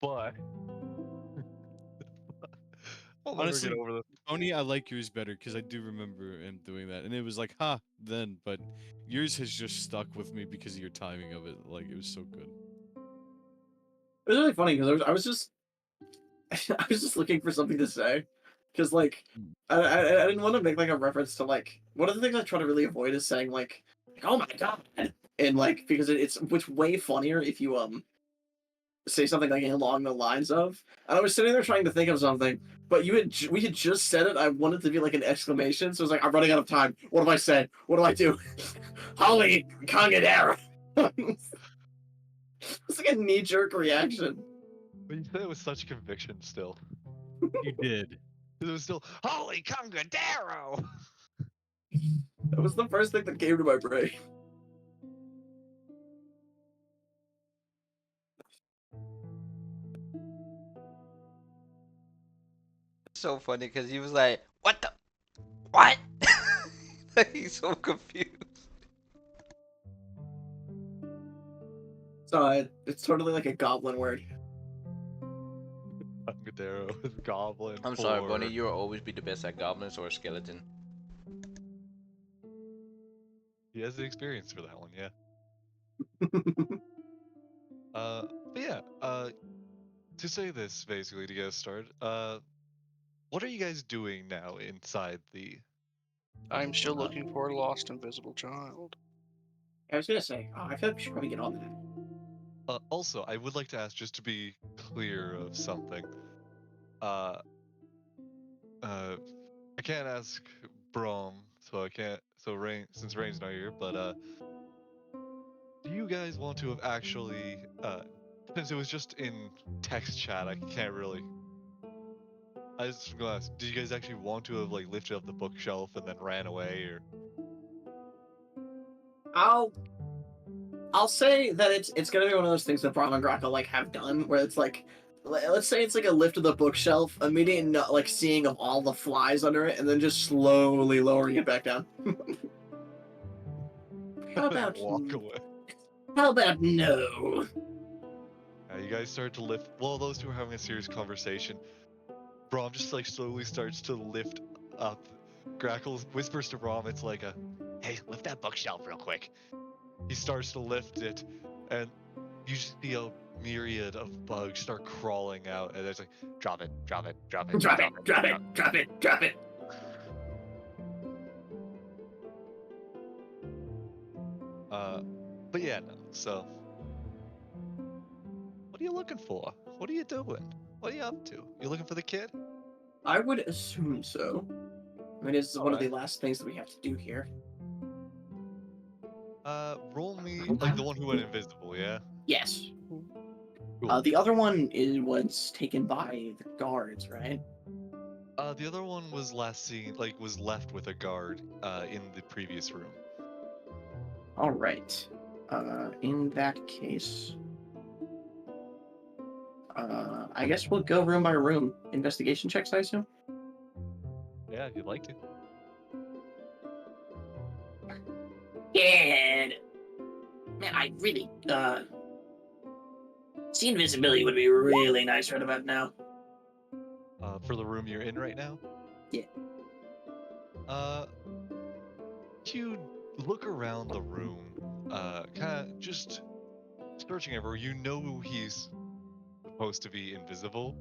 but I'll never get Honestly, over this. Tony, I like yours better because I do remember him doing that, and it was like, ha, then. But yours has just stuck with me because of your timing of it. Like it was so good. It was really funny because I was just I was just looking for something to say because like Mm. I didn't want to make like a reference to like one of the things I try to really avoid is saying like oh my god and like because it's which way funnier if you say something like along the lines of. And I was sitting there trying to think of something, but we had just said it. I wanted to be like an exclamation, so I was like, I'm running out of time. What do I say? What do I do? Holly Congadera. It's like a knee jerk reaction. But you said it with such conviction still. You did. It was still Holy Congadero! That was the first thing that came to my brain. So funny because he was like, "What the? What?" He's so confused. So it's totally like a goblin word. Congadero is goblin I'm sorry, Bunny. You'll always be the best at goblins or skeleton. He has the experience for that one, yeah. But yeah, to say this basically to get us started, what are you guys doing now inside the I'm still looking for a lost invisible child. I was gonna say, I feel like we should probably get on that. Also, I would like to ask, just to be clear of something. Uh, I can't ask Brom, so I can't. So Rain, since Rain's not here, but do you guys want to have actually? Since it was just in text chat, I can't really. I just gonna ask, did you guys actually want to have like lifted up the bookshelf and then ran away, or? I'll say that it's gonna be one of those things that Brahm and Grackle like have done, where it's like, let's say it's like a lift of the bookshelf, immediate like seeing of all the flies under it, and then just slowly lowering it back down. How about walk away? How about no? You guys start to lift. While those two are having a serious conversation, Brom just like slowly starts to lift up. Grackle whispers to Brom, it's like a, "Hey, lift that bookshelf real quick." He starts to lift it, and you see a myriad of bugs start crawling out, and it's like, "Drop it, drop it, drop it, Drop drop it! it, Drop it! Drop it! Drop it!" But yeah, no. So, what are you looking for? What are you doing? What are you up to? You looking for the kid? I would assume so. I mean, this is one of the Alright. last things that we have to do here. Roll me like the one who went invisible, yeah? Yes. Cool. The other one was taken by the guards, right? The other one was last seen, like, was left with a guard, in the previous room. All right. In that case, I guess we'll go room by room. Investigation checks, I assume. Yeah, if you'd like to. Yeah. Man, I really see invisibility would be really nice right about now. For the room you're in right now? Yeah. You look around the room, kind of just searching everywhere. You know he's supposed to be invisible.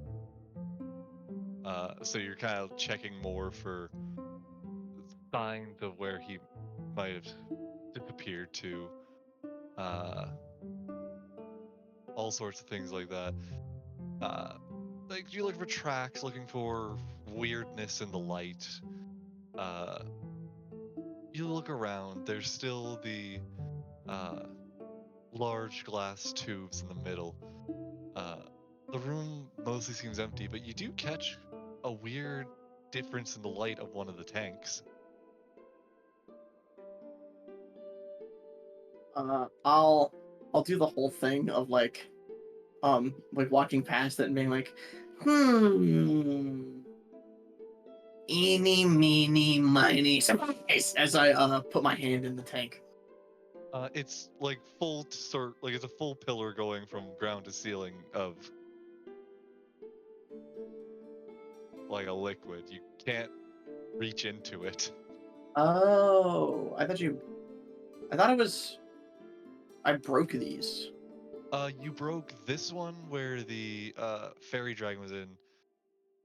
So you're kind of checking more for signs of where he might have disappeared to. All sorts of things like that. Like you look for tracks, looking for weirdness in the light. You look around. There's still the large glass tubes in the middle. The room mostly seems empty, but you do catch a weird difference in the light of one of the tanks. I'll do the whole thing of like walking past it and being like, eeny, meeny, miny, surprise! As I put my hand in the tank. It's like full sort, like it's a full pillar going from ground to ceiling of like a liquid. You can't reach into it. Oh, I thought it was. I broke these. You broke this one where the fairy dragon was in,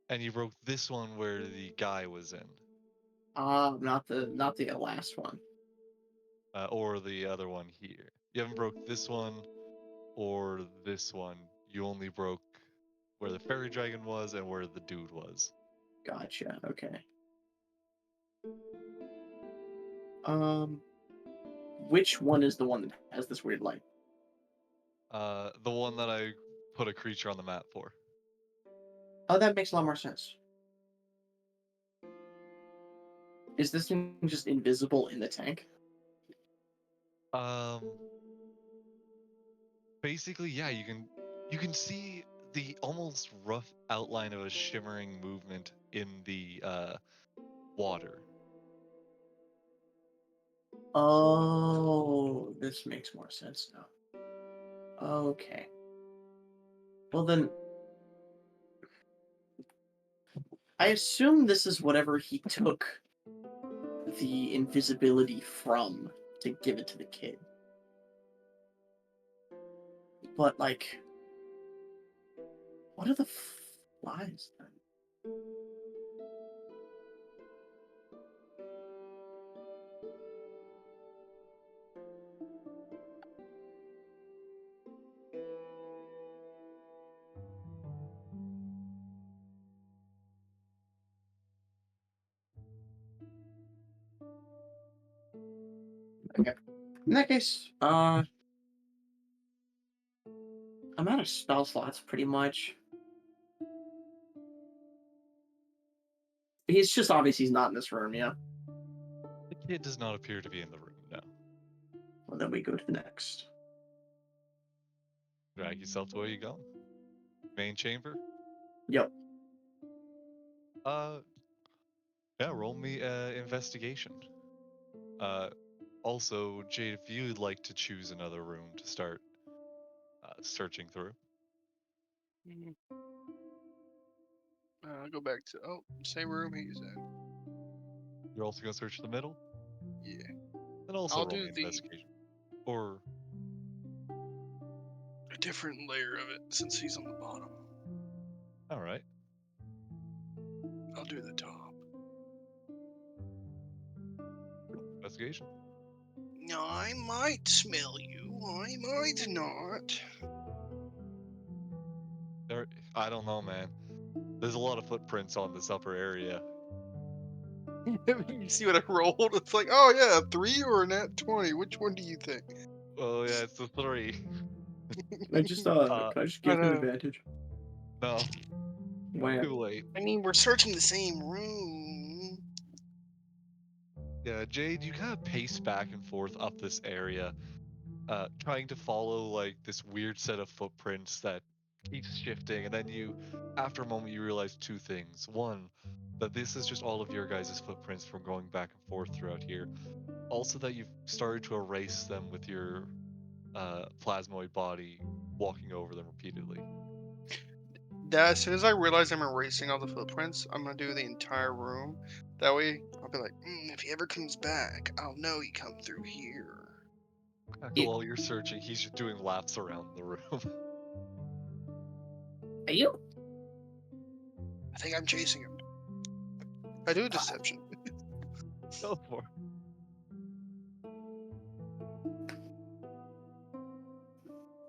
and you broke this one where the guy was in, Not the last one. or the other one here. You haven't broke this one or this one. You only broke where the fairy dragon was and where the dude was. Gotcha. Okay. Um, which one is the one that has this weird light? The one that I put a creature on the map for. Oh, that makes a lot more sense. Is this thing just invisible in the tank? Um, basically, yeah, you can see the almost rough outline of a shimmering movement in the water. Oh, this makes more sense now. Okay. Well then, I assume this is whatever he took the invisibility from to give it to the kid. But like, what are the flies then? Okay. In that case, I'm out of spell slots pretty much. He's just obvious he's not in this room, yeah. The kid does not appear to be in the room. No. Well, then we go to the next. Drag yourself to where you go. Main chamber. Yep. Uh, yeah. Roll me investigation. Also, Jade, if you'd like to choose another room to start searching through. Mhm. I'll go back to same room he's in. You're also gonna search the middle, Yeah. and also I'll roll do me the investigation. Or a different layer of it since he's on the bottom. all right. I'll do the top. Investigation. I might smell you. I might not. There, I don't know, man. There's a lot of footprints on this upper area. You see what I rolled? It's like, oh yeah, 3 or a nat 20. Which one do you think? Oh yeah, it's the 3. Can I just I give him know. advantage? No, Why? too late. I mean, we're searching the same room. Yeah, Jade, you kind of pace back and forth up this area, trying to follow like this weird set of footprints that keeps shifting, and then after a moment, you realize two things. One, that this is just all of your guys' footprints from going back and forth throughout here. Also, that you've started to erase them with your plasmoid body, walking over them repeatedly. That as soon as I realize I'm erasing all the footprints, I'm gonna do the entire room. That way, I'll be like, if he ever comes back, I'll know he come through here. So while you're searching, he's just doing laps around the room. Are you? I think I'm chasing him. I do a deception. Go for -1.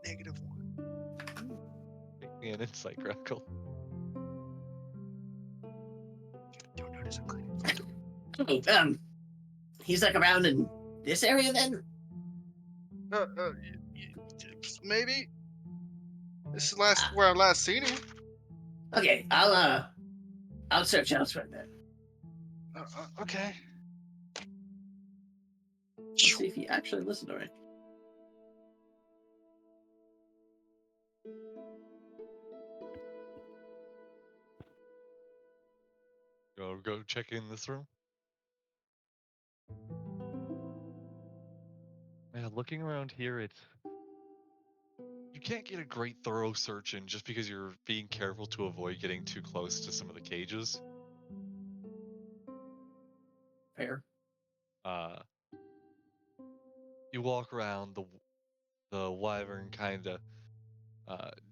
it. Make me an insight, Grackle. Don't notice I'm cleaning. Oh, he's like around in this area then? Maybe. This is where I last seen him. Okay, I'll search elsewhere then. Okay. Let's see if he actually listened to me. Go check in this room. Yeah, looking around here, you you can't get a great thorough search in just because you're being careful to avoid getting too close to some of the cages. Fair. You walk around, the wyvern kind of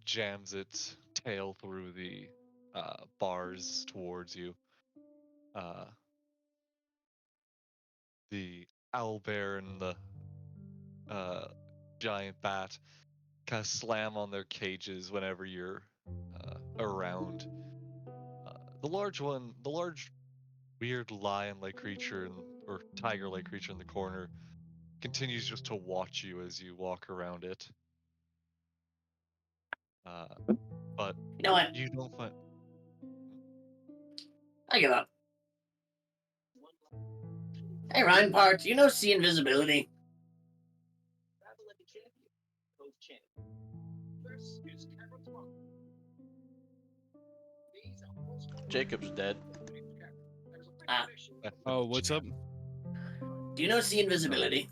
jams its tail through the bars towards you. The owl bear and the giant bat kind of slam on their cages whenever you're around. The large weird lion-like creature or tiger-like creature in the corner continues just to watch you as you walk around it. But You know what? you don't find. I give up. Hey, Ryan Park, do you know see invisibility? Jacob's dead. Ah, Oh, what's up? do you know see invisibility?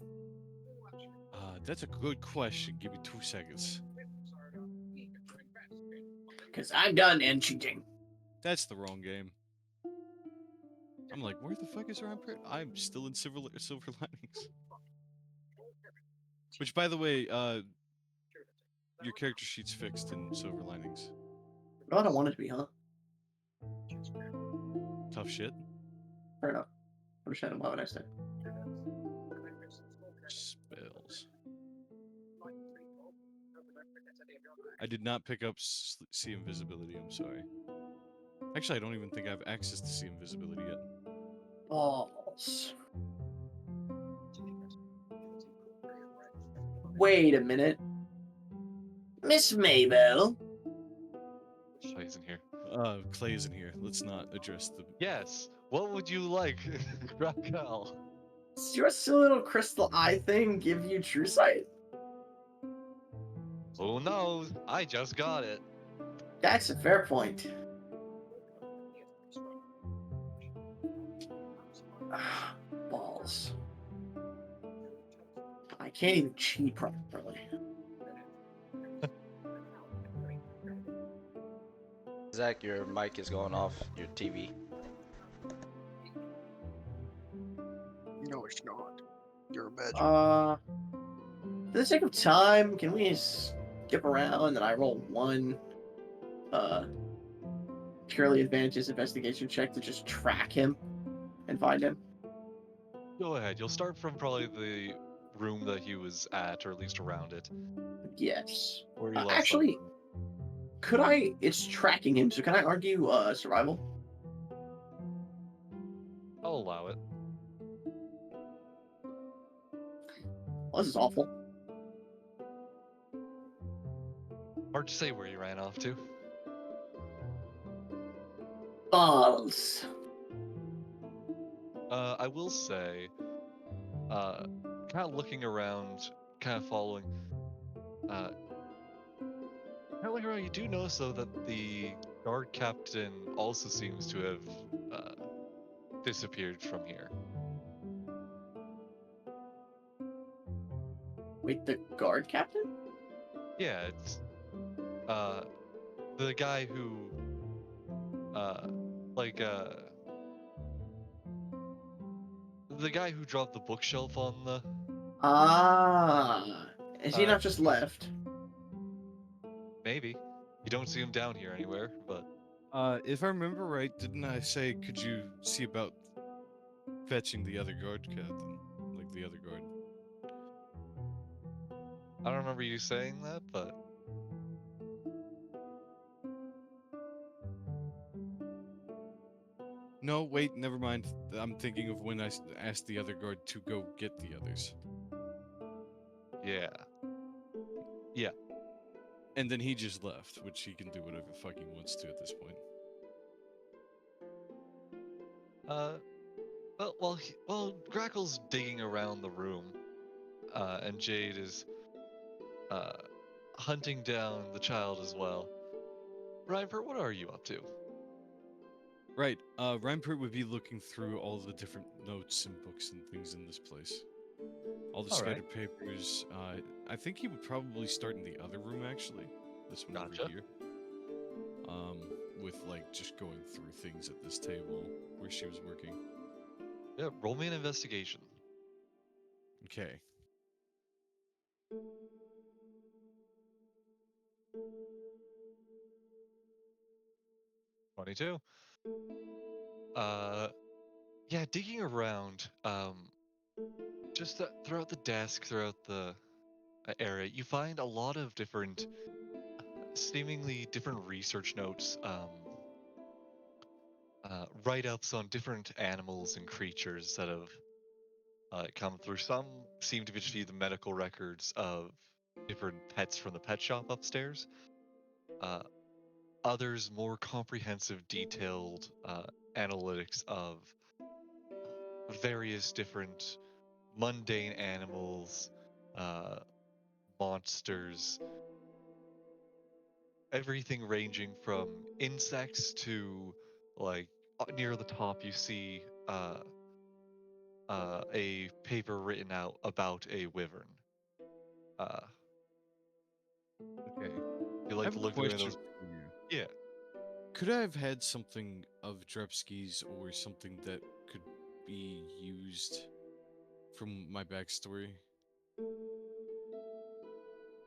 That's a good question. Give me 2 seconds. Because I'm done and cheating. That's the wrong game. I'm like, where the fuck is Rampart? I'm still in Silver Linings. Which, by the way, your character sheet's fixed in Silver Linings. No, I don't want it to be, huh? Tough shit. Fair enough. Understandable. Why would I say? Spells. I did not pick up see invisibility. I'm sorry. Actually, I don't even think I have access to see invisibility yet. Balls. Wait a minute. Miss Maybell. Plays in here. Clay isn't here. Let's not address the. Yes. What would you like, Raquel? Does your silly little crystal eye thing give you true sight? Who knows? I just got it. That's a fair point. Balls. I can't even cheat properly. Zach, your mic is going off your TV. No, it's not. You're a badger. For the sake of time, can we skip around and I roll one purely advantageous investigation check to just track him and find him? Go ahead. You'll start from probably the room that he was at, or at least around it. Yes. Where you last Actually, saw him. could I? It's tracking him, so can I argue survival? I'll allow it. Well, this is awful. Hard to say where you ran off to. Balls. I will say, kind of looking around, kind of following, kind of looking around, you do notice though that the guard captain also seems to have disappeared from here. Wait, the guard captain? Yeah, it's the guy who like the guy who dropped the bookshelf on the Ah, is he not just he's- left? maybe. You don't see him down here anywhere, but If I remember right, didn't I say could you see about fetching the other guard captain, like the other guard? I don't remember you saying that, but No, wait, never mind. I'm thinking of when I asked the other guard to go get the others. yeah. And then he just left, which he can do whatever the fuck he wants to at this point. Well, Grackle's digging around the room, and Jade is hunting down the child as well. Reinford, what are you up to? Right, Rampart would be looking through all the different notes and books and things in this place. all the All right. scattered papers. I think he would probably start in the other room actually. This one Gotcha. over here. With like just going through things at this table where she was working. Yeah, roll me an investigation. Okay. '22. Yeah, digging around, just throughout the desk, throughout the area, you find a lot of different, seemingly different research notes, write-ups on different animals and creatures that have come through. Some seem to be just be the medical records of different pets from the pet shop upstairs. Uh, Others more comprehensive, detailed analytics of various different mundane animals, uh, monsters, everything ranging from insects to like near the top you see a paper written out about a wyvern. Uh, Okay. you I like have to a look through question those? for you. Yeah. Could I have had something of Drepsky's or something that could be used from my backstory?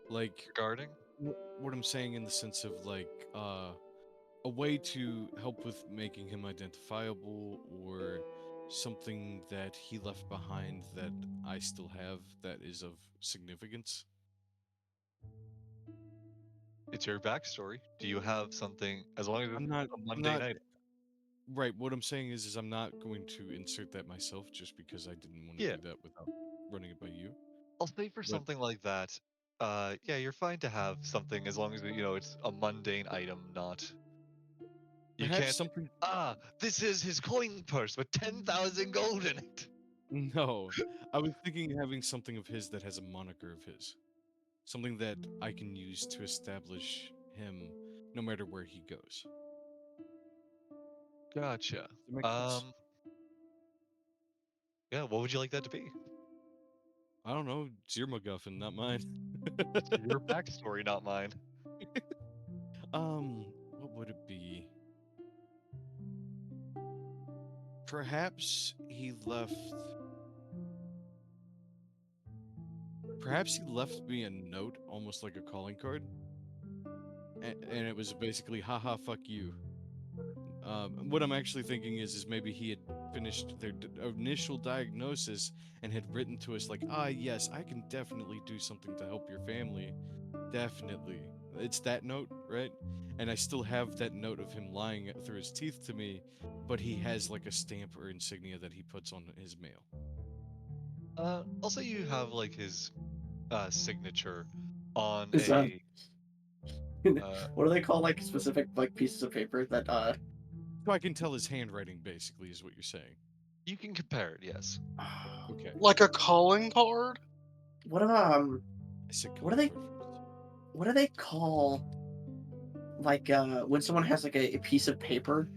Like, Regarding? what I'm saying in the sense of like, a way to help with making him identifiable or something that he left behind that I still have that is of significance. It's your backstory. Do you have something? As long as it's I'm not, a I'm mundane not, item. right. What I'm saying is I'm not going to insert that myself just because I didn't want to Yeah. do that without running it by you. I'll say for But something like that, yeah, you're fine to have something as long as it's a mundane item, not you perhaps can't. something. This is his coin purse with 10,000 gold in it. No, I was thinking having something of his that has a moniker of his. Something that I can use to establish him no matter where he goes. Gotcha. Does that make sense? Yeah, what would you like that to be? I don't know. It's your MacGuffin, not mine. It's your backstory, not mine. What would it be? Perhaps he left. Perhaps he left me a note, almost like a calling card, and it was basically, "Haha, fuck you." What I'm actually thinking is maybe he had finished their initial diagnosis and had written to us like, "Ah, yes, I can definitely do something to help your family. Definitely." It's that note, right? And I still have that note of him lying through his teeth to me, but he has like a stamp or insignia that he puts on his mail. I'll say you have like his signature on Is that a uh what do they call like specific like pieces of paper that So I can tell his handwriting, basically, is what you're saying. you can compare it, yes. Okay. Like a calling card? what I said what do calling they card first. what do they call like when someone has like a piece of paper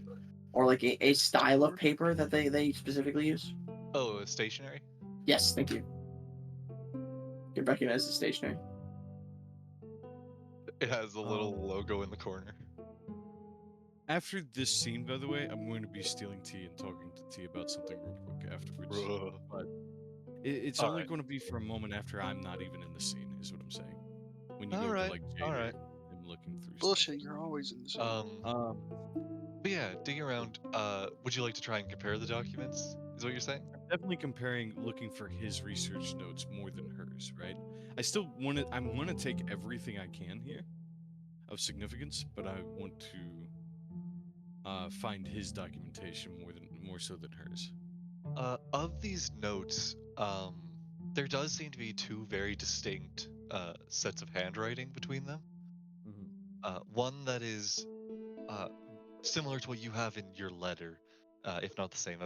or like a style of paper that they specifically use? Oh, stationary? Yes, thank you. You recognize the stationery. It has a little Um, logo in the corner. After this scene, by the way, I'm going to be stealing tea and talking to T about something real quick afterwards. Bruh. But it's All only right. going to be for a moment after I'm not even in the scene, is what I'm saying. When you All go to right. like All Jada right. and looking through Bullshit, you're always in the scene. stuff. But yeah, digging around, would you like to try and compare the documents? Is what you're saying? Definitely comparing, looking for his research notes more than hers, right? I still want to. I'm going to take everything I can here of significance, but I want to find his documentation more so than hers. Of these notes, there does seem to be two very distinct sets of handwriting between them. One that is uh, similar to what you have in your letter, if not the same.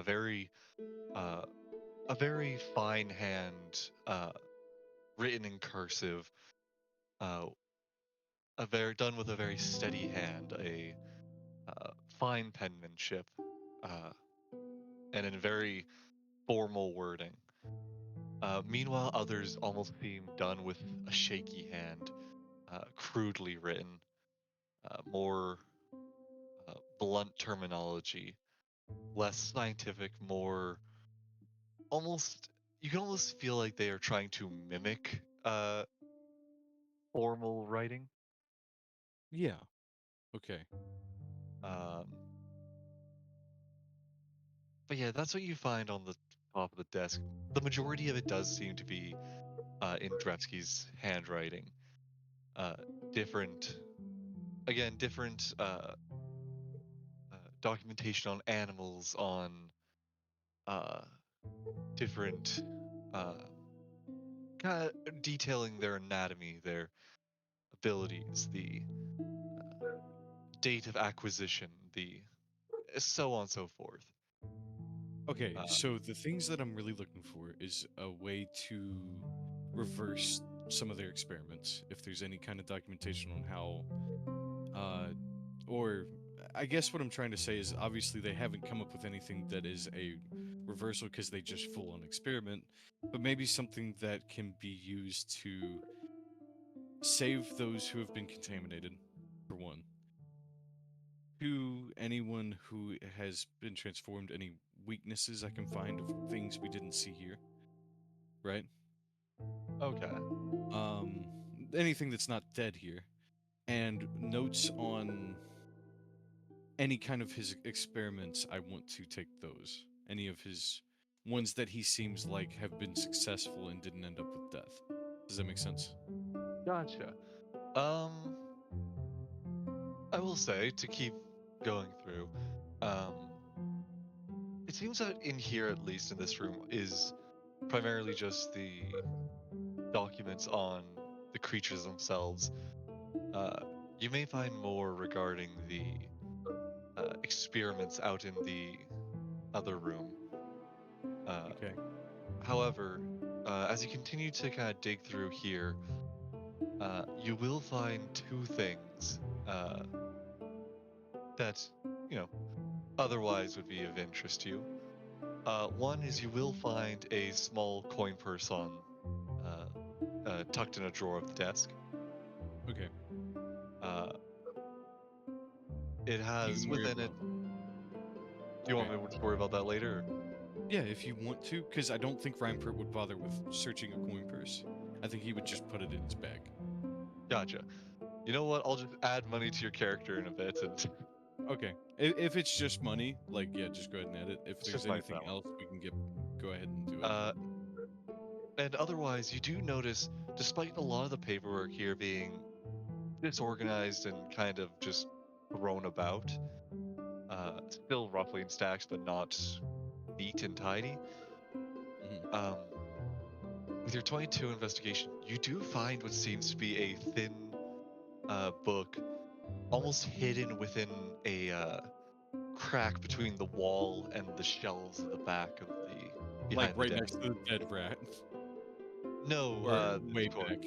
Uh, a very fine hand, written in cursive, uh, a very done with a very steady hand, a fine penmanship, uh, and in very formal wording. Meanwhile, others almost seem done with a shaky hand, crudely written, more blunt terminology, less scientific, more almost. You can almost feel like they are trying to mimic formal writing. Yeah. Okay. Um, but yeah, that's what you find on the top of the desk. The majority of it does seem to be in Drevsky's handwriting. Uh, different, again, different documentation on animals, on uh, different, uh, kind of detailing their anatomy, their abilities, the date of acquisition, the so on and so forth. Okay, Uh, so the things that I'm really looking for is a way to reverse some of their experiments. If there's any kind of documentation on how, or I guess what I'm trying to say is obviously they haven't come up with anything that is a reversal because they just full on experiment, but maybe something that can be used to save those who have been contaminated, for one. To anyone who has been transformed, any weaknesses I can find of things we didn't see here, right? okay, Um, anything that's not dead here, and notes on any kind of his experiments. I want to take those. Any of his ones that he seems like have been successful and didn't end up with death. Does that make sense? gotcha. Um, I will say to keep going through. Um, it seems that in here, at least in this room, is primarily just the documents on the creatures themselves. Uh, you may find more regarding the experiments out in the other room. Uh, Okay. however, as you continue to kind of dig through here, you will find two things uh, that, you know, otherwise would be of interest to you. One is you will find a small coin purse on tucked in a drawer of the desk. Okay. Uh, it You has can worry within it. about. Do you want Okay. me to worry about that later? Yeah, if you want to, because I don't think Reinpert would bother with searching a coin purse. I think he would just put it in his bag. Gotcha. You know what? I'll just add money to your character in a bit, and Okay. If it's just money, like yeah, just go ahead and add it. If it's there's just money for anything that one. else, we can go ahead and do it. Uh, and otherwise, you do notice, despite a lot of the paperwork here being disorganized and kind of just thrown about, still roughly in stacks, but not neat and tidy. Mhm. Um, with your 22 investigation, you do find what seems to be a thin book, almost hidden within a crack between the wall and the shelves at the back of the Like behind the right desk. next to the dead rat, No, or the way toy. back.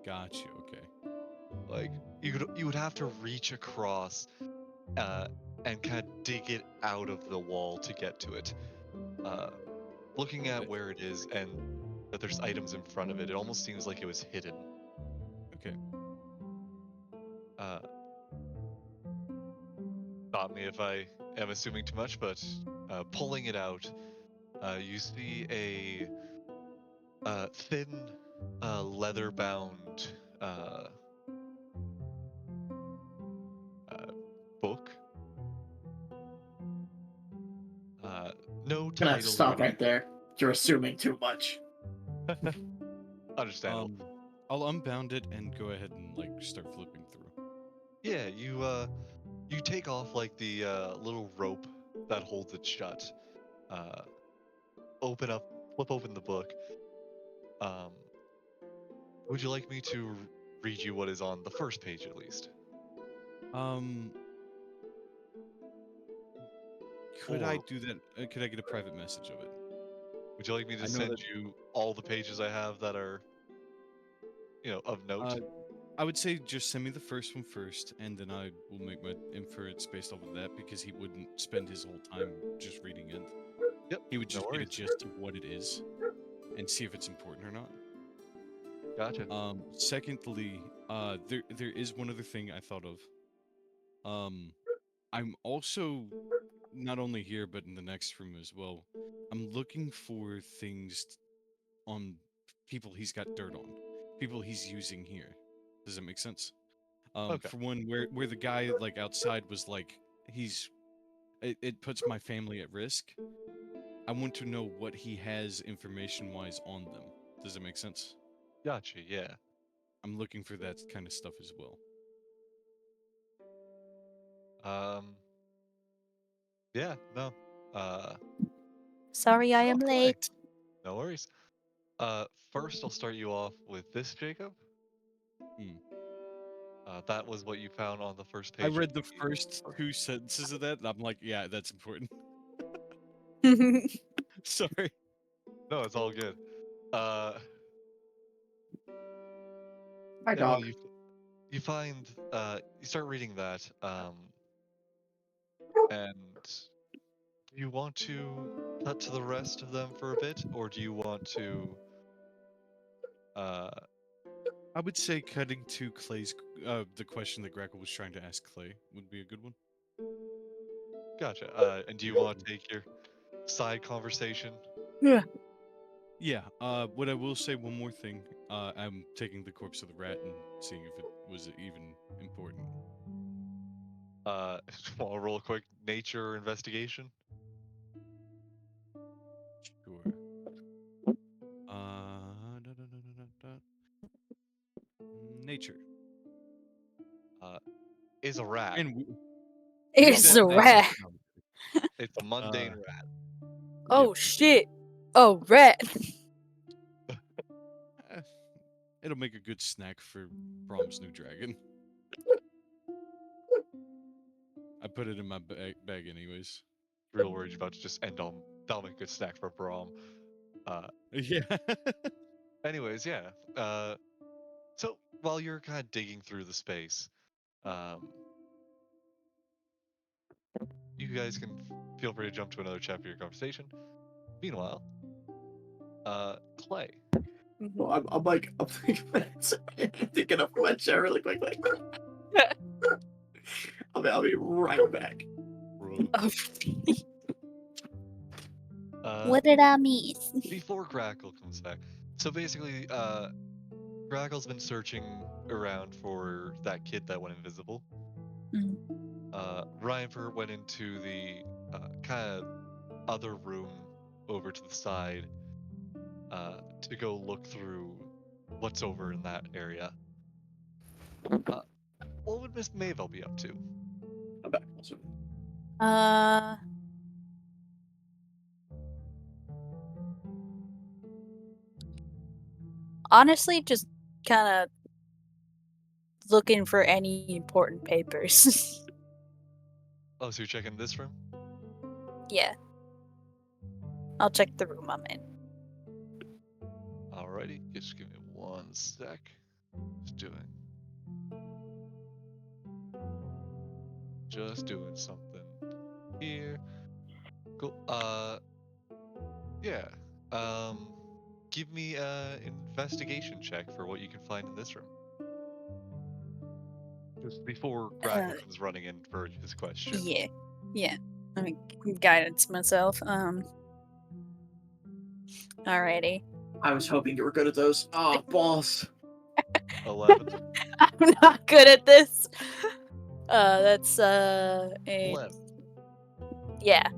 Gotcha. Okay. Like you would have to reach across uh, and kind of dig it out of the wall to get to it. Uh, looking at That's where it is and that there's items in front of it, it almost seems like it was hidden. okay. Uh, stop me if I am assuming too much, but pulling it out, you see a thin, leather-bound uh, uh, book. Uh, no Gonna have to title or stop anything. right there. You're assuming too much. Understandable. I'll unbound it and go ahead and like start flipping through. Yeah, you take off like the little rope that holds it shut. Uh, flip open the book. Um, would you like me to read you what is on the first page at least? Um, could I Or do that? Could I get a private message of it? would you like me to I know send that. you all the pages I have that are, of note? I would say just send me the first one first, and then I will make my inference based off of that because he wouldn't spend his whole time just reading it. Yep, He would no just get a worries. gist of what it is. and see if it's important or not. Gotcha. Secondly, there is one other thing I thought of. I'm also not only here but in the next room as well. I'm looking for things on people he's got dirt on, people he's using here. Does that make sense? Okay. For one, where the guy like outside was like it puts my family at risk. I want to know what he has information wise on them. Does it make sense? Gotcha. Yeah. I'm looking for that kind of stuff as well. Yeah. No. Uh. Sorry, I am Clay. late. No worries. First I'll start you off with this, Jacob. Hmm. That was what you found on the first I page. read the first two sentences of that, and I'm like, yeah, that's important. Sorry. No, it's all good. Hi, Yeah, no, dog. you find you start reading that, and do you want to cut to the rest of them for a bit, or do you want to uh I would say cutting to Clay's the question that Grackle was trying to ask Clay would be a good one. gotcha. And do you want to take your side conversation? Yeah. What I will say one more thing. I'm taking the corpse of the rat and seeing if it was even important. Want to roll a quick nature investigation? Sure. Da, da, da, da, da, da. Nature. Is a rat. And It's a well, rat. no. It's a mundane Uh, rat. Oh shit. Oh, rat. eh, it'll make a good snack for Brahm's new dragon. I put it in my bag anyways. Real worried you're about to just end on that'll make a good snack for Brahm. Yeah. Anyways, yeah. So while you're kind of digging through the space, you guys can feel free to jump to another chapter of your conversation. Meanwhile, Clay. Well, I'm like, I'm thinking of my chair really quickly. I'll be right back. What did I miss? Before Grackle comes back. So basically, Grackle's been searching around for that kid that went invisible. Mhm. Ryanford went into the kind of other room over to the side to go look through what's over in that area. What would Miss Mavel be up to? I'm back. Also. Honestly, just kind of looking for any important papers. Oh, so you're checking this room? Yeah. I'll check the room I'm in. Alrighty, just give me one sec. Just doing something here. Cool. Yeah. Give me an investigation check for what you can find in this room. Just before Grackle comes running in for his question. Yeah. Yeah. I mean, guidance myself. Alrighty. I was hoping you were good at those. Oh, balls. 11. I'm not good at this. That's a 11. yeah.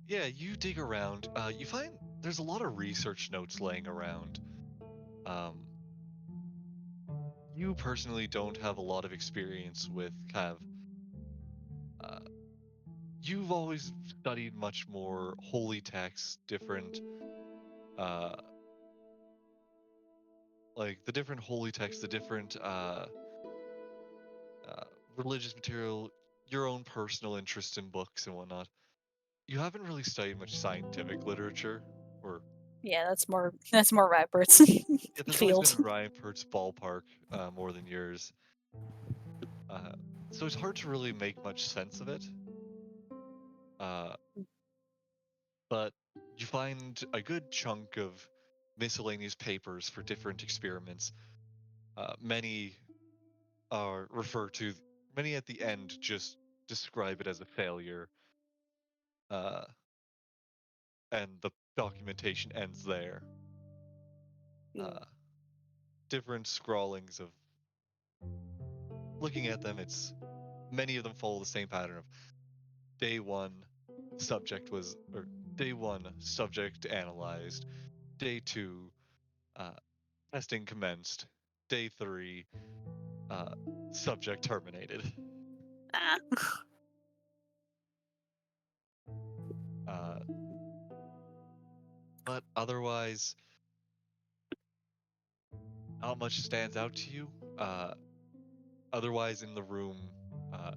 Yeah, you dig around. You find there's a lot of research notes laying around. You personally don't have a lot of experience with kind of. You've always studied much more holy texts, different, like the different holy texts, the different religious material, your own personal interest in books and whatnot. You haven't really studied much scientific literature, or Yeah, that's more Radbird's yeah, that's always field. been Ryan Pert's ballpark more than yours. So it's hard to really make much sense of it. But you find a good chunk of miscellaneous papers for different experiments. Many are many at the end just describe it as a failure, uh, and the documentation ends there. Uh, Different scrawlings of looking at them, it's many of them follow the same pattern of day one, day one, subject analyzed, day two, uh, testing commenced, day three, uh, subject terminated. Ah. Uh, but otherwise, not much stands out to you. Otherwise, in the room,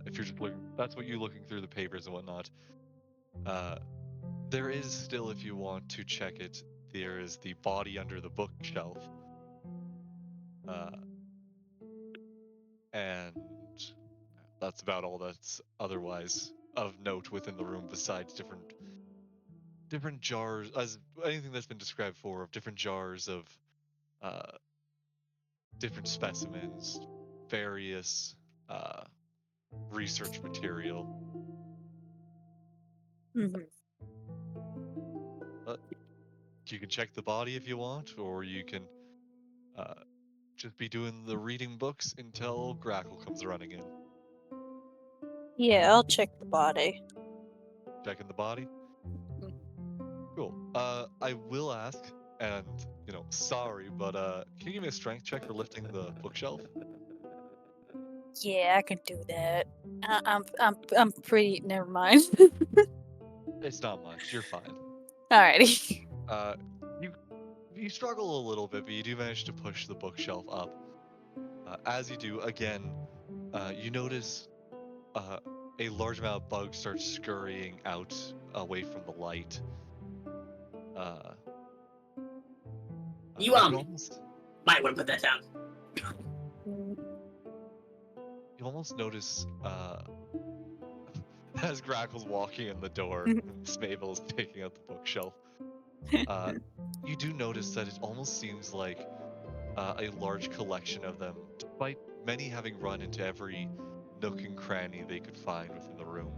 if you're just looking, that's what you're looking through the papers and whatnot. There is still, if you want to check it, there is the body under the bookshelf. And that's about all that's otherwise of note within the room, besides different jars, as anything that's been described for, of different jars of uh, different specimens, various research material. Mhm. You can check the body if you want, or you can uh, just be doing the reading books until Grackle comes running in. Yeah, I'll check the body. Checking the body? Cool. I will ask, and, sorry, but can you give me a strength check for lifting the bookshelf? Yeah, I can do that. I'm pretty. Never mind. It's not much. You're fine. Alrighty. You you struggle a little bit, but you do manage to push the bookshelf up. As you do, again, you notice a large amount of bugs start scurrying out away from the light. Uh, You and you almost might want to put that down. you almost notice as Grackle's walking in the door and Smavel's taking out the bookshelf. You do notice that it almost seems like a large collection of them, despite many having run into every nook and cranny they could find within the room.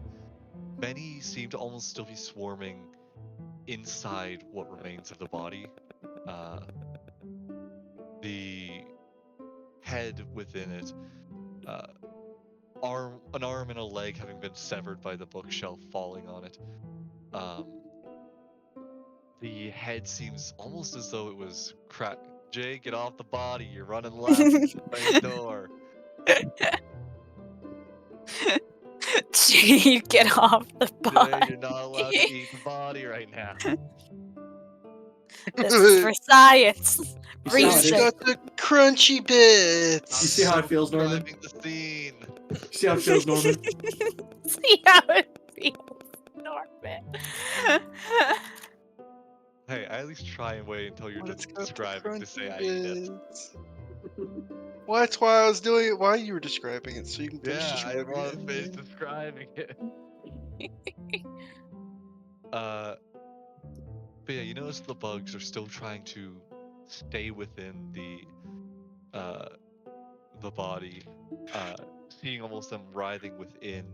Many seem to almost still be swarming inside what remains of the body. The head within it, uh, an arm and a leg having been severed by the bookshelf falling on it. The head seems almost as though it was cracked. Jay, get off the body. You're running left by the door. Gee, get off the Jay, body. you're not allowed to eat the body right now. This is for science. You see how it Who's is? Research. got the crunchy bits? You see how it feels, Norman? Describing the scene. You see how it feels, Norman? See how it feels, Norman. Hey, I at least try and wait until you're But it's got the describing to say crunchy I eat it. bits. Well, that's why I was doing it while you were describing it, so you can finish Yeah, I describing want it. to and finish then- describing it. But yeah, you notice the bugs are still trying to stay within the body, seeing almost them writhing within.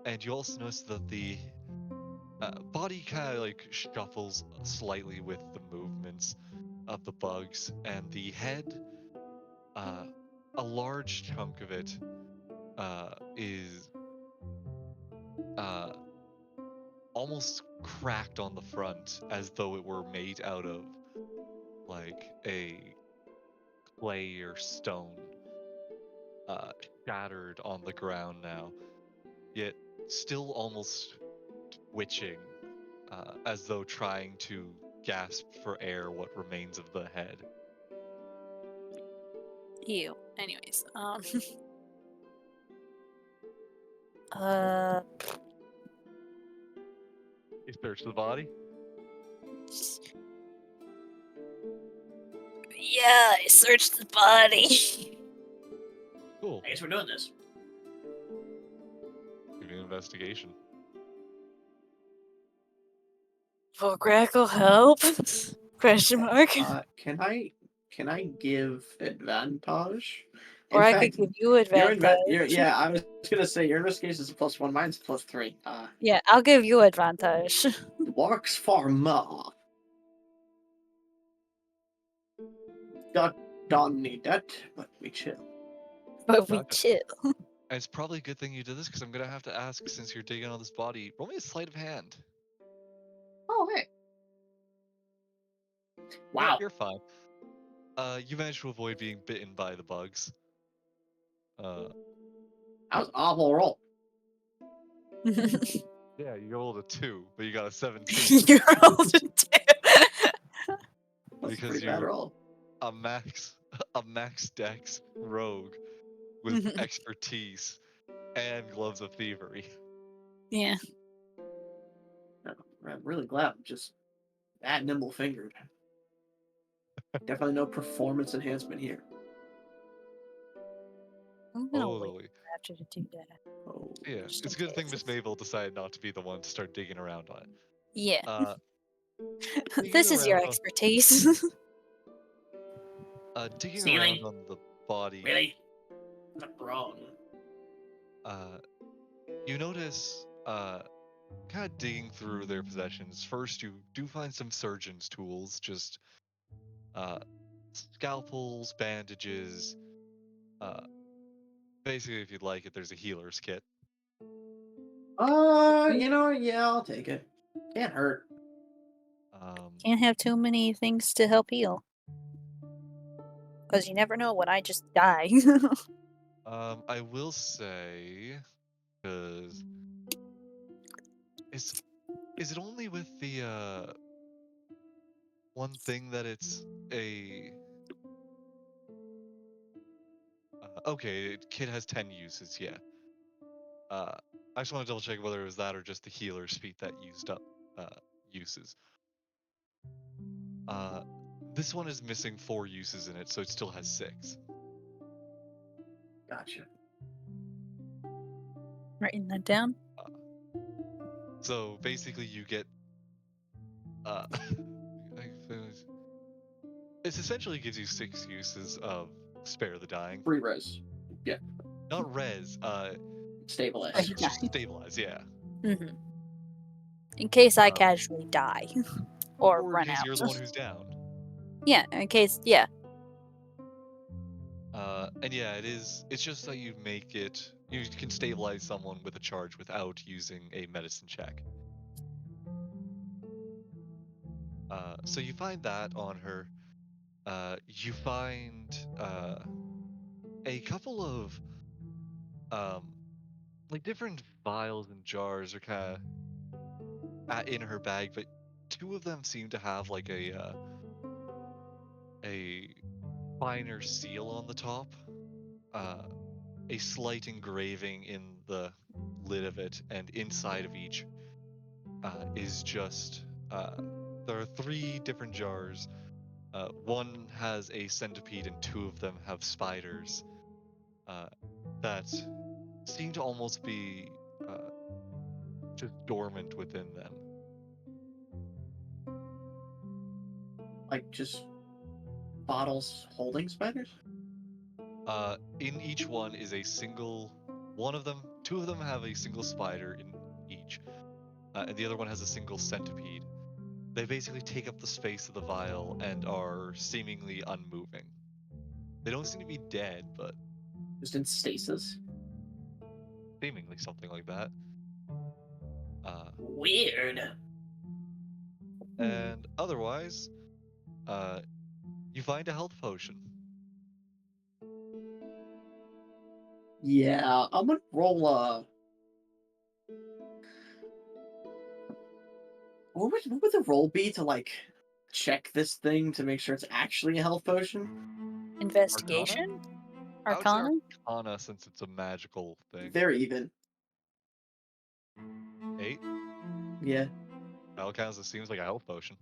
And you also notice that the body kind of like shuffles slightly with the movements of the bugs, and the head, a large chunk of it, is almost cracked on the front, as though it were made out of like a clay or stone, shattered on the ground now, yet still almost twitching, as though trying to gasp for air what remains of the head. Ew. Anyways, uh, You search the body? yeah, I searched the body. Cool. I guess we're doing this. Give me an investigation. Will Grackle help? Question mark. Can I give advantage? Or I could give you advantage. Yeah, I was gonna say your investigation is a +1, mine's +3. Yeah, I'll give you advantage. Works for more. Don't need that, but we chill. But we Gotcha. chill. And it's probably a good thing you did this because I'm gonna have to ask, since you're digging on this body, roll me a sleight of hand. Oh hey. No, Wow. you're fine. You managed to avoid being bitten by the bugs. That was an awful roll. Yeah, you rolled a 2, but you got a 17 You rolled a 2. That's a because pretty bad you're roll. a max dex rogue with expertise and gloves of thievery. Yeah. I'm really glad I'm just that nimble fingered. Definitely no performance enhancement here. I'm gonna wait Totally. after to do that. Oh, Yeah, Just it's in a good thing case Miss it's- Mabel decided not to be the one to start digging around on it. Yeah. Digging This is your around on- expertise. digging Ceiling? around on the body. really? That's wrong. You notice, kind of digging through their possessions. First, you do find some surgeon's tools, just scalpels, bandages. Basically, if you'd like it, there's a healer's kit. Yeah, I'll take it. Can't hurt. Can't have too many things to help heal. Because you never know when I just die. I will say, because is it only with the one thing that it's a okay, kit has 10 uses, yeah. I just want to double check whether it was that or just the healer's feat that used up uses. This one is missing 4 uses in it, so it still has 6. Gotcha. Writing that down. So basically, you get it essentially gives you 6 uses of spare the dying. Free res. Yeah. Not res, Stabilize. stabilize, yeah. Mm-hmm. In case I Um, casually die. or Or in run case out. you're the one who's down. Yeah, in case, yeah. And yeah, it's just that you make it, you can stabilize someone with a charge without using a medicine check. So you find that on her. You find a couple of like different vials and jars are kind of in her bag, but 2 of them seem to have like a finer seal on the top. A slight engraving in the lid of it, and inside of each is just there are 3 different jars. One has a centipede, and 2 of them have spiders that seem to almost be just dormant within them. Like just bottles holding spiders? In each one is a single. One of them, 2 of them have a single spider in each, and the other one has a single centipede. They basically take up the space of the vial and are seemingly unmoving. They don't seem to be dead, but Just in stasis? seemingly something like that. Weird. And otherwise, you find a health potion. Yeah, I'm gonna roll what would the roll be to like check this thing to make sure it's actually a health potion? Investigation? I would say Arcana? Arcana, since it's a magical thing. They're even. 8. Yeah. That counts. It seems like a health potion.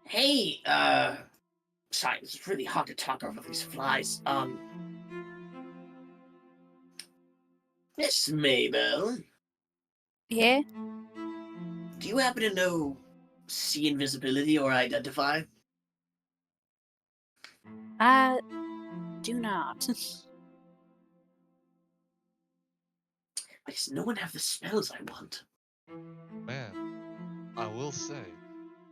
Hey, sorry, it's really hard to talk over these flies. Miss Mabel, Yeah? do you happen to know see invisibility or identify? I do not. Why does no one have the spells I want? Man, I will say,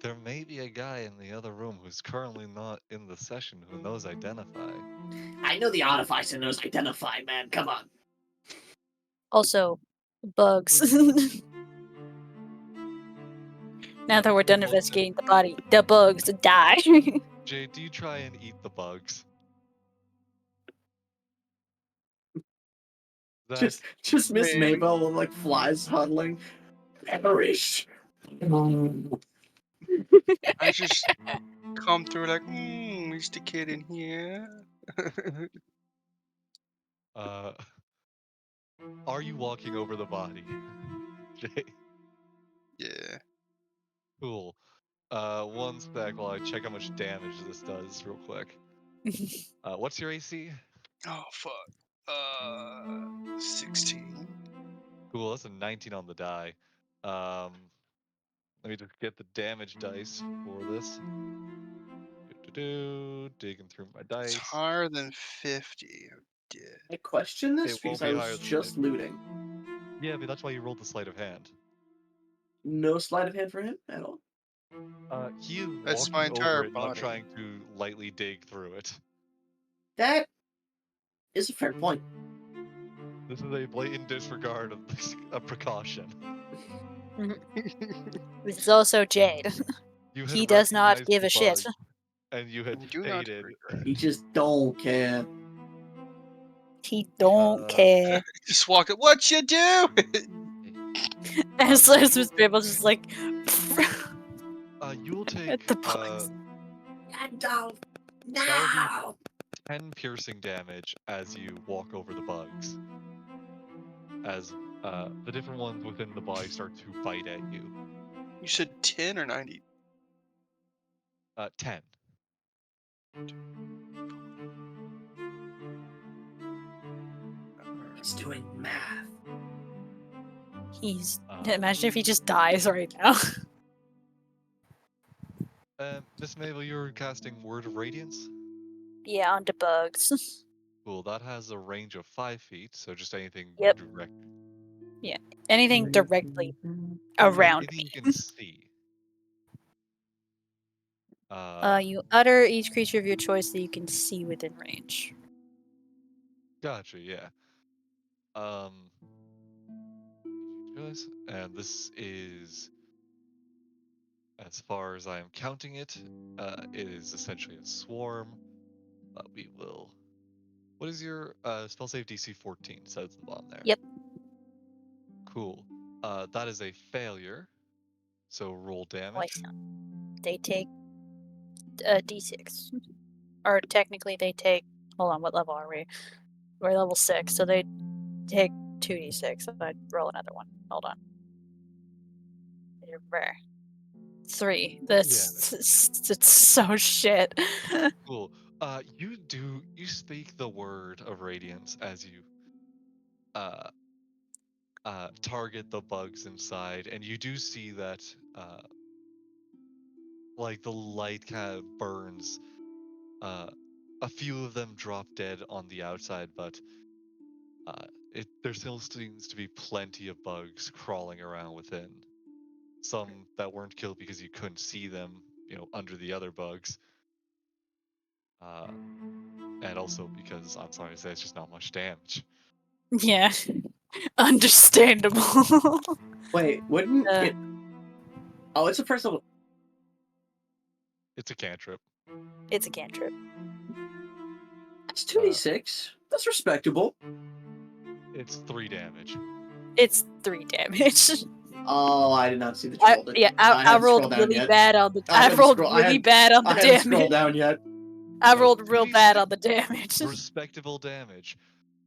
there may be a guy in the other room who's currently not in the session who knows identify. I know the artificer knows identify, man. Come on. Also, bugs. Now that we're done Also- investigating the body, the bugs die. Jay, do you try and eat the bugs? That's Just Miss Maybe. Mabel with like flies huddling. Perish. I just come through like, is the kid in here? uh are you walking over the body? Jay, Yeah. cool. One spec while I check how much damage this does real quick. What's your AC? Oh fuck. 16. Cool, that's a 19 on the die. Let me just get the damage dice for this. Digging through my It's dice. higher than 50. Oh, dead. I question this It won't because be I higher was than just 50. looting. Yeah, but that's why you rolled the sleight of hand. No sleight of hand for him at all. He is That's my walking entire over it, not body. trying to lightly dig through it. That is a fair point. This is a blatant disregard of a precaution. This is also Jade. You had He does not recognized give the a shit. bug, and you had I do not stated, regret. He just don't care. He don't care. Just walk up. What you do? As Miss Mabel's just like you will take at the bugs. Gandalf, that will be no! 10 piercing damage as you walk over the bugs. As the different ones within the body start to bite at you. You said 10 or 90? 10. He's doing math. He's Uh, imagine if he just dies right now. Miss Mabel, you're casting Word of Radiance? Yeah, onto bugs. Cool, that has a range of 5 feet, so just anything Yep. direct. Anything directly around Anything me. you can see. You utter each creature of your choice that you can see within range. Gotcha, yeah. Choice, and this is, as far as I am counting it, it is essentially a swarm. We will. What is your spell save DC 14? Says the bottom there. Yep. Cool. That is a failure. So roll damage. Twice. They take a d6. Or technically they take hold on, what level are we? We're level 6, so they take 2d6. So I'd roll another one. Hold on. You're rare. 3. This it's so shit. Cool. You speak the word of radiance as you target the bugs inside, and you do see that like the light kind of burns. A few of them drop dead on the outside, but there still seems to be plenty of bugs crawling around within. Some that weren't killed because you couldn't see them, under the other bugs. And also because, I'm sorry to say, it's just not much damage. Yeah. Understandable. Wait, wouldn't Uh, it? Oh, it's a first level. It's a cantrip. It's a cantrip. That's 2d6. That's respectable. It's 3 damage. It's 3 damage. Oh, I did not see that you rolled it. I hadn't rolled scrolled down really yet. bad on the. I I hadn't rolled scroll- I really hadn't- bad on the I hadn't scrolled damage. down yet. I So rolled real bad 2d6 on the damage. Respectable damage.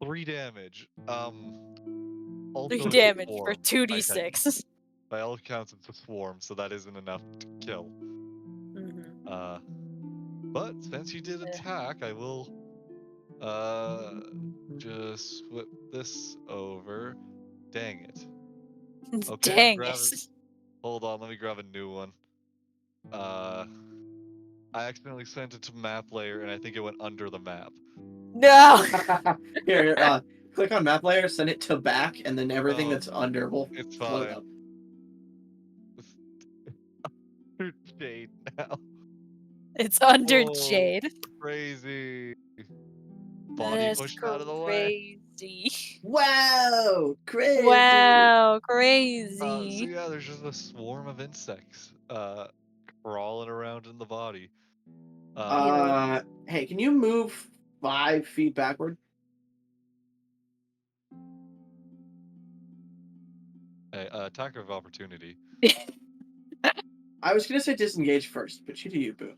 3 damage. Also 3 it's a damage for swarm. 2d6. By all accounts, it's a swarm, so that isn't enough to kill. Mm-hmm. But since you did attack, I will Just flip this over. Dang it. Okay, Dang grab it. it. Hold on, let me grab a new one. I accidentally sent it to map layer and I think it went under the map. No. Here, click on map layer, send it to back, and then everything Oh, that's under will it's float fine. up. Jade now. It's under Whoa, Jade. crazy. Body That's pushed out of the way. crazy. Wow, crazy. Wow, So crazy. yeah, there's just a swarm of insects crawling around in the body. Hey, can you move 5 feet backward? Attacker of opportunity. I was gonna say disengage first, but you do you, boo.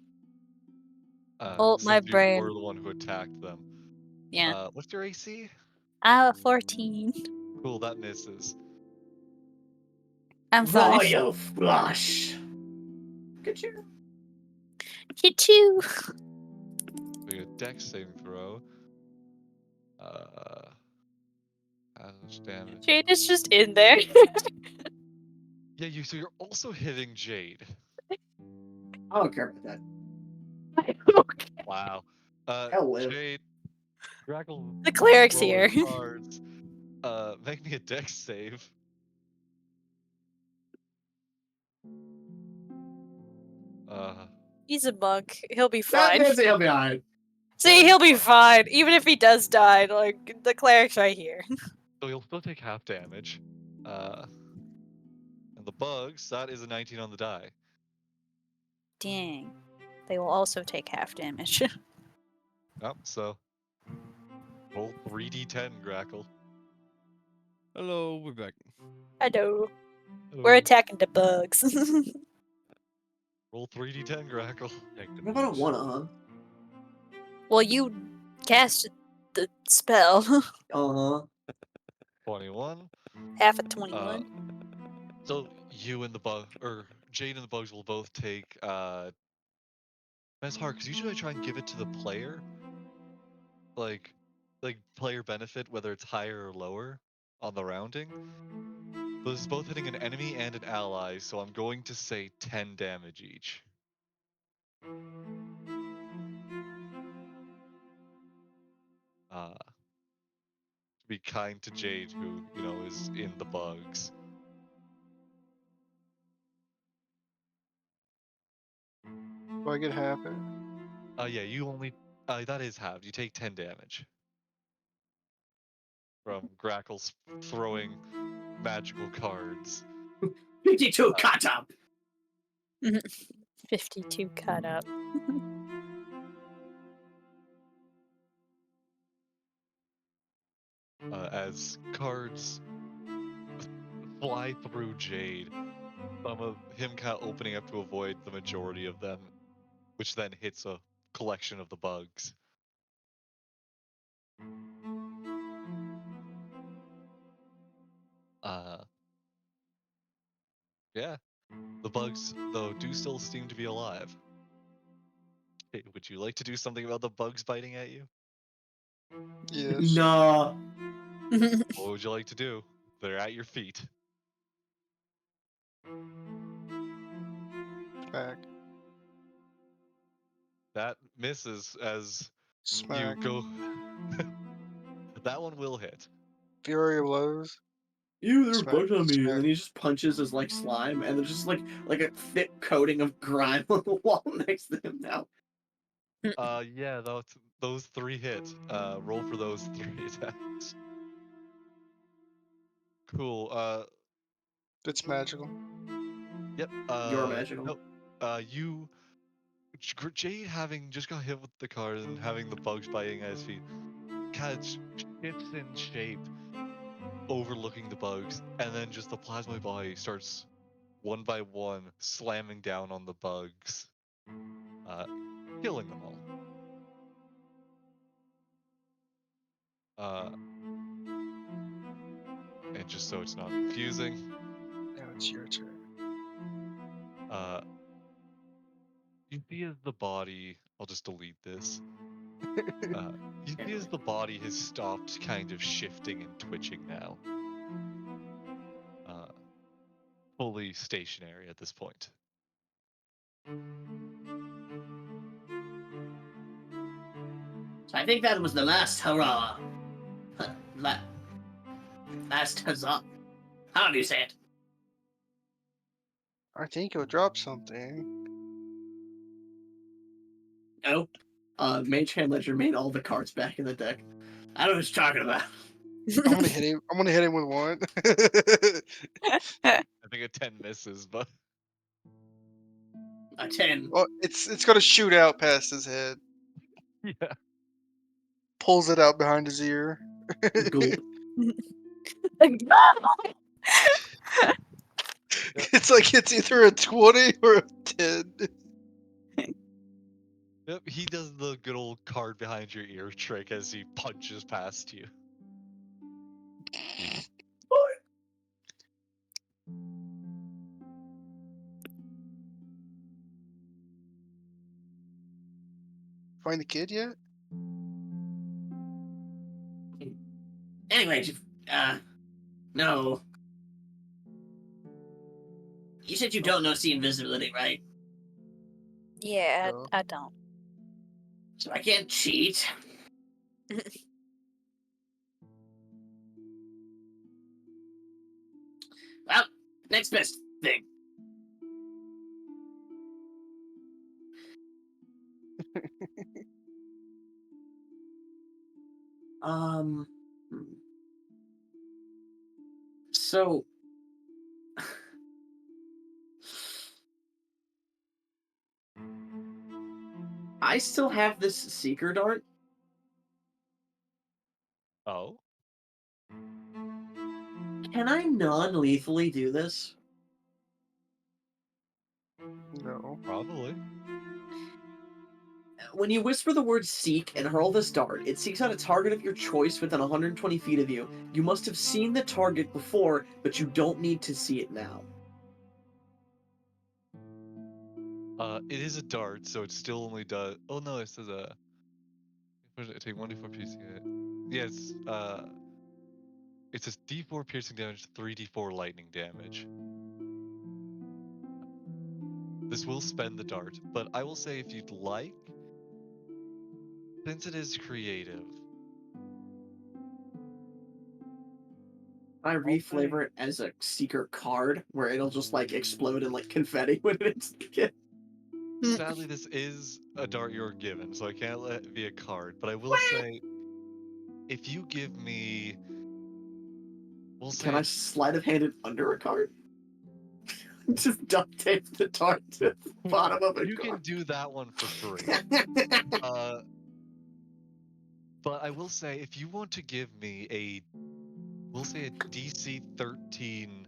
Oh, my Since you brain. were the one who attacked them. Yeah. What's your AC? 14. Cool, that misses. I'm fine. Royal flush. Good you. Hit you. We got dex saving throw. How much damage? Jade is just in there. Yeah, so you're also hitting Jade. I don't care about that. Wow. Hell with. Jade, Grackle, The cleric's roll here. his cards. Make me a dex save. He's a monk. He'll be That fine. means he'll be alright. See, he'll be fine. Even if he does die, like, the cleric's right here. So he'll still take half damage. And the bugs, that is a 19 on the die. Dang. They will also take half damage. Yep, so roll 3d10, Grackle. Hello, we're back. Hello. We're attacking the bugs. Roll 3d10, Grackle. What about a 1, huh? Well, you cast the spell. Uh-huh. 21. Half of 21. So you and the bug, or Jade and the bugs will both take. That's hard because usually I try and give it to the player, like player benefit, whether it's higher or lower on the rounding. But this is both hitting an enemy and an ally, so I'm going to say 10 damage each. To be kind to Jade, who is in the bugs. Do I get half it? Yeah, you only. That is halved. You take 10 damage from Grackles throwing magical cards. 52 cut up. 52 cut up. As cards fly through Jade, some of him kind of opening up to avoid the majority of them, which then hits a collection of the bugs. Yeah, the bugs though do still seem to be alive. Hey, would you like to do something about the bugs biting at you? Yes. No. What would you like to do? They're at your feet. Back. That misses as Smack. you go. That one will hit. Fury blows. Ew, there are Smack, bugs on me. smack. And then he just punches his like slime, and there's just like a thick coating of grime on the wall next to him now. Yeah, those 3 hit. Roll for those 3 attacks. Cool. It's magical. Yep. You're magical. No. Jade having just got hit with the card and having the bugs biting at his feet, kind of shifts in shape, overlooking the bugs, and then just the plasmoid body starts one by one slamming down on the bugs, killing them all. And just so it's not confusing, Now it's your turn. you see as the body, I'll just delete this. You see as the body has stopped kind of shifting and twitching now. Fully stationary at this point. So I think that was the last hurrah. Last huzzah. How do you say it? I think he'll drop something. No. Mage Hand Ledger made all the cards back in the deck. I don't know what you're talking about. I'm gonna hit him. I'm gonna hit him with one. I think a 10 misses, but A 10. Oh, it's gonna shoot out past his head. yeah. Pulls it out behind his ear. Gulp. It's like it's either a 20 or a 10. Yep, he does the good old card behind your ear trick as he punches past you. Find the kid yet? Anyway, no. You said you don't know see invisibility, right? Yeah, No. I don't. So I can't cheat. Well, next best thing. Hmm. So I still have this seeker dart. Oh? Can I non-lethally do this? No. Probably. When you whisper the word seek and hurl this dart, it seeks out a target of your choice within 120 feet of you. You must have seen the target before, but you don't need to see it now. It is a dart, so it still only does. Oh no, it says take 1d4 piercing hit. Yeah, it says d4 piercing damage, 3d4 lightning damage. This will spend the dart, but I will say if you'd like, since it is creative, I I'll say- reflavor it as a seeker card, where it'll just like explode in like confetti when it's sadly this is a dart you're given, so I can't let it be a card. But I will say, if you give me, we'll say Can I sleight of hand it under a card? Just duct tape the dart to the bottom of a you can card. do that one for free. But I will say, if you want to give me we'll say a DC 13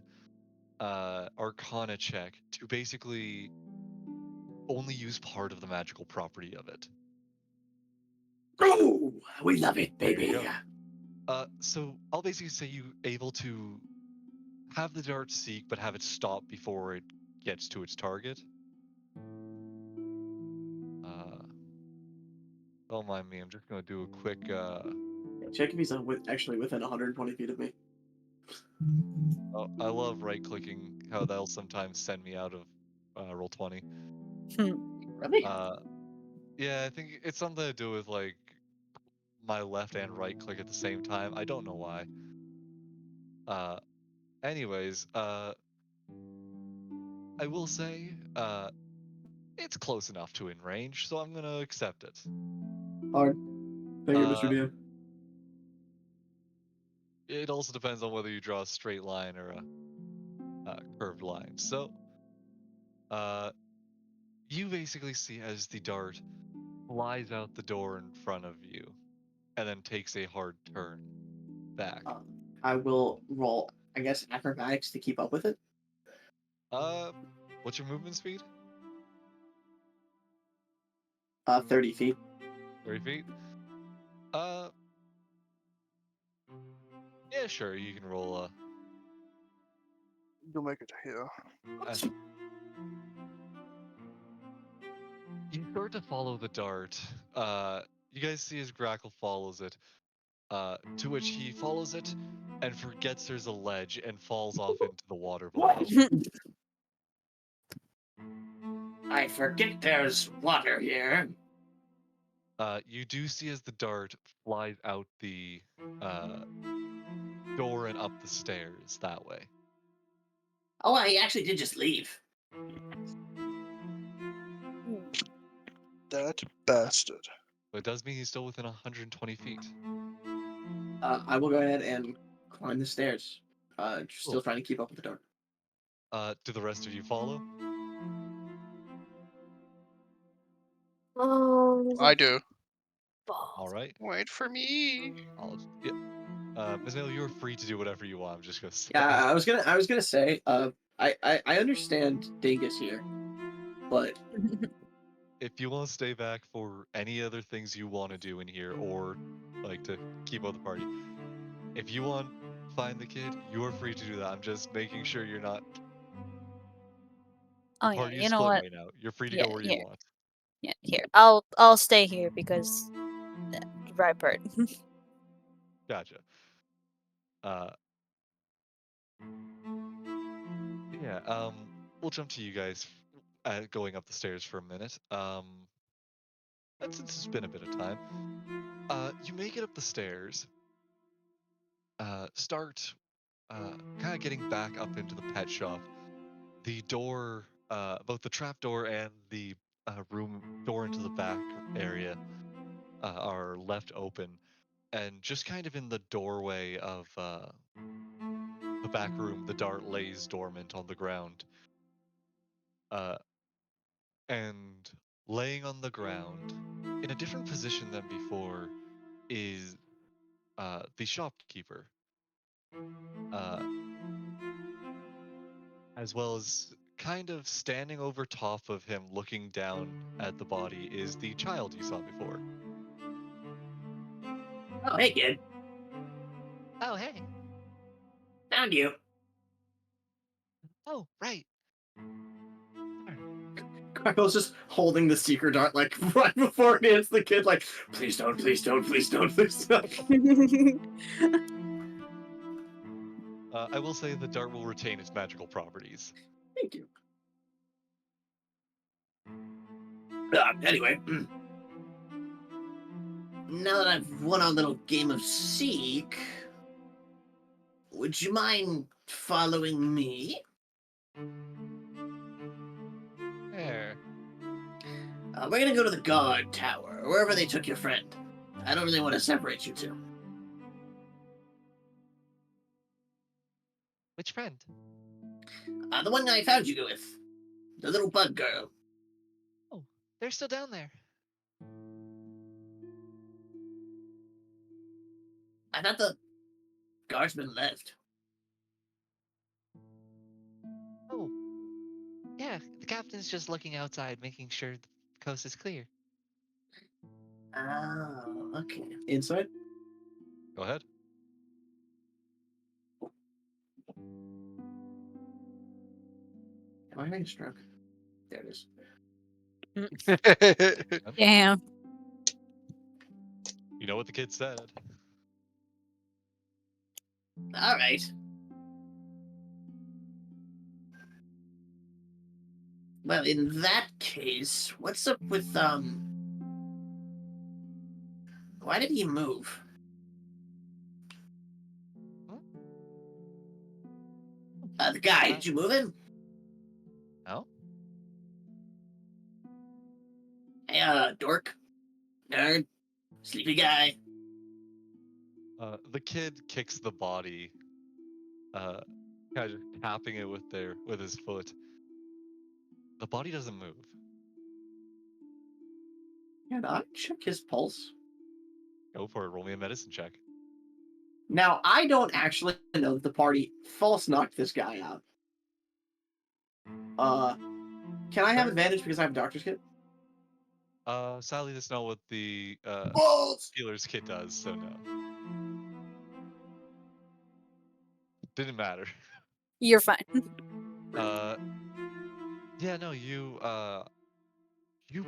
Arcana check to basically only use part of the magical property of it. Oh, we love it, There you baby. go. So I'll basically say you able to have the dart seek, but have it stop before it gets to its target. Don't mind me. I'm just gonna do a quick. Check if he's actually within 120 feet of me. Oh, I love right clicking. How that'll sometimes send me out of roll 20. Really? Yeah, I think it's something to do with like my left and right click at the same time. I don't know why. Anyways, I will say, it's close enough to in range, so I'm gonna accept it. Hard. Thank you, Mr. Uh, DM. It also depends on whether you draw a straight line or a curved line. So, you basically see as the dart flies out the door in front of you, and then takes a hard turn back. I will roll, I guess, acrobatics to keep up with it. What's your movement speed? 30 feet. 30 feet? Uh, yeah, sure, you can roll, You'll make it here. you start to follow the dart. you guys see as Grackle follows it, to which he follows it and forgets there's a ledge and falls off into the water below. I forget there's water here. You do see as the dart flies out the door and up the stairs that way. Oh, I actually did just leave. That bastard. But it does mean he's still within 120 feet. I will go ahead and climb the stairs. Still Cool. trying to keep up with the dart. Do the rest of you follow? Oh, I do. All balls. right. Wait for me. Yeah. Ms. Miller, you're free to do whatever you want. I'm just gonna say. Yeah, I was gonna say, I understand Dingus here, but If you want to stay back for any other things you want to do in here, or like to keep up the party, if you want find the kid, you're free to do that. I'm just making sure you're not. Oh The yeah, party is you know split what? right now. You're free to Yeah, go where you here. want. Yeah, here. I'll stay here because right bird. Gotcha. Yeah. We'll jump to you guys going up the stairs for a minute. And since it's been a bit of time, you make it up the stairs. Start kind of getting back up into the pet shop. The door, both the trap door and the room door into the back area, are left open, and just kind of in the doorway of the back room, the dart lays dormant on the ground. And laying on the ground, in a different position than before, is the shopkeeper, uh, as well as kind of standing over top of him, looking down at the body, is the child you saw before. oh hey kid, Oh, hey. found you. Oh, right. Crackle's just holding the seeker dart like right before it hits the kid, like please don't, please don't, please don't, please don't. I will say the dart will retain its magical properties. Thank you. Anyway, now that I've won our little game of Seek, would you mind following me? There. We're gonna go to the guard tower, or wherever they took your friend. I don't really want to separate you two. Which friend? The one I found you with. The little bug girl. Oh, they're still down there. I thought the guardsman left. Oh. Yeah, the captain's just looking outside, making sure the coast is clear. Oh, okay. Inside? Go ahead. Am I having a stroke? There it is. Damn. You know what the kid said. Alright. Well, in that case, what's up with, why did he move? The guy, did you move him? No? Hey, dork. Nerd. Sleepy guy. The kid kicks the body, kind of tapping it with his foot. The body doesn't move. Can I check his pulse? Go for it. Roll me a medicine check. Now, I don't actually know that the party false knocked this guy out. Can I have advantage because I have a doctor's kit? Sadly, that's not what the Balls! healer's kit does, so no. Didn't matter. You're fine. Yeah, no, you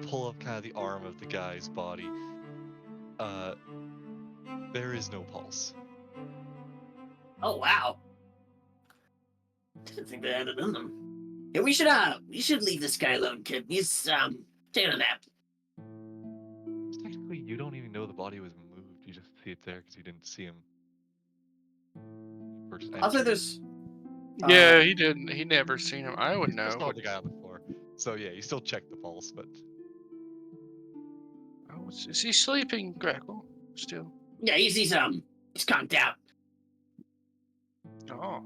pull up kind of the arm of the guy's body, there is no pulse. Oh wow. Didn't think they had it in them. Yeah, we should leave this guy alone, kid. He's taking a nap. Technically, you don't even know the body was moved. You just see it there because you didn't see him first Also, enter. there's Yeah, he didn't. He never seen him. I would You still know. saw But the guy on the floor. So yeah, you still check the pulse, but oh, is he sleeping, Grackle? Still. yeah, he's calmed down. Oh.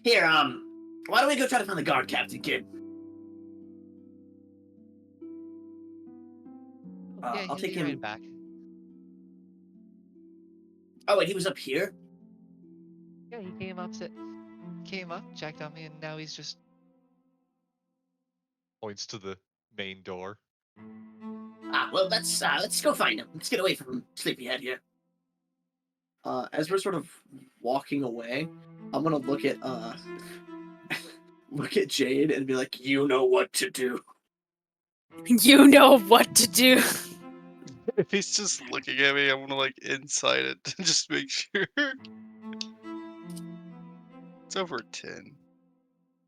Here, why don't we go try to find the guard captain, kid? Yeah, I'll take he ran him. back. Oh wait, he was up here. Yeah, he came up, checked on me, and now he's just. points to the main door. Well, let's go find him. Let's get away from Sleepyhead here. As we're sort of walking away, I'm gonna look at look at Jade and be like, "You know what to do." You know what to do. If he's just looking at me, I'm gonna like incite it to just make sure. It's over 10.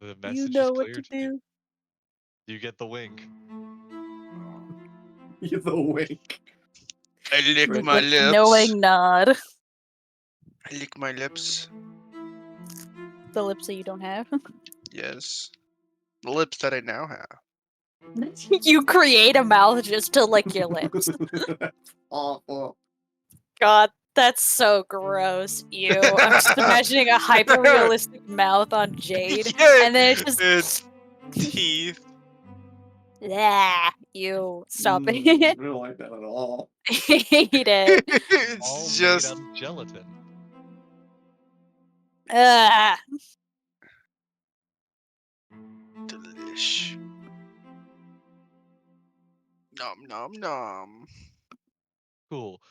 The message is clear to you. do. You get the wink. You the wink. I lick With my With lips. knowing nod. I lick my lips. The lips that you don't have. Yes. The lips that I now have. You create a mouth just to lick your lips. Awful. God, that's so gross. Ew. I'm just imagining a hyper realistic mouth on Jade. Yeah, And then it's just. it's teeth. Yeah. You. Stop I it. don't like that at all. Hate it. All It's made just out of gelatin. Ah. delish. Nom nom nom. Cool.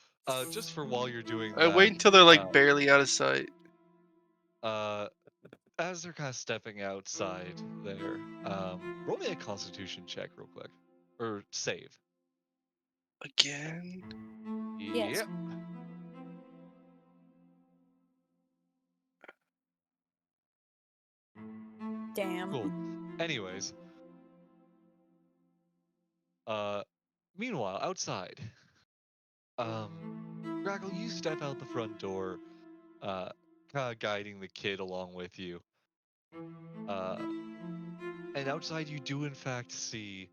Just for while you're doing I that, wait until they're like uh, barely out of sight. as they're kind of stepping outside there, roll me a Constitution check real quick, or save. Again? Yes. Yep. Damn. Cool. Anyways, meanwhile, outside, Grackle, you step out the front door, kind of guiding the kid along with you. And outside, you do in fact see,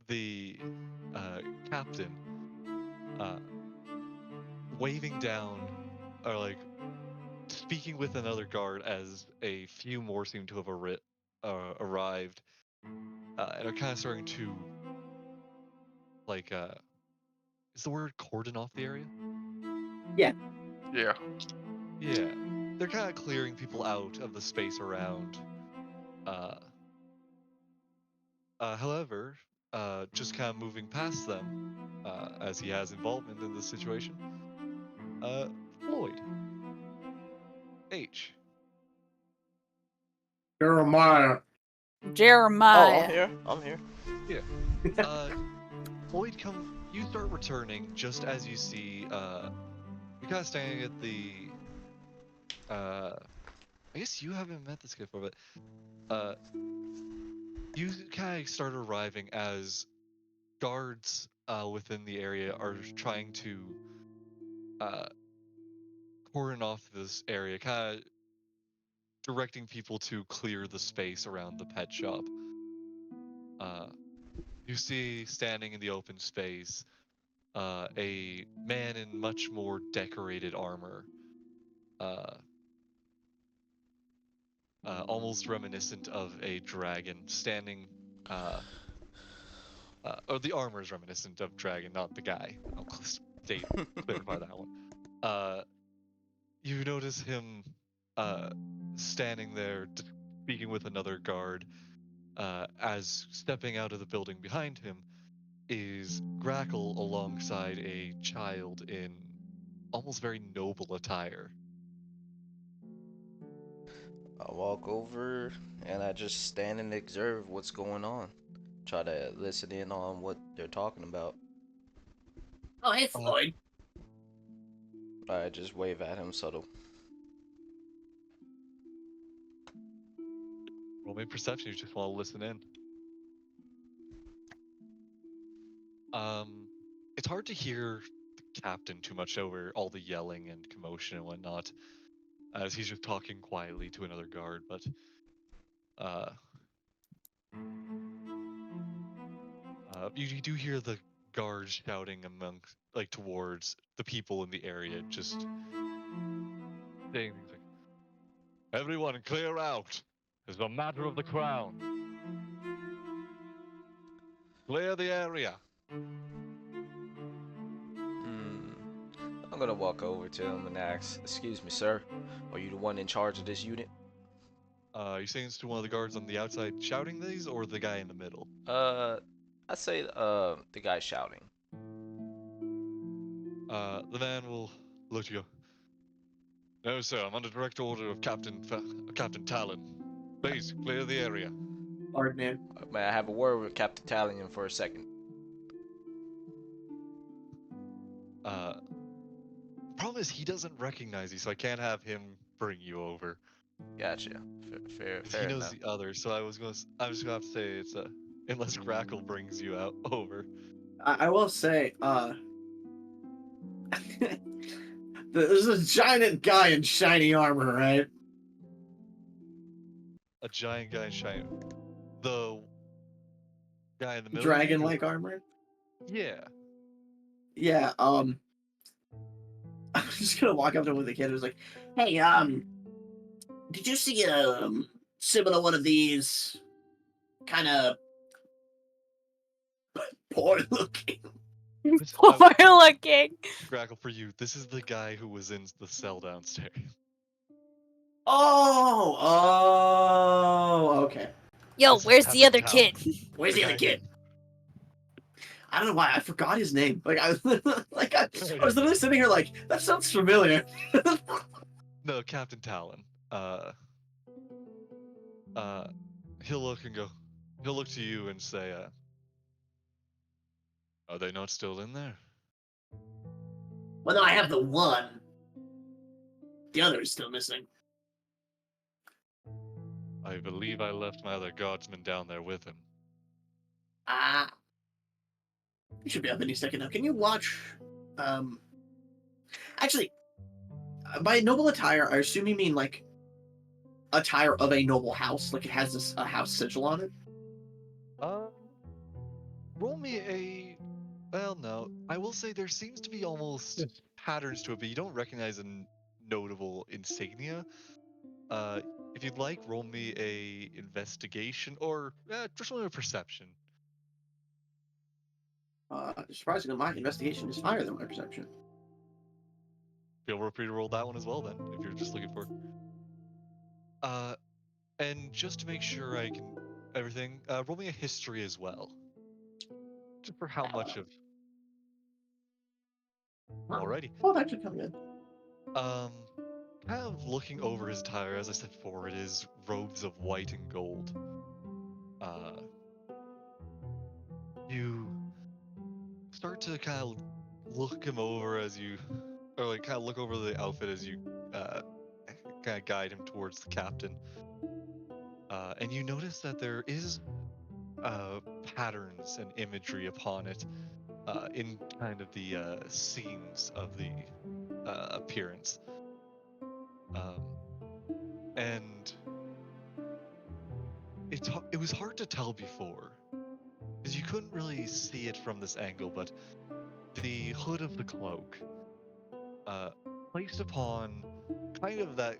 the captain, waving down, or like speaking with another guard as a few more seem to have arrived, and are kind of starting to, like, is the word cordon off the area? Yeah. Yeah. They're kind of clearing people out of the space around. However, just kind of moving past them, as he has involvement in the situation, Floyd. H. Jeremiah. Oh, Jeremiah. I'm here. I'm here. Floyd, you start returning just as you see, you're kind of standing at the, I guess you haven't met this guy before, but, you kind of start arriving as guards, within the area are trying to, cordon off this area, kind of directing people to clear the space around the pet shop. You see standing in the open space, a man in much more decorated armor, uh, almost reminiscent of a dragon, standing, or the armor is reminiscent of dragon, not the guy. I'll clarify that one. You notice him, standing there, speaking with another guard, as stepping out of the building behind him is Grackle alongside a child in almost very noble attire. I walk over and I just stand and observe what's going on. try to listen in on what they're talking about. Oh, hey, Floyd. I just wave at him subtle. Roll me perception. You just want to listen in. It's hard to hear the captain too much over all the yelling and commotion and whatnot, as he's just talking quietly to another guard. But you do hear the guards shouting amongst, like, towards the people in the area, just saying things like, "Everyone, clear out! It's a matter of the crown. Clear the area." I'm gonna walk over to him and ask, "Excuse me, sir. Are you the one in charge of this unit?" You saying this to one of the guards on the outside shouting these, or the guy in the middle? I'd say the guy shouting. The man will look to you. "No, sir. I'm under direct order of Captain Talon. Please clear the area." Hard man. May I have a word with Captain Talion for a second? Problem is he doesn't recognize you, so I can't have him bring you over. Gotcha. Fair He knows enough. the others, so I'm just gonna have to say it's unless Crackle brings you out over. I will say, there's a giant guy in shiny armor, right? A giant guy in shiny. The guy in the middle. Dragon-like armor. Yeah. Yeah. I'm just gonna walk up to him with the kid who's like, "Hey, did you see similar one of these kind of poor looking?" Poor looking. Crackle, for you, this is the guy who was in the cell downstairs. Oh, okay. Yo, This is where's the other Captain kid? Where's the other kid? I don't know why I forgot his name. Like I was literally sitting here like that sounds familiar. No, Captain Talon. He'll look and go. He'll look to you and say, "Are they not still in there?" Well, no, I have the one. The other is still missing. "I believe I left my other guardsman down there with him." You should be up any second now. Can you watch? Actually, by noble attire, I assume you mean like attire of a noble house, like it has a house sigil on it. Roll me a. Well, no. I will say there seems to be almost patterns to it, but you don't recognize a notable insignia. If you'd like, roll me a investigation or just roll me a perception. Surprisingly, my investigation is higher than my perception. Feel free to roll that one as well, then, if you're just looking for. And just to make sure I can everything, roll me a history as well. Just for how much of. Alrighty. Oh, that should come good. Kind of looking over his attire, as I said before, it is robes of white and gold. You start to kind of look him over as you, or like kind of look over the outfit as you kind of guide him towards the captain. And you notice that there is patterns and imagery upon it in kind of the seams of the appearance. And it was hard to tell before, because you couldn't really see it from this angle, but the hood of the cloak, placed upon kind of that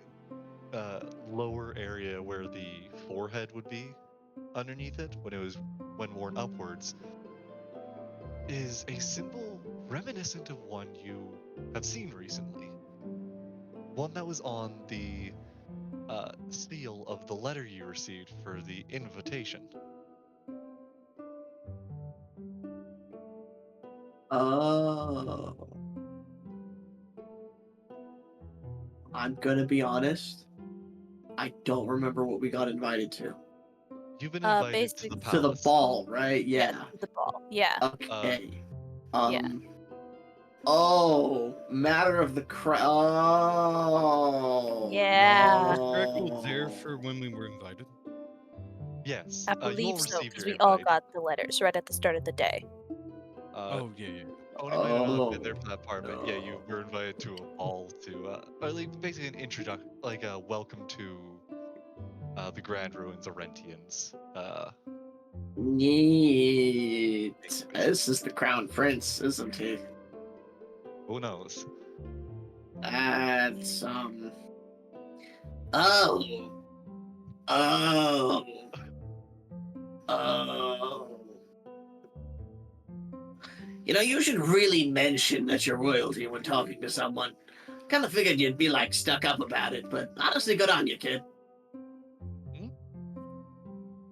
lower area where the forehead would be underneath it when worn upwards, is a symbol reminiscent of one you have seen recently. One that was on the seal of the letter you received for the invitation. Oh. I'm gonna be honest. I don't remember what we got invited to. You've been invited to basically the To the palace. ball, right? Yeah. the ball. Yeah. Okay. yeah. Oh, matter of the Oh. Yeah. Was Crackle there no. for when we were invited? Yes. I You all believe so, received because your we all invite. got the letters right at the start of the day. Oh yeah. Oni might not have been there Oh, for that part, but yeah, you were invited to a ball to, or like basically an introduction, like a welcome to the Grand Ruins Orentians. neat. This is the Crown Prince, isn't he? Who knows? That's Oh. Oh. Oh. You know, you should really mention that you're royalty when talking to someone. Kind of figured you'd be like stuck up about it, but honestly, good on you, kid.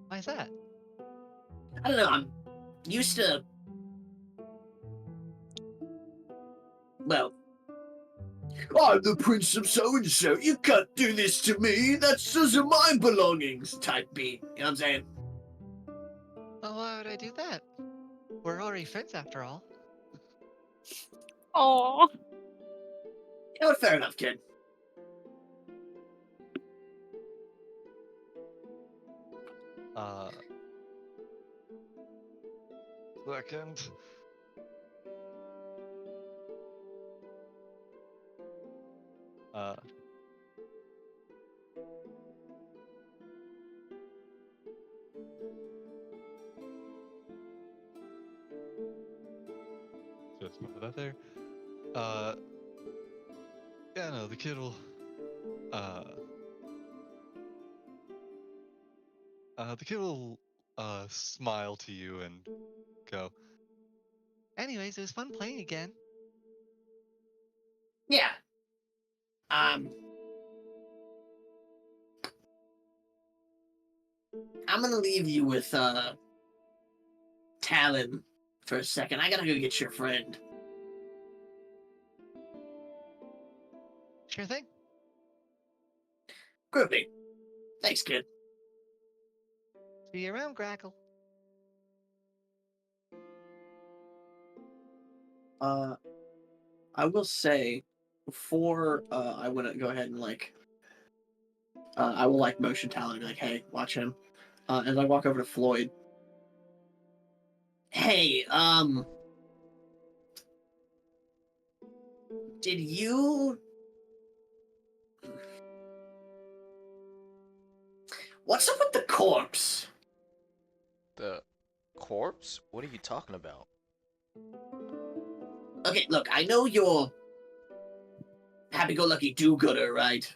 Why is that? I don't know. I'm used to. Well, I'm the prince of so and so. You can't do this to me. That's those are my belongings. Type beat. You know what I'm saying? Well, why would I do that? We're already friends after all. Oh. You know what? Fair enough, kid. Second. Just put that there. Yeah, no, the kid will, smile to you and go, Anyways, it was fun playing again. Yeah. I'm gonna leave you with Talon for a second. I gotta go get your friend. Sure thing. Groovy. Thanks, kid. See you around, Grackle. I will say before I want to go ahead and I will motion Talon and be like, hey, watch him. As I walk over to Floyd. Hey, did you what's up with the corpse? The corpse? What are you talking about? Okay, look, I know you're happy-go-lucky do-gooder, right?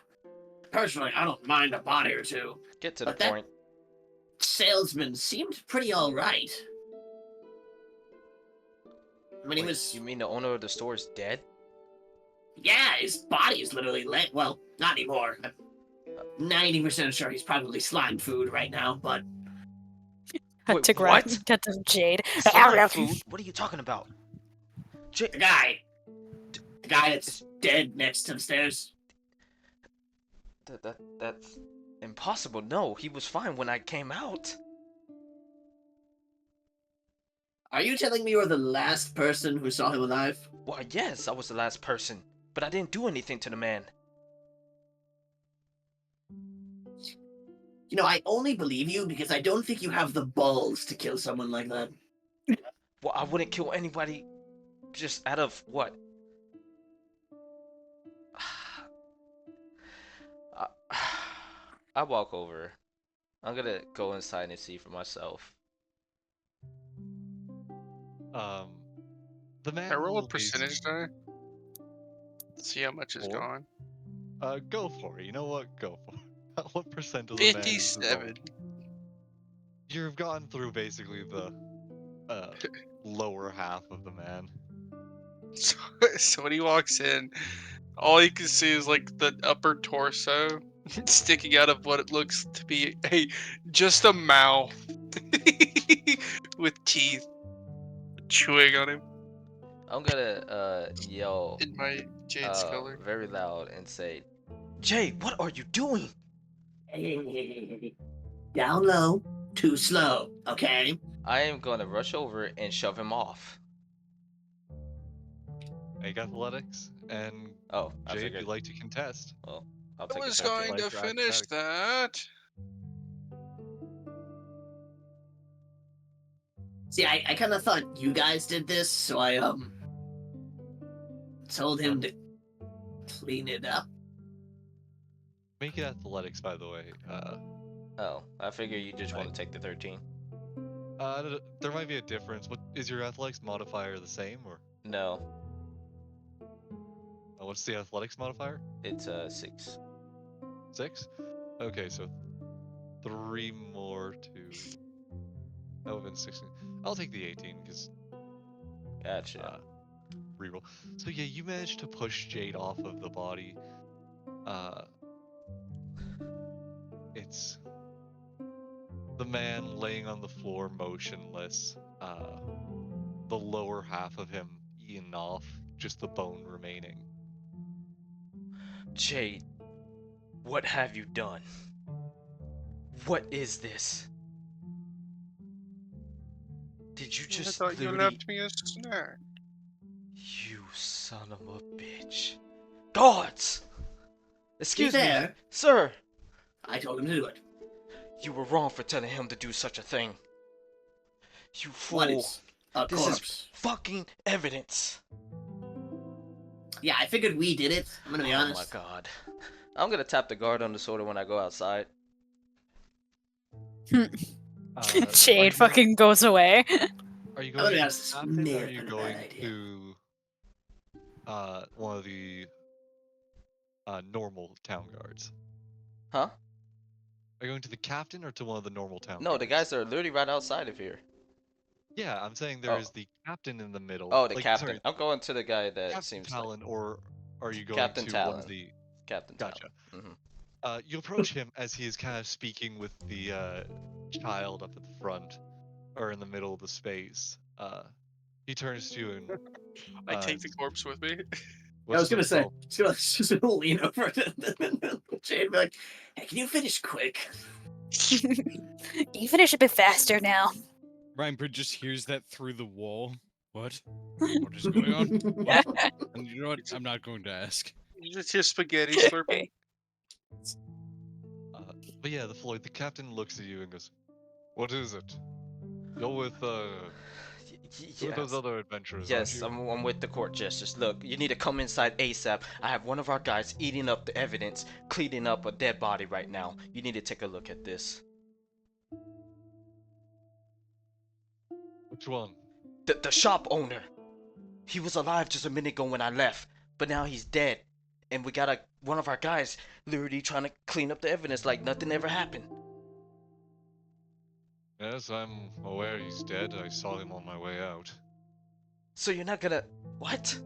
Personally, I don't mind a body or two. Get to the But that point. salesman seemed pretty alright. I mean, he Wait, was... you mean the owner of the store is dead? Yeah, his body is literally lit. Well, not anymore. I'm 90% sure he's probably slime food right now, but... Wait, to what? Got to Jade. Slime food? What are you talking about? The guy that's dead next to the stairs. That's impossible. No, he was fine when I came out. Are you telling me you're the last person who saw him alive? Why, yes, I was the last person, but I didn't do anything to the man. You know, I only believe you because I don't think you have the balls to kill someone like that. Well, I wouldn't kill anybody just out of what? I walk over. I'm gonna go inside and see for myself. The man I roll a will percentage die. See how much is Four? gone. Go for it. You know what? Go for it. What percent of the man is 57. You've gone through basically the lower half of the man. So when he walks in, all you can see is like the upper torso sticking out of what it looks to be just a mouth with teeth chewing on him I'm gonna yell in my Jade's color. very loud and say, "Jay, what are you doing?" Down low. too slow, okay? I am gonna rush over and shove him off. Make athletics, and Oh, I Jay, if figured. you'd like to contest, Well, I'll I take a was 14. going to Like or finish acrobatics. that. See, I kind of thought you guys did this, so I told him to clean it up. make it athletics, by the way. Oh, I figure you just want Right. to take the 13. There might be a difference. What is your athletics modifier the same, or No, what's the athletics modifier? it's 6. 6. Okay, so 3 more to. That would have been 16. I'll take the 18 because Gotcha. reroll. So yeah, you managed to push Jade off of the body. It's the man laying on the floor motionless. The lower half of him eaten off, just the bone remaining. Jade, what have you done? What is this? Did you I just thought you literally... left me a snack. You son of a bitch. Guards! To be Excuse me, fair, sir. I told him to do it. You were wrong for telling him to do such a thing. You What fool. is a This corpse? is fucking evidence. Yeah, I figured we did it. I'm gonna be honest. Oh my god. I'm gonna tap the guard on the shoulder when I go outside. Are you Shade fucking goes away. Are you I'm gonna going be to honest. This the captain, may or are have you been a going bad idea. to one of the normal town guards? Huh? Are you going to the captain or to one of the normal town No, guards? the guys are literally right outside of here. Yeah, I'm saying Oh. there is the captain in the middle. Oh, the like, captain. Sorry, I'm going to the guy that Captain seems like Talon, or are you going Captain to one Talon. of the? Captain Gotcha. Talon. Mhm. You approach him as he is kind of speaking with the child up at the front, or in the middle of the space. He turns to you and I take the corpse with me. I was gonna say, oh, just gonna lean over to Jade and be like, "Hey, can you finish quick?" You finish a bit faster now. Ryan just hears that through the wall. What? What is going on? What? And you know what? I'm not going to ask. You just hear spaghetti slurping. but yeah, the captain looks at you and goes, "What is it? You're with with those Yes. other adventurers, Yes, aren't you?" I'm with the court justice. Look, you need to come inside ASAP. I have one of our guys eating up the evidence, cleaning up a dead body right now. You need to take a look at this. Which one? The shop owner. He was alive just a minute ago when I left, but now he's dead. And we got one of our guys literally trying to clean up the evidence like nothing ever happened. Yes, I'm aware he's dead. I saw him on my way out. So you're not gonna... What?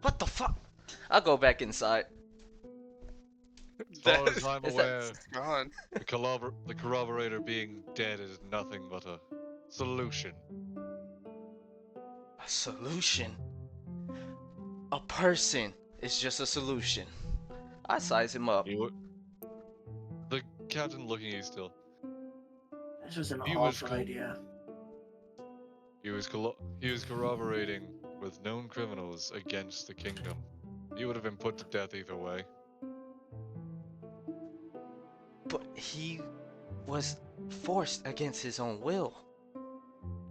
What the fuck? I'll go back inside. As far as I'm Is that- aware, God. the corroborator being dead is nothing but a solution. A solution? A person is just a solution. I size him up. The captain looking at you still. This was an He was awful cool. idea. He was corroborating with known criminals against the kingdom. He would have been put to death either way. But he was forced against his own will.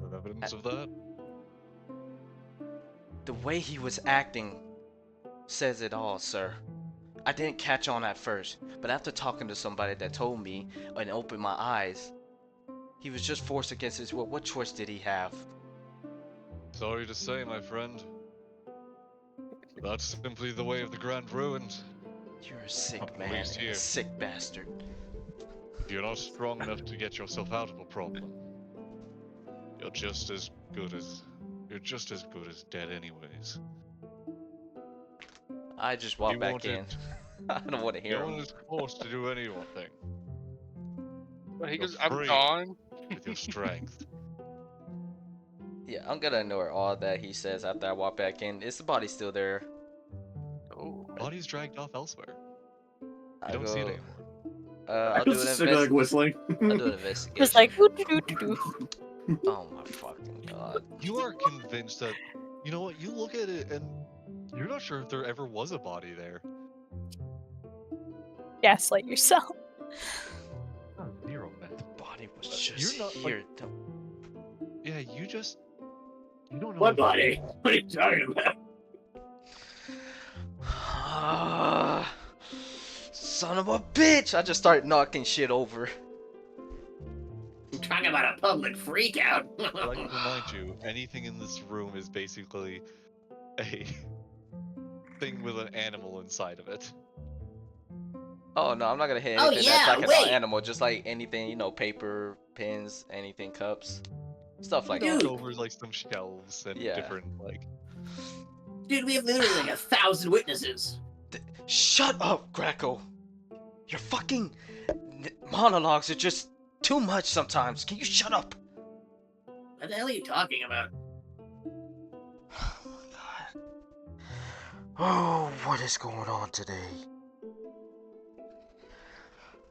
Have evidence of that? The way he was acting says it all, sir. I didn't catch on at first, but after talking to somebody that told me and opened my eyes, he was just forced against his will. What choice did he have? Sorry to say, my friend. But that's simply the way of the Grand Ruined. You're a sick At man, least and a here. sick bastard. You're not strong enough to get yourself out of a problem. You're just as good as dead anyways. I just walk You back in. wanted- I don't want to hear No him. one is forced to do anything But he You're goes, I'm free. gone. with your strength. Yeah, I'm gonna ignore all that he says after I walk back in. Is the body still there? Oh. Body's dragged off elsewhere. You I don't see it go, anymore. I I'll do was an just sitting there, like whistling. I'll do an investigation. Just like doo-doo-doo-doo-doo. Oh my fucking god. You are convinced that, you know what? You look at it and you're not sure if there ever was a body there. Gaslight yourself. Oh, zero, man. The body was You're just not, here. Yeah, you don't know. What if- body? What are you talking about? Son of a bitch! I just started knocking shit over. I'm talking about a public freakout. I'd like to remind you, anything in this room is basically a thing with an animal inside of it. Oh no, I'm not gonna hit Oh, anything yeah, that's like wait. an animal, just like anything, you know, paper, pens, anything, cups, stuff like Dude. that. Over like some shelves and Yeah. different like. Dude, we have literally like 1,000 witnesses. Shut up, Greco. Your fucking monologues are just too much sometimes. Can you shut up? What the hell are you talking about? Oh my god. Oh, what is going on today?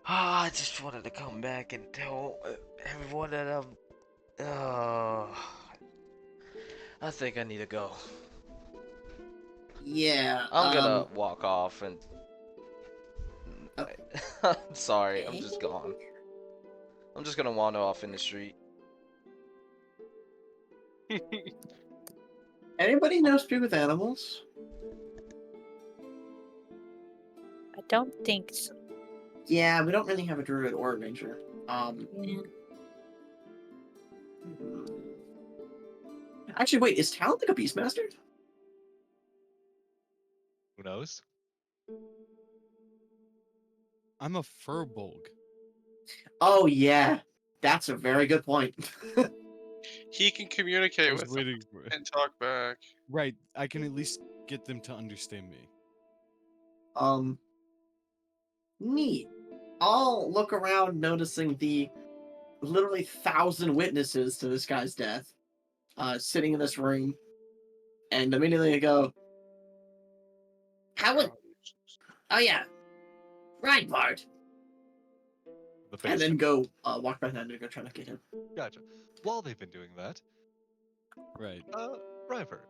I just wanted to come back and tell everyone that I think I need to go. Yeah, I'm gonna walk off and. Okay. I'm sorry, I'm just gone. I'm just gonna wander off in the street. Anybody know speak with animals? I don't think so. Yeah, we don't really have a druid or a ranger. Actually, wait, is Talon like a beastmaster? Who knows? I'm a furbolg. Oh yeah, that's a very good point. He can I communicate was with them waiting for and talk back. Right, I can at least get them to understand me. Neat. I'll look around, noticing the literally 1,000 witnesses to this guy's death, sitting in this room, and immediately I go, "How would? Oh yeah, Reinhardt." The And base. then go walk back down and go try to get him. Gotcha. While they've been doing that, Right. River,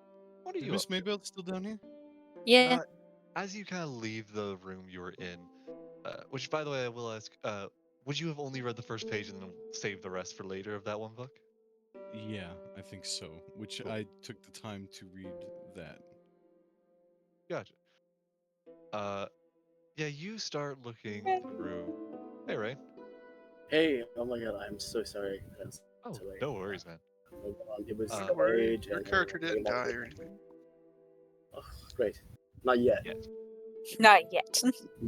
what are Is you? Miss Up to? Maybell still down here? Yeah. As you kind of leave the room you were in, which by the way I will ask, would you have only read the first page and then saved the rest for later of that one book? Yeah, I think so. Which Cool. I took the time to read that. Gotcha. Yeah, you start looking through. Hey, Ray. Hey, oh my god, I'm so sorry. That's Oh, so late. no worries, man. It was Don't Don't worry, rage your and character didn't everything. die or anything. Oh, great. Not yet. Yeah. Not yet.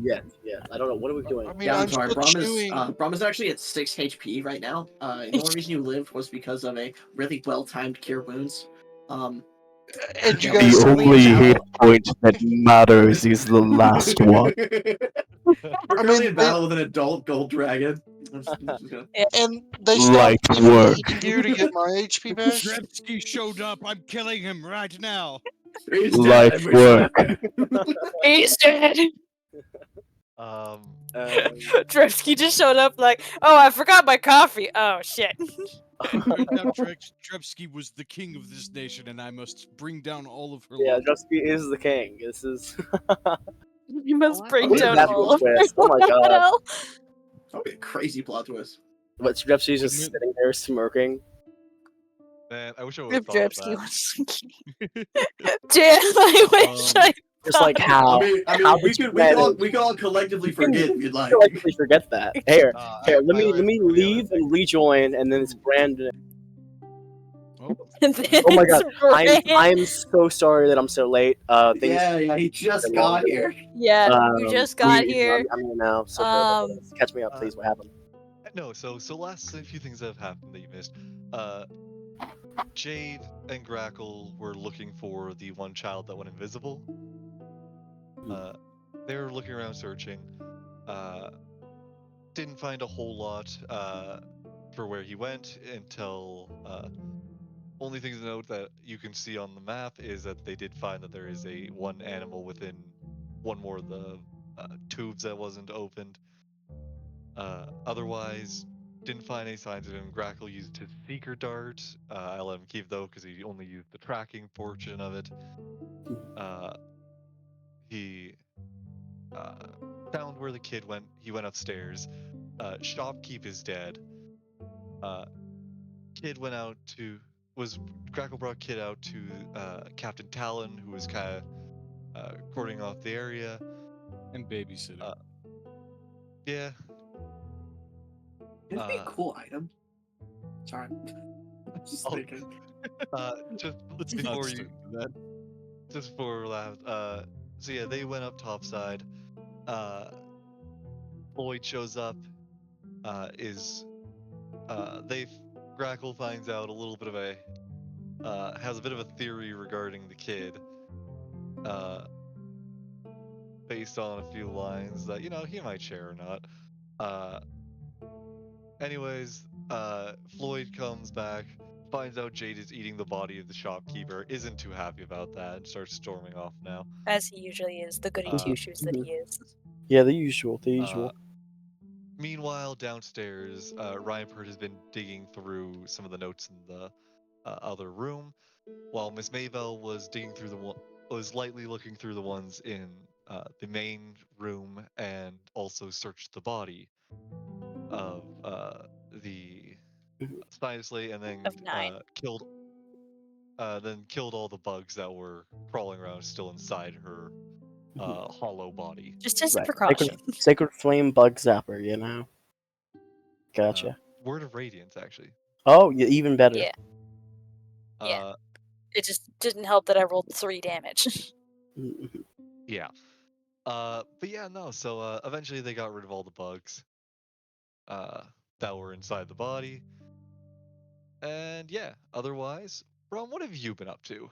Yet. I don't know. What are we doing? I mean, Yeah, I'm I'm sorry. still chewing. Brom is actually at 6 HP right now. The only reason you lived was because of a really well-timed cure wounds. And you Yeah, guys we told only me have- hit point that matters is the last one. We're currently in battle with an adult gold dragon. and they Light stopped giving me work. each gear to get my HP back. Drevsky showed up. I'm killing him right now. He's Light dead. work. He's dead. Um, Drevsky just showed up like, oh, I forgot my coffee. Oh, shit. Turns out Drevsky was the king of this nation, and I must bring down all of her. Yeah, love. Drusky is the king. This is. You must Oh, bring Look at down that all of twist. her. Oh my What the god. hell? That would be a crazy plot twist. But Drusky's just Wouldn't it? sitting there smirking. man, I wish I would have If thought of Drevsky that. was Damn, I wish I Just like I how. mean, how we did could you we could all collectively forget if you'd like. collectively forget that. Here, I let me went let me for the other leave thing. and rejoin, and then it's Brandon. Oh, And then Oh my god, it's Brand. I'm so sorry that I'm so late. Things. Yeah, he just been got longer. here. Yeah, you just got here. I'm here now. So sorry. Um, Catch me up, please. What happened? No, so last few things that have happened that you missed. Jade and Grackle were looking for the one child that went invisible. They were looking around searching. Didn't find a whole lot for where he went until only thing to note that you can see on the map is that they did find that there is a one animal within one more of the tubes that wasn't opened. Otherwise, didn't find any signs of him. Grackle used his seeker dart. I let him keep though because he only used the tracking portion of it. He found where the kid went. He went upstairs. Shopkeep is dead. Kid went out to Grackle brought Kid out to Captain Talon, who was kind of cording off the area. And babysitting. Yeah. It'd be a cool item. Sorry. Just Oh. thinking. Just Let's before not you, start with that. just before we laughed. So yeah, they went up topside. Floyd shows up. Grackle finds out a little bit of has a bit of a theory regarding the kid. Based on a few lines that he might share or not. Anyways, Floyd comes back, finds out Jade is eating the body of the shopkeeper, isn't too happy about that, and starts storming off now. As he usually is, the goody two shoes that he is. Yeah, the usual, the usual. Meanwhile, downstairs, Reinpert has been digging through some of the notes in the other room, while Miss Maybell was was lightly looking through the ones in the main room, and also searched the body of the Spinosley, and then Of 9. killed all the bugs that were crawling around still inside her hollow body. Just as a Right. precaution. Sacred Flame Bug Zapper, you know? Gotcha. Word of Radiance, actually. Oh, yeah, even better. Yeah. Yeah. It just didn't help that I rolled 3 damage. Yeah. But yeah, no. So eventually they got rid of all the bugs that were inside the body. And yeah, otherwise, Brom, what have you been up to?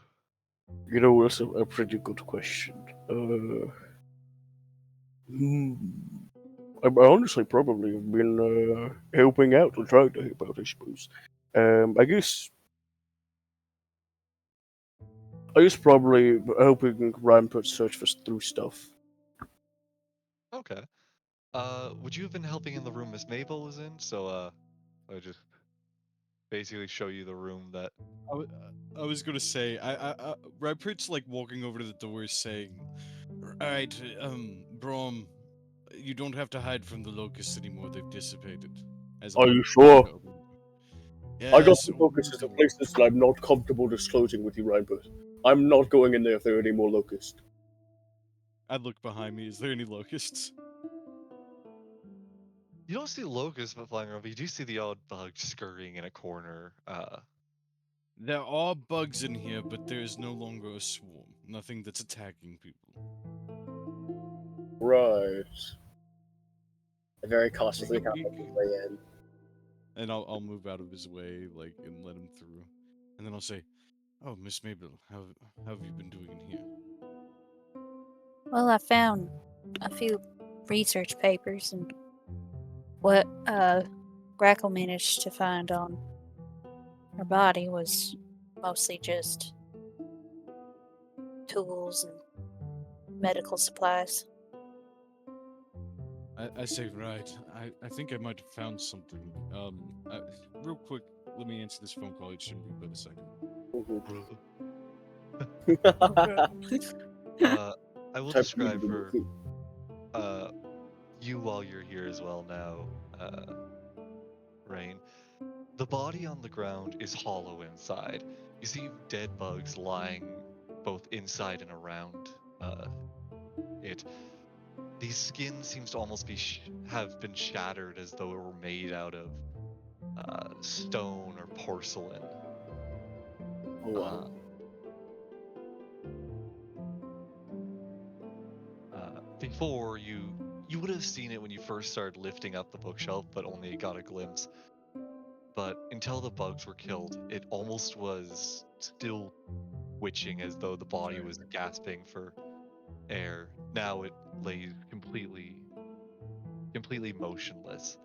You know, that's a pretty good question. I honestly probably have been helping out or trying to help out, I suppose. I guess probably helping Rampart search through stuff. Okay. Would you have been helping in the room Miss Mabel was in? So I just basically show you the room that. I was gonna say, Rampart's like walking over to the door saying, "Alright, Brom, you don't have to hide from the locusts anymore, they've dissipated." As Are I'm you sure? I got Yes, the locusts in places that I'm not comfortable disclosing with you, Rampart. I'm not going in there if there are any more locusts. I look behind me, is there any locusts? You don't see locusts flying around, but you do see the odd bug scurrying in a corner. There are bugs in here, but there is no longer a swarm. Nothing that's attacking people. Right. I very cautiously kind of make my way in. And I'll move out of his way, like, and let him through. And then I'll say, "Oh, Miss Mabel, how have you been doing in here?" Well, I found a few research papers, and what Grackle managed to find on her body was mostly just tools and medical supplies. I say, right. I think I might have found something. Real quick, let me answer this phone call. It shouldn't be but a second. I will describe for you while you're here as well now, Rain. The body on the ground is hollow inside. You see dead bugs lying both inside and around it. The skin seems to almost have been shattered as though it were made out of stone or porcelain. Oh, wow. Before you would have seen it when you first started lifting up the bookshelf, but only got a glimpse. But until the bugs were killed, it almost was still twitching as though the body was gasping for air. Now it lays completely motionless,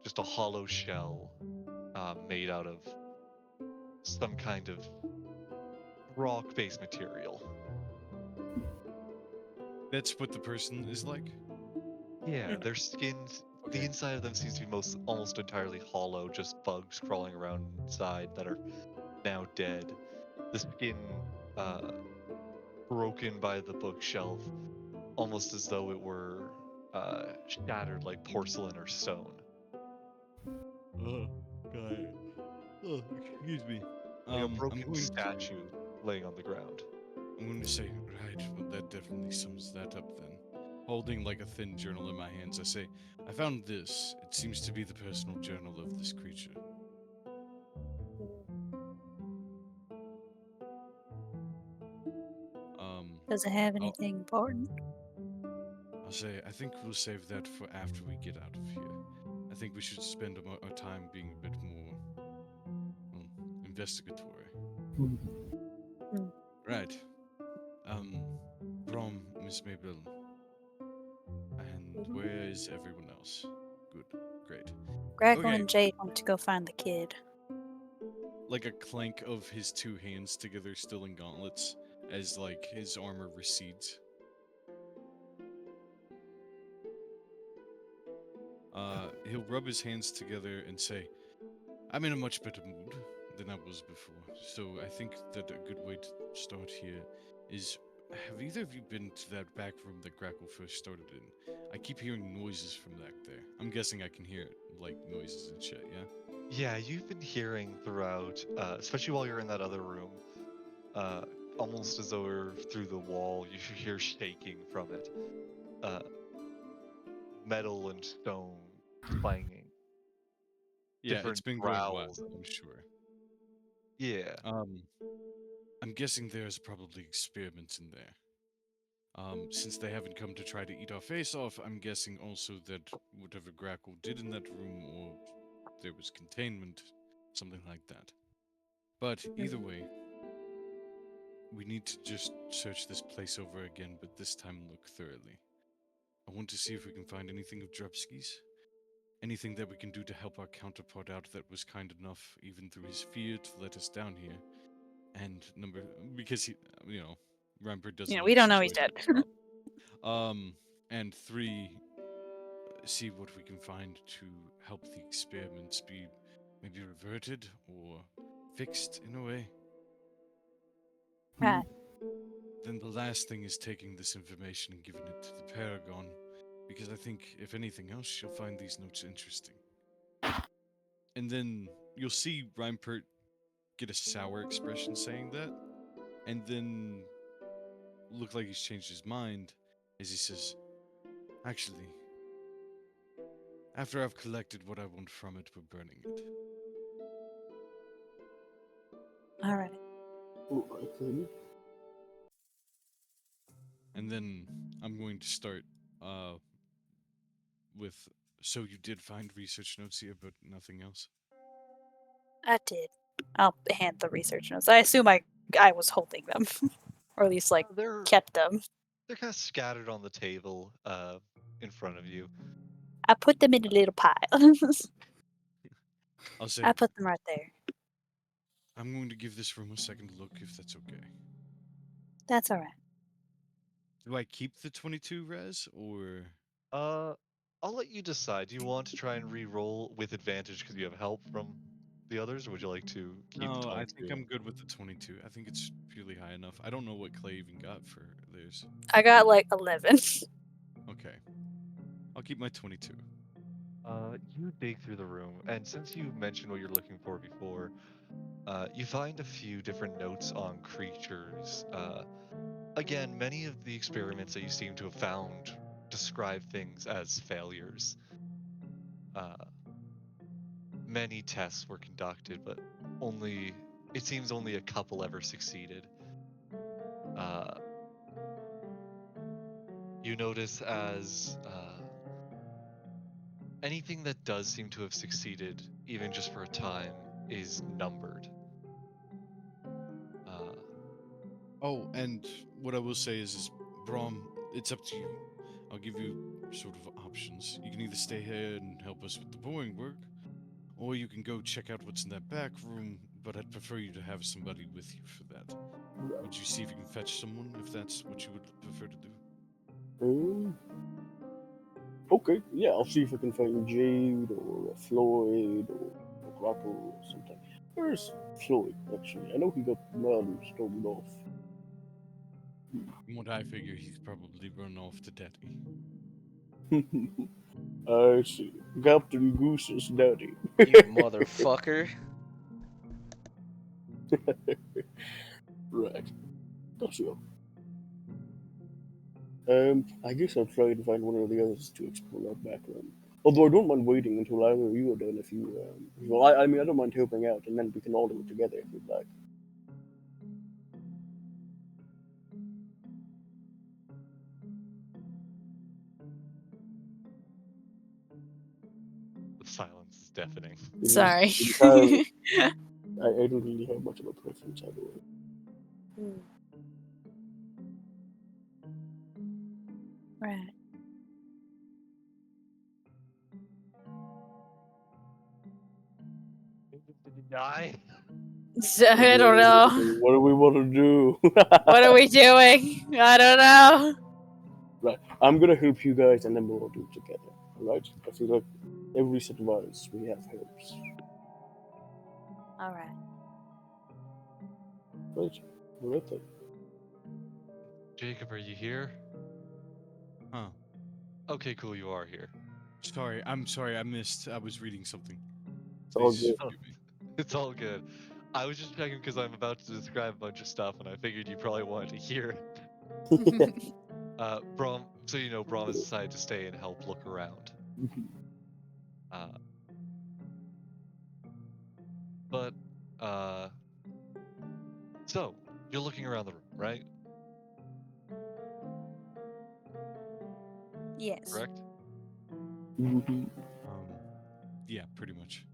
just a hollow shell made out of some kind of rock-based material. That's what the person is like? Yeah, their skin The Okay. inside of them seems to be almost entirely hollow, just bugs crawling around inside that are now dead. The skin uh, broken by the bookshelf, almost as though it were shattered like porcelain or stone. Oh, got it. Oh, excuse me. Like a I'm broken going to. statue laying on the ground. I'm going to say, right, well, that definitely sums that up then. Holding like a thin journal in my hands, I say, I found this. It seems to be the personal journal of this creature. Does it have I'll, anything important? I'll say, I think we'll save that for after we get out of here. I think we should spend our time being a bit more investigatory. Right. Brom, Miss Mabel. And where is everyone else? Good. Great. Grackle Okay. and Jade went to go find the kid. Like a clank of his two hands together, still in gauntlets, as like his armor recedes. He'll rub his hands together and say, I'm in a much better mood than I was before, so I think that a good way to start here is, have either of you been to that back room that Grackle first started in? I keep hearing noises from back there. I'm guessing I can hear it, like noises and shit, yeah? Yeah, you've been hearing throughout, especially while you're in that other room, almost as though we're through the wall, you hear shaking from it. Metal and stone clanging. Yeah, Different it's been going wild, growls. I'm sure. Yeah. I'm guessing there's probably experiments in there. Since they haven't come to try to eat our face off, I'm guessing also that whatever Grackle did in that room, or there was containment, something like that. But either way, we need to just search this place over again, but this time look thoroughly. I want to see if we can find anything of Drupski's. Anything that we can do to help our counterpart out that was kind enough, even through his fear, to let us down here. And because he, Rampart doesn't Yeah, know we the don't know he's situation dead. up. And 3, see what we can find to help the experiments be maybe reverted or fixed in a way. Right. Then the last thing is taking this information and giving it to the Paragon, because I think, if anything else, she'll find these notes interesting. And then you'll see Rampart get a sour expression saying that, and then look like he's changed his mind as he says, actually, after I've collected what I want from it, we're burning it. All right. Alright then. And then I'm going to start with, so you did find research notes here, but nothing else? I did. I'll hand the research notes. I assume I was holding them, or at least like They're kept them. kind of scattered on the table in front of you. I put them in a little pile. I'll say, I put them right there. I'm going to give this room a second look, if that's okay. That's all right. Do I keep the 22 res, or... I'll let you decide. Do you want to try and re-roll with advantage because you have help from the others, or would you like to keep the No, 22? I think I'm good with the 22. I think it's purely high enough. I don't know what Clay even got for theirs. I got like 11. Okay. I'll keep my 22. You dig through the room, and since you mentioned what you're looking for before, you find a few different notes on creatures. Again, many of the experiments that you seem to have found describe things as failures. Many tests were conducted, but it seems only a couple ever succeeded. You notice as anything that does seem to have succeeded, even just for a time, is numbered. Oh, and what I will say is Brom, it's up to you. I'll give you sort of options. You can either stay here and help us with the boring work, or you can go check out what's in that back room, but I'd prefer you to have somebody with you for that. Would you see if you can fetch someone, if that's what you would prefer to do? Okay, yeah, I'll see if I can find Jade or Floyd or Grapple or something. Where's Floyd, actually? I know he got mad and stormed off. From what I figure, he's probably run off to daddy. I see. Captain Goose's daddy. You motherfucker. Right. Gotcha. I guess I'll try to find one of the others to explore that background. Although I don't mind waiting until either of you are done if you, well, I mean, I don't mind helping out, and then we can all do it together if you'd like. The silence is deafening. It is Sorry. entirely, I don't really have much of a preference either way. Right. Did he die? I don't know. What do we want to do? What are we doing? I don't know. Right, I'm gonna help you guys, and then we'll all do it together. Alright? I feel like every set of eyes, we have helps. All right. Right? Alright then. Jacob, are you here? Huh. Okay, cool, you are here. Sorry, I'm sorry. I missed. I was reading something. All Please good. forgive me. It's all good. I was just checking because I'm about to describe a bunch of stuff, and I figured you probably wanted to hear it. Brom, so you know, Brom has decided to stay and help look around. Uh, but, so, you're looking around the room, right? Yes. Correct? Mhm. Yeah, pretty much.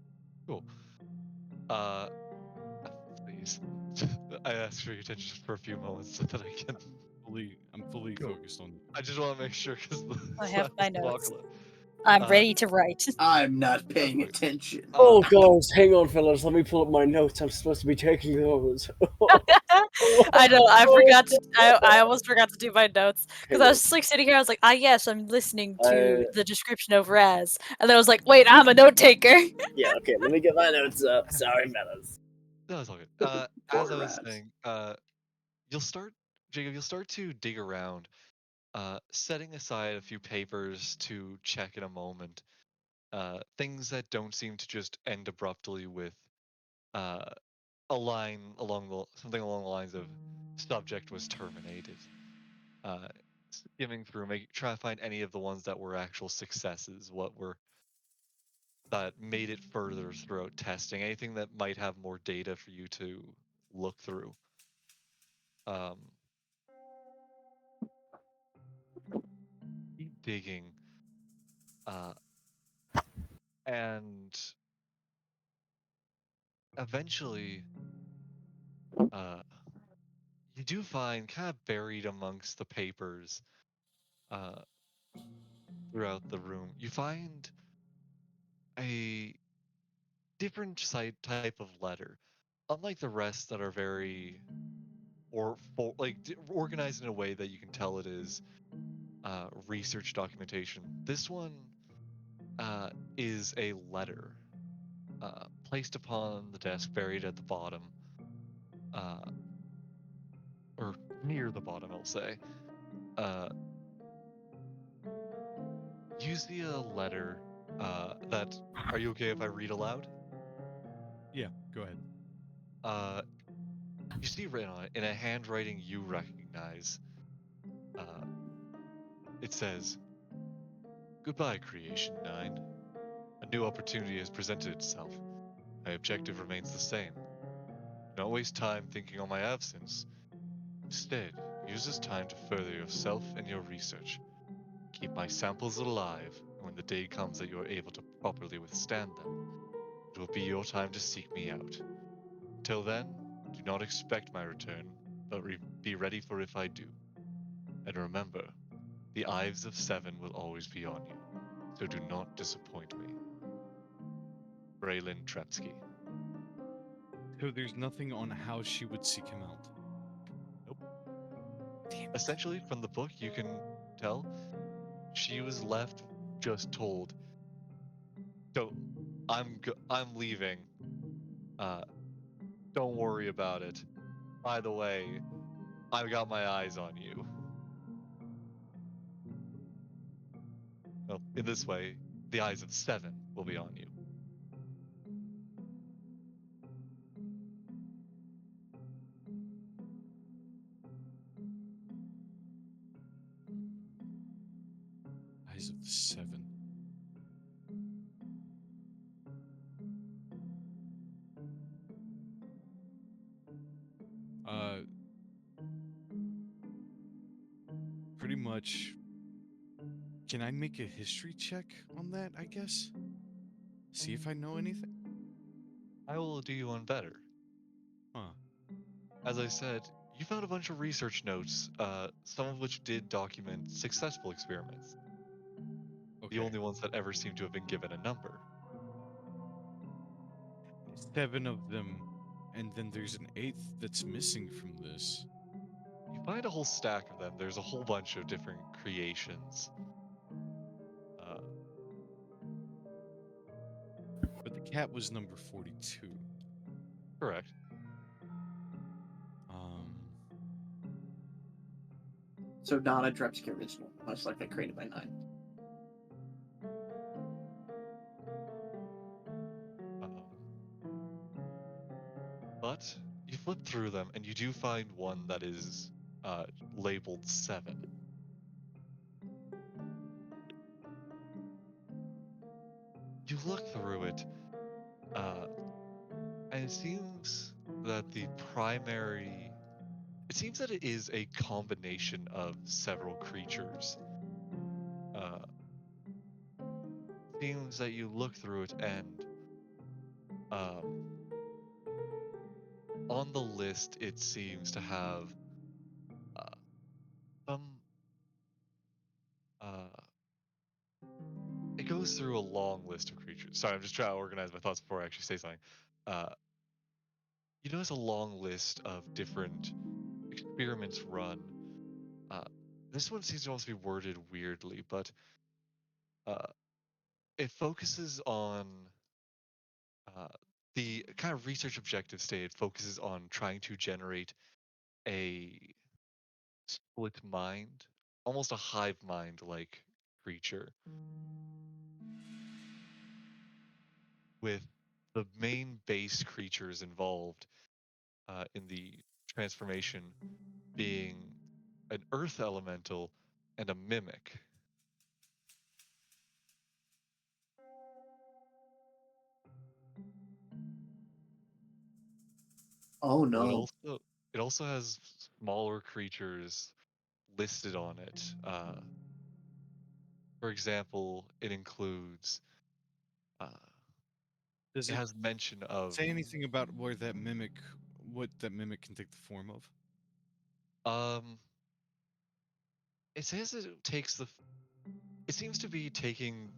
Cool. Please. I asked for your attention just for a few moments so that I can. I'm fully Cool. focused on you. I just want to make sure because I have my notes. Uh, I'm ready to write. I'm not paying Perfect. attention. Oh, guys, hang on, fellas. Let me pull up my notes. I'm supposed to be taking those. I know. I forgot to. I almost forgot to do my notes because I Hang was just like sitting here. I was like, ah, yes, I'm listening to I- the description of Raz, and then I was like, wait, I'm a note taker. Yeah, okay, let me get my notes up. Sorry, fellas. No, it's all good. Poor As I was rats. saying, Jacob, you'll start to dig around, setting aside a few papers to check in a moment. Things that don't seem to just end abruptly with uh, a line something along the lines of subject was terminated. Uh, skimming through, try to find any of the ones that were actual successes, that made it further throughout testing, anything that might have more data for you to look through. Keep digging, and eventually, you do find kind of buried amongst the papers, uh, throughout the room, you find a different type of letter. Unlike the rest that are very organized in a way that you can tell it is research documentation. This one is a letter placed upon the desk, buried at the bottom, uh, or near the bottom, I'll say. You see a letter that. Are you okay if I read aloud? Yeah, go ahead. You see written on it in a handwriting you recognize. It says, "Goodbye, Creation 9. A new opportunity has presented itself. My objective remains the same. Do not waste time thinking on my absence. Instead, use this time to further yourself and your research. Keep my samples alive, and when the day comes that you are able to properly withstand them, it will be your time to seek me out. Till then, do not expect my return, but be ready for if I do. And remember, the Ives of Seven will always be on you, so do not disappoint me. Braylon Trepsky." So there's nothing on how she would seek him out. Nope. Damn it. Essentially, from the book, you can tell she was left just told, don't, I'm leaving. Don't worry about it. By the way, I've got my eyes on you. Well, in this way, the eyes of 7 will be on you. Eyes of the 7. Pretty much. Can I make a history check on that, I guess? See if I know anything? I will do you one better. Huh. As I said, you found a bunch of research notes, some of which did document successful experiments. Okay. The only ones that ever seem to have been given a number. 7 of them, and then there's an 8th that's missing from this. You find a whole stack of them. There's a whole bunch of different creations. But the cat was number 42. Correct. So Donna Drepsky original, much like they created by 9. But you flip through them and you do find one that is labeled 7. You look through it, and it seems that it seems that it is a combination of several creatures. Seems that you look through it and on the list it seems to have some it goes through a long list of creatures. Sorry, I'm just trying to organize my thoughts before I actually say something. You notice a long list of different experiments run. This one seems to also be worded weirdly, but it focuses on the kind of research objective stated focuses on trying to generate a split mind, almost a hive mind like creature, with the main base creatures involved in the transformation being an earth elemental and a mimic. Oh So no. it also has smaller creatures listed on it. For example, it includes Does it it has mention of say anything about what that mimic can take the form of? It says it takes it seems to be taking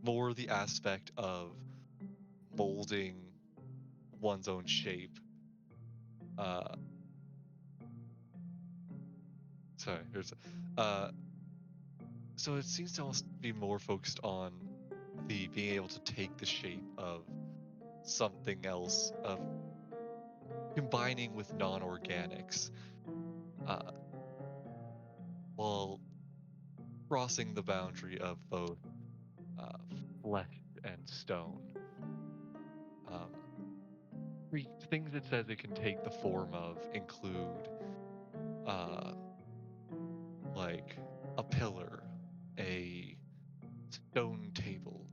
more the aspect of molding one's own shape. Sorry, so it seems to almost be more focused on the being able to take the shape of something else, of combining with non-organics, while crossing the boundary of both flesh and stone. Things it says it can take the form of include like a pillar, a stone table.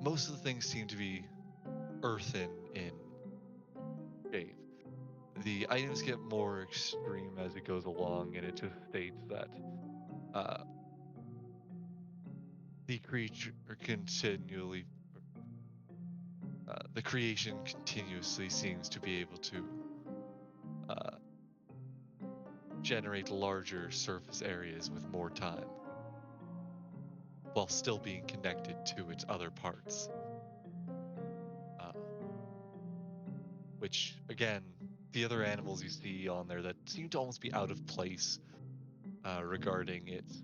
Most of the things seem to be earthen in shape. The items get more extreme as it goes along, and it just states that the creature continually, the creation continuously seems to be able to generate larger surface areas with more time, while still being connected to its other parts. Which, again, the other animals you see on there that seem to almost be out of place regarding its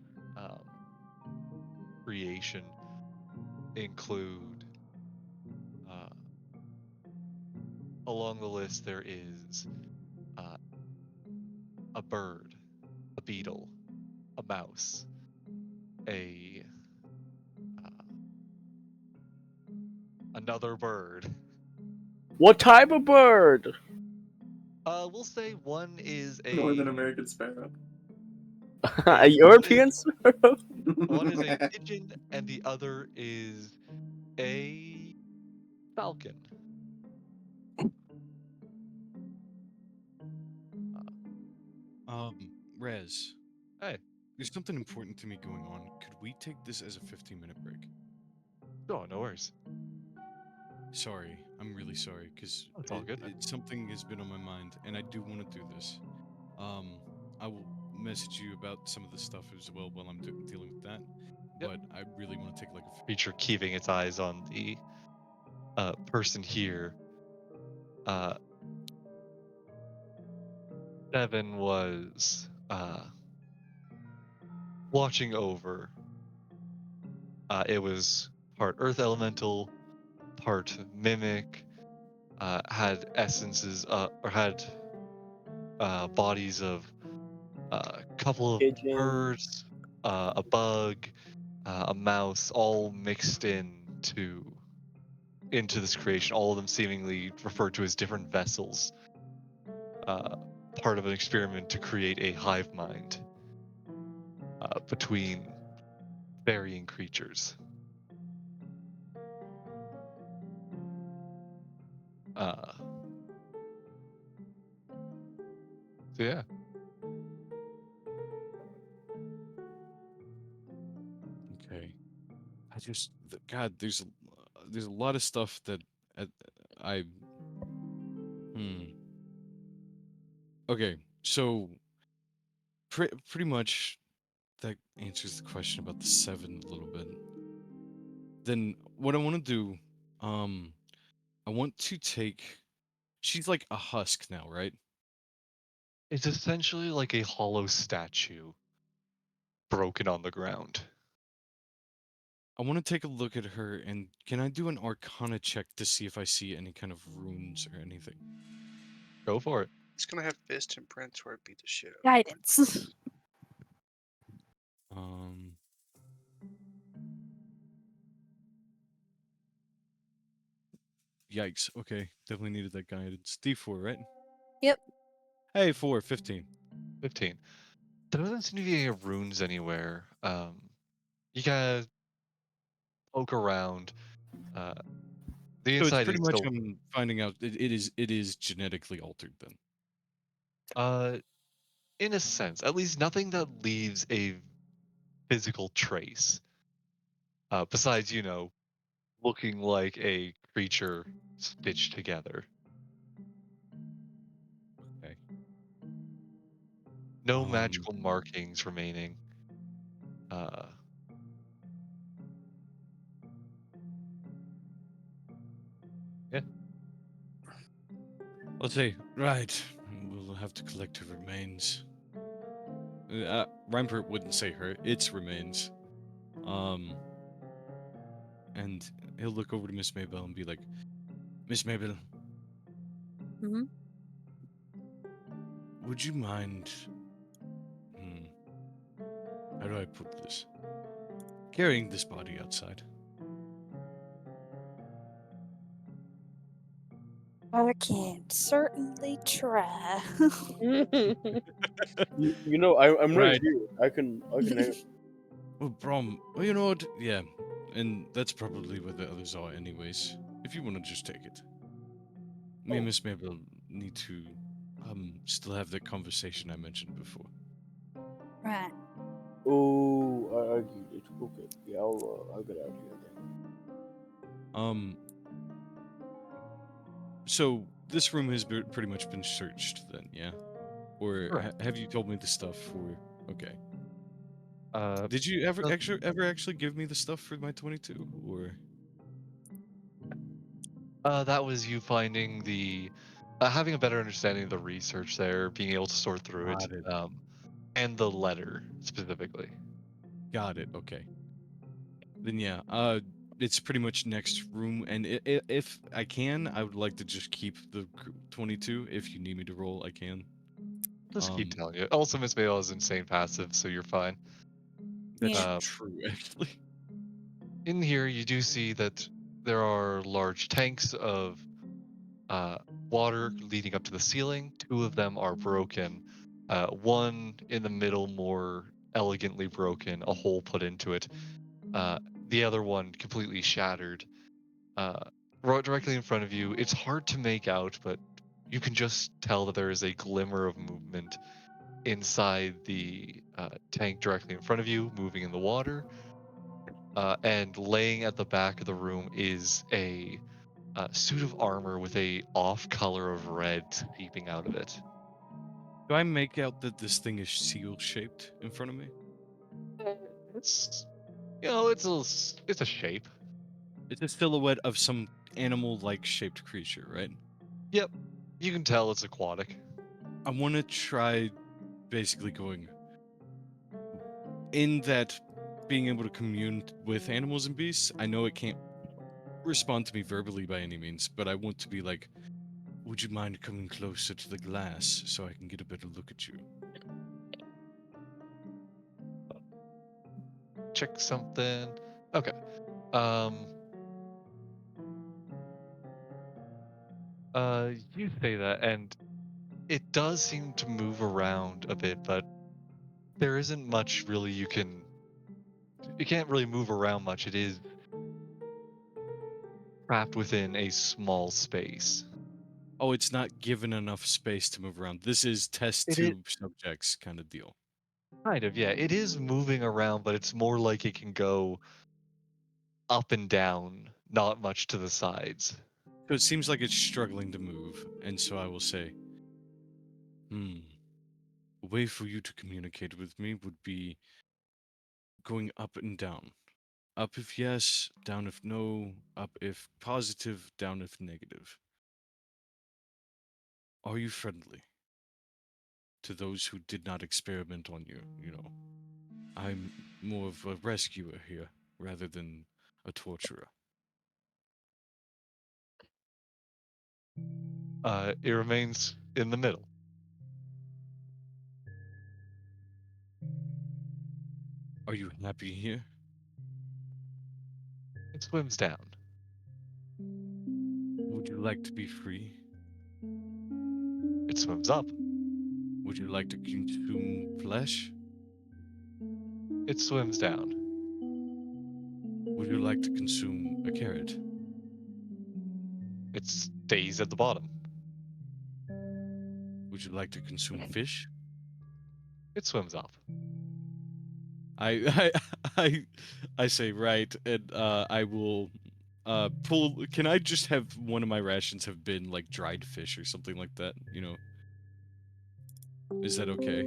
creation include along the list there is a bird, a beetle, a mouse, a another bird. What type of bird? We'll say one is More than a American Sparrow. A European sparrow? one is a pigeon and the other is a falcon. Rez, Hey, there's something important to me going on. Could we take this as a 15-minute break? oh, no worries. Sorry, I'm really sorry, because Oh, it's all good, man. something has been on my mind, and I do want to do this. I will message you about some of the stuff as well while I'm dealing with that. Yep. But I really want to take like a Creature keeping its eyes on the person here. 7 was watching over. It was part earth elemental, part mimic, had essences or had bodies of a couple of Pigeon. birds, a bug, a mouse, all mixed into this creation. All of them seemingly referred to as different vessels. Part of an experiment to create a hive mind between varying creatures. So yeah, Okay. God, there's a lot of stuff that uh, I hmm. Okay, so pretty much that answers the question about the 7 a little bit. Then what I want to do, I want to take. She's like a husk now, right? it's essentially like a hollow statue broken on the ground. I want to take a look at her, and can I do an Arcana check to see if I see any kind of runes or anything? Go for it. It's gonna have fist imprints where it beat the shit out. Guidance. Um. Yikes. Okay, definitely needed that guidance. D4, right? Yep. Hey, 4, 15. 15. There doesn't seem to be any runes anywhere. You gotta poke around. The So it's inside is pretty much still I'm finding out it is genetically altered then. in a sense, at least nothing that leaves a physical trace. Besides, looking like a creature stitched together. Okay. No Um, magical markings remaining. Yeah. Let's see. Right. We'll have to collect her remains. Reinpert wouldn't say her. Its remains. And he'll look over to Miss Mabel and be like, Miss Mabel, Hmm. would you mind? How do I put this? Carrying this body outside. I can certainly try. I'm right Right. here. I can handle. Well, Brom, well, you know what? Yeah, and that's probably where the others are, anyways. If you want to just take it. Me and Miss Mabel need to, still have that conversation I mentioned before. Right. Oh, I get it. Okay, yeah, I'll get out here then. So this room has pretty much been searched then, yeah? Or Correct. have you told me the stuff for? Okay. Uh, Did you ever uh, actually give me the stuff for my 22 or? that was you finding having a better understanding of the research there, being able to sort through it, Got it. and the letter specifically. Got it. Okay. Then yeah, it's pretty much next room, and if I can, I would like to just keep the 22. If you need me to roll, I can. Just keep Um, telling you. Also, Miss Mayo is insane passive, so you're fine. that's Yeah. true, actually. In here, you do see that there are large tanks of uh, water leading up to the ceiling. Two of them are broken. One in the middle, more elegantly broken, a hole put into it. Uh, the other one completely shattered. Uh, directly in front of you, it's hard to make out, but you can just tell that there is a glimmer of movement inside the tank directly in front of you, moving in the water. And laying at the back of the room is a suit of armor with a off color of red seeping out of it. Do I make out that this thing is seal shaped in front of me? It's it's a shape. It's a silhouette of some animal-like shaped creature, right? Yep, you can tell it's aquatic. I want to try basically going in that being able to commune with animals and beasts. I know it can't respond to me verbally by any means, but I want to be like, would you mind coming closer to the glass so I can get a better look at you? Check something. Okay. Um. You say that, and it does seem to move around a bit, but there isn't much really you can. You can't really move around much. It is trapped within a small space. Oh, it's not given enough space to move around. This is test It is tube subjects kind of deal. kind of, yeah. It is moving around, but it's more like it can go up and down, not much to the sides. So it seems like it's struggling to move, and so I will say, a way for you to communicate with me would be going up and down. Up if yes, down if no, up if positive, down if negative. Are you friendly to those who did not experiment on you, you know? I'm more of a rescuer here rather than a torturer. It remains in the middle. Are you happy here? It swims down. Would you like to be free? It swims up. Would you like to consume flesh? It swims down. Would you like to consume a carrot? It stays at the bottom. Would you like to consume fish? It swims up. I I I say right, and I will pull. Can I just have one of my rations have been like dried fish or something like that? You know, is that okay?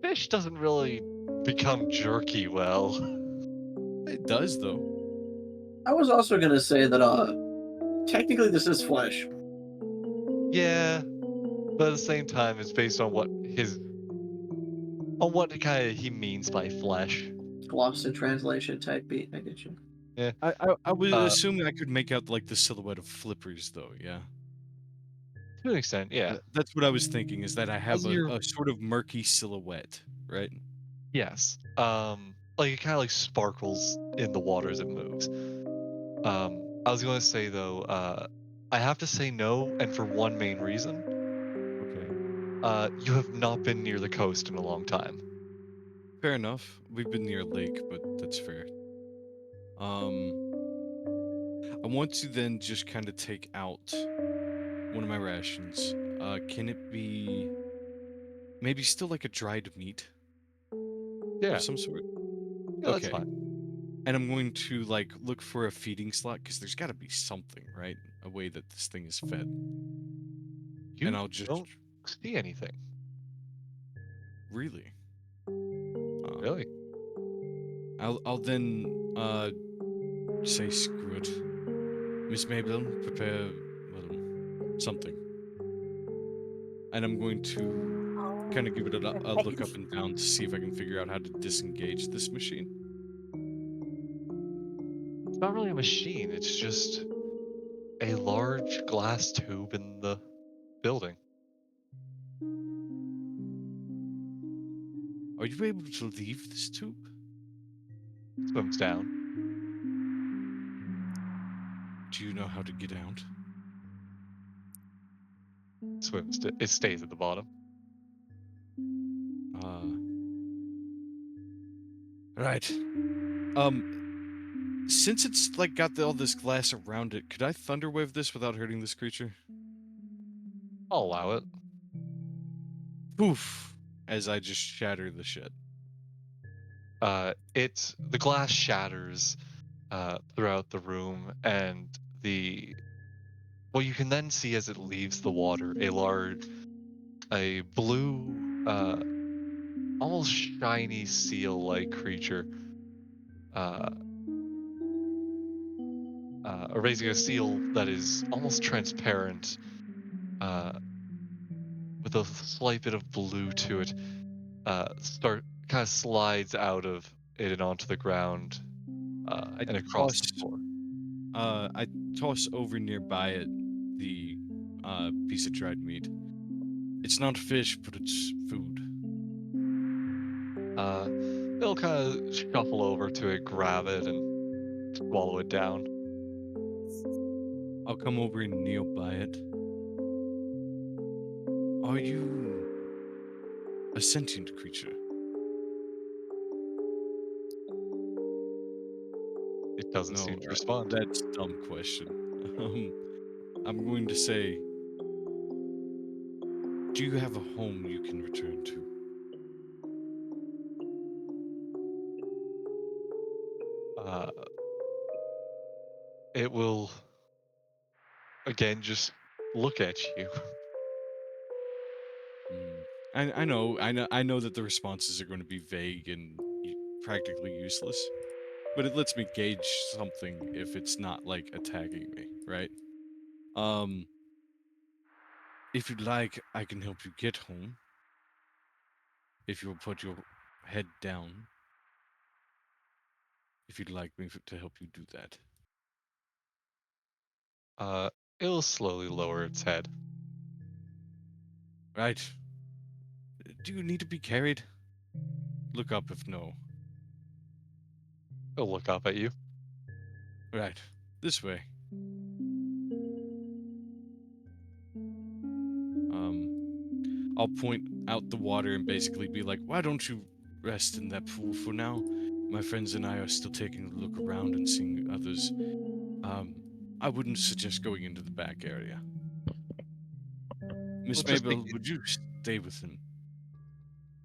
Fish doesn't really become jerky well. It does though. I was also gonna say that technically this is flesh. Yeah, but at the same time, it's based on what kind of he means by flesh. Lost in translation type beat. I get you. Yeah. I was Uh, assuming I could make out like the silhouette of flippers though. Yeah, to an extent, yeah. That's what I was thinking. Is that I have As you're, a sort of murky silhouette, right? yes. Like it kind of like sparkles in the water as it moves. I was going to say though, I have to say no, and for one main reason. Okay. You have not been near the coast in a long time. Fair enough. We've been near a lake, but that's fair. I want to then just kind of take out one of my rations. Can it be maybe still like a dried meat Yeah, of some sort? yeah, that's Okay. fine. And I'm going to like look for a feeding slot because there's got to be something, right? A way that this thing is fed. You And I'll just don't see anything, really. really. I'll then say screw it. Miss Mabel, prepare something. And I'm going to kind of give it a look up and down to see if I can figure out how to disengage this machine. not really a machine. It's just a large glass tube in the building. Are you able to leave this tube? Swims down. Do you know how to get out? It stays at the bottom. Right. Since it's like got all this glass around it, could I thunderwave this without hurting this creature? I'll allow it. Poof! As I just shatter the shit. The glass shatters throughout the room, and you can then see as it leaves the water a blue, almost shiny seal-like creature, raising a seal that is almost transparent, with a slight bit of blue to it. Kind of slides out of it and onto the ground, and across the floor. I toss over nearby it the piece of dried meat. It's not fish, but it's food. It'll kind of shuffle over to it, grab it, and swallow it down. I'll come over and kneel by it. Are you a sentient creature? It doesn't No, seem to respond. that's a dumb question. I'm going to say, do you have a home you can return to? It will again just look at you. I know that the responses are going to be vague and practically useless, but it lets me gauge something if it's not like attacking me, right? If you'd like, I can help you get home. If you'll put your head down. If you'd like me to help you do that. It'll slowly lower its head. Right. Do you need to be carried? Look up if no. It'll look up at you. Right. This way. I'll point out the water and basically be like, why don't you rest in that pool for now? My friends and I are still taking a look around and seeing others. I wouldn't suggest going into the back area. Miss Mabel, would you stay with him?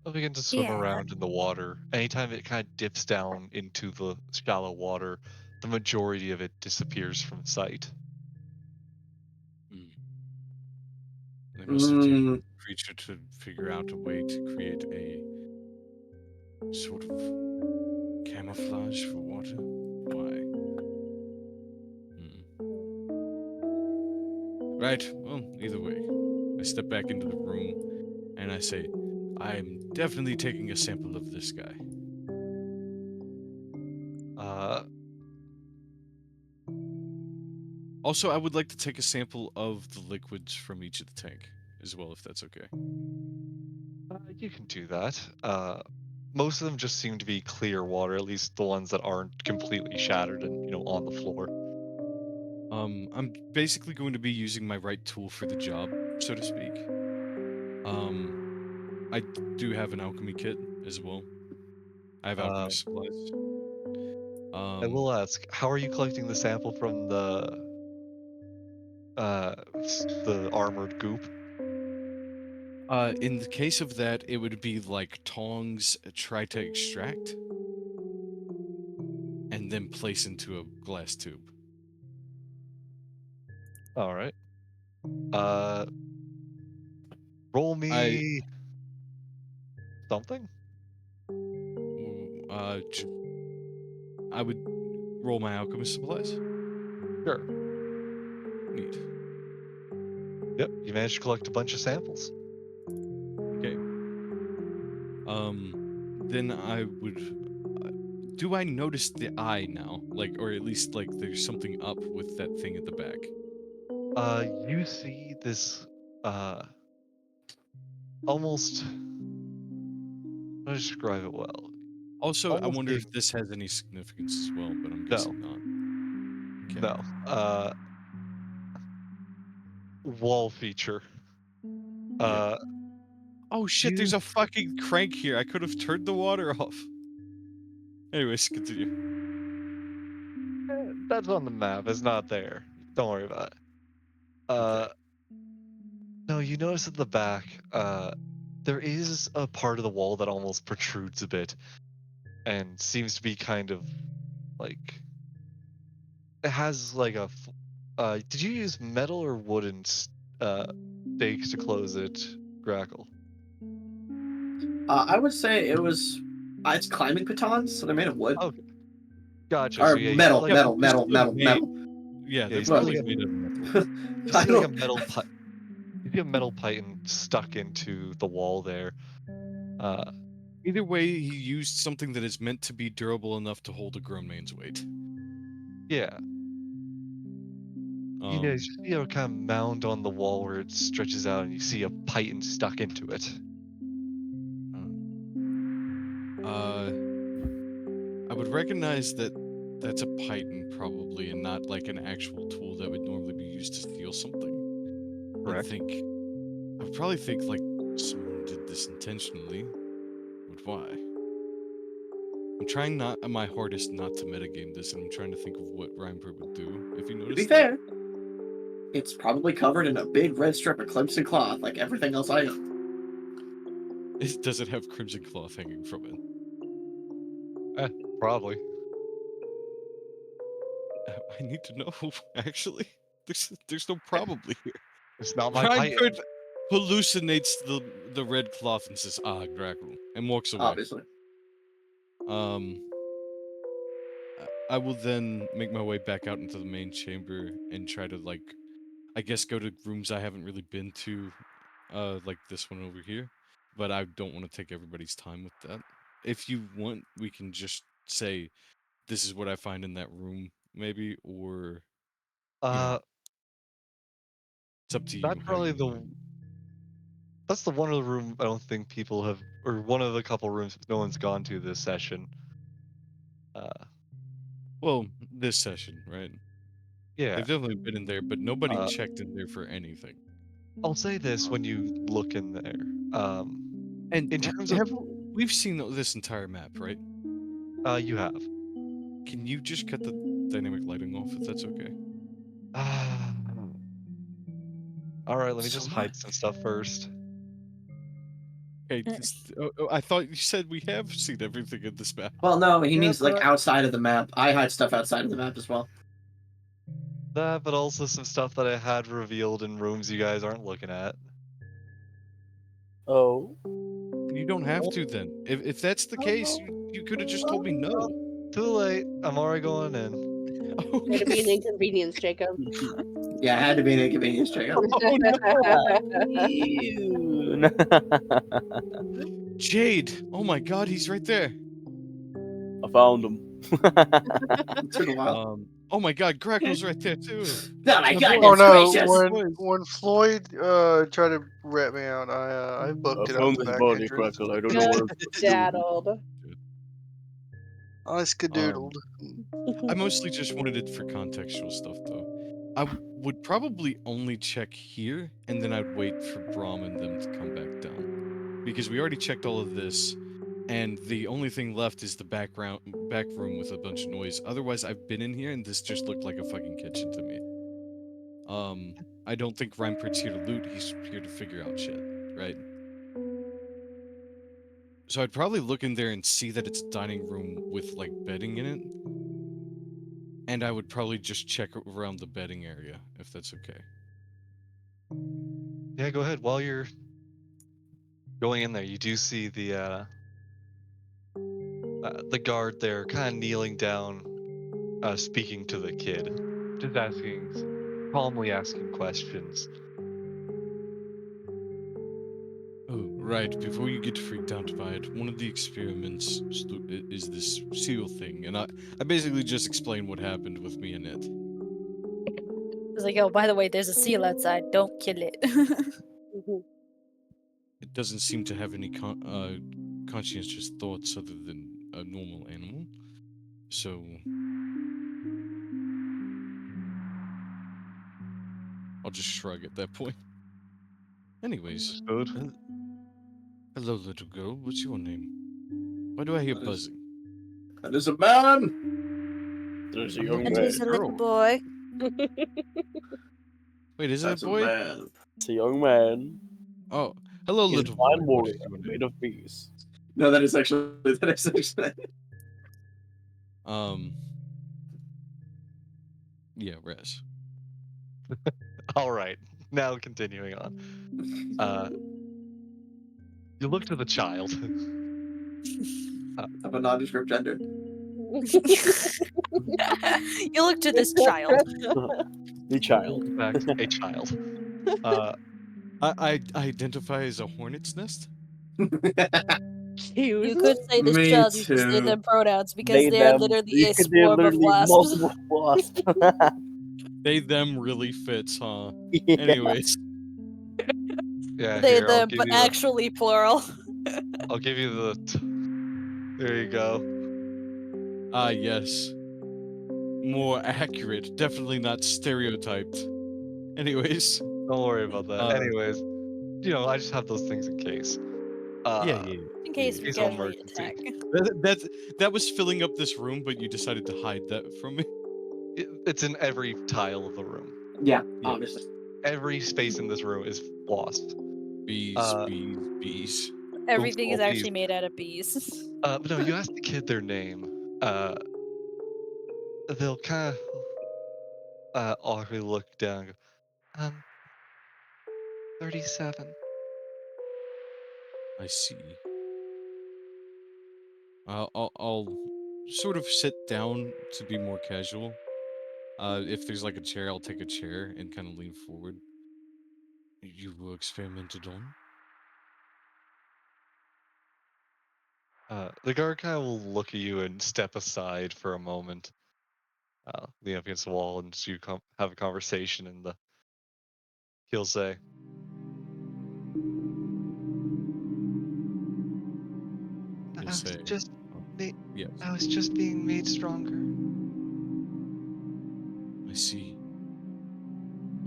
It'll begin to swim Yeah. around in the water. Anytime it kind of dips down into the shallow water, the majority of it disappears from sight. They must have taken the creature to figure out a way to create a sort of camouflage for water. Why? Right, well, either way. I step back into the room and I say, I'm definitely taking a sample of this guy. Also, I would like to take a sample of the liquids from each of the tank as well, if that's okay. You can do that. Most of them just seem to be clear water, at least the ones that aren't completely shattered and, on the floor. I'm basically going to be using my right tool for the job, so to speak. I do have an alchemy kit as well. I have alchemist supplies. I will ask, how are you collecting the sample from the armored goop? In the case of that, it would be like tongs, try to extract, and then place into a glass tube. All right. Roll me something. I would roll my alchemist supplies. Sure. Neat. Yep, you managed to collect a bunch of samples. Okay. Then I would do I notice the eye now? Like, or at least like there's something up with that thing at the back. You see this almost, how do I describe it well? Also, I Almost wonder a if this has any significance as well, but I'm no, guessing not. Okay. no. Wall feature. Yeah. Oh shit, there's You a fucking crank here. I could have turned the water off. Anyways, continue. that's on the map. It's not there. Don't worry about it. Okay. No, you notice at the back, there is a part of the wall that almost protrudes a bit, and seems to be kind of like it has like a. Did you use metal or wooden stakes to close it, Grackle? I would say it was. It's climbing pitons, so they're made of wood Okay, gotcha. So or yeah, you see metal, like Yeah, metal, they're metal, still metal, made. metal. Yeah, yeah, they're you see probably like a made of metal. you I see like a don't. metal pipe. You see a metal python stuck into the wall there. Uh, Either way, he used something that is meant to be durable enough to hold a grown man's weight. yeah. You know, you see a kind of mound on the wall where it stretches out, and you see a python stuck into it. I would recognize that that's a python probably, and not like an actual tool that would normally be used to steal something. Correct. I would probably think like someone did this intentionally. But why? I'm trying my hardest not to metagame this, and I'm trying to think of what Reinberg would do if he To be noticed that. fair, it's probably covered in a big red strip of crimson cloth, like everything else I own. Does it have crimson cloth hanging from it? Probably. I need to know, actually. There's no probably here. It's not my python. Reinberg hallucinates the red cloth and says, "Ah, Grackle," and walks away. Obviously. I will then make my way back out into the main chamber and try to, like, I guess go to rooms I haven't really been to, like this one over here. But I don't want to take everybody's time with that. If you want, we can just say, this is what I find in that room, maybe, or, you know, it's up to you That's how probably you want it. that's the one of the room I don't think people have, or one of the couple rooms no one's gone to this session. Well, this session, right? Yeah. They've definitely been in there, but nobody Uh, checked in there for anything. I'll say this when you look in there. And In terms of, we've seen this entire map, right? you have. Can you just cut the dynamic lighting off if that's okay? All right, let me So just what? hide some stuff first. Hey, I thought you said we have seen everything in this map. Well, no, he Yeah, means like but- outside of the map. I hide stuff outside of the map as well. That, but also some stuff that I had revealed in rooms you guys aren't looking at. Oh. You don't have to then. If that's the case, you could have just told me no. Too late. I'm already going in. It'd be an inconvenience, Jacob. Yeah, it had to be an inconvenience, Jacob. Jade! Oh my god, he's right there. I found him. It took a while. Oh my god, Grackle's right there too. Oh my goodness Oh no! gracious! When Floyd tried to rat me out, I booked I it out found the this back body, entrance. Crackle. I don't know where. Daddled. I skadoodled. I mostly just wanted it for contextual stuff though. I would probably only check here, and then I'd wait for Braum and them to come back down. Because we already checked all of this, and the only thing left is the back room with a bunch of noise. Otherwise, I've been in here, and this just looked like a fucking kitchen to me. I don't think Reinpert's here to loot, he's here to figure out shit, right? So I'd probably look in there and see that it's a dining room with, like, bedding in it. And I would probably just check around the bedding area, if that's okay. Yeah, go ahead. While you're going in there, you do see the guard there, kind of kneeling down, speaking to the kid, just calmly asking questions. Oh, Right, before you get freaked out by it, one of the experiments is this seal thing, and I basically just explained what happened with me and it. It's like, oh, by the way, there's a seal outside. Don't kill it. Mhm. It doesn't seem to have any conscientious thoughts other than a normal animal, so I'll just shrug at that point. Anyways, Understood. hello, little girl. What's your name? Why do I hear That is- buzzing? That is a man. There's a I'm young looking That at man. is the a little girl. boy. Wait, is it a That's a boy? man. It's a young man. Oh, hello, He's a little boy. fine What warrior is your made name? of bees. No, that is actually Yeah, Res. All right. Now continuing on. You look to the child. of a nondescript gender. You look to this child. The child. In fact, a child. I identify as a hornet's nest. Cute. You could say this Me child uses they too. them pronouns because They, they're them. literally You a could- they're swarm of literally wasps. multiple wasps. They them really fits, huh? Yeah. Anyways, Yeah, They here, I'll them, give but you the. actually plural. I'll give you the. There you go. yes. More accurate, definitely not stereotyped. Anyways, Don't worry about that. Anyways, I just have those things in case. yeah. In case we Case of casually emergency. attack. That was filling up this room, but you decided to hide that from me. It's in every tile of the room. Yeah, Yeah. obviously. Every space in this room is wasps. Bees, Uh, bees. Everything is all actually bees. made out of bees. But no, you ask the kid their name. They'll kind of awkwardly look down. And go, 37. I see. I'll sort of sit down to be more casual. If there's like a chair, I'll take a chair and kind of lean forward. You were experimented on? The guard kind of will look at you and step aside for a moment. Lean up against the wall and so you have a conversation, and he'll say, You'll say, yes. I was just being made stronger. I see.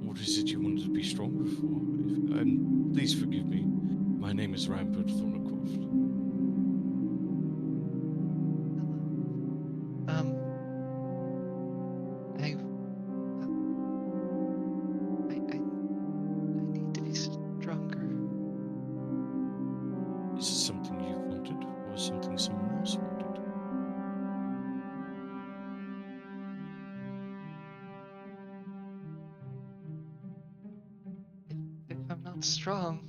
What is it you wanted to be stronger for? And please forgive me. My name is Rampart Thornycroft. I need to be stronger. Is it something you wanted, or something someone else wanted? If I'm not strong,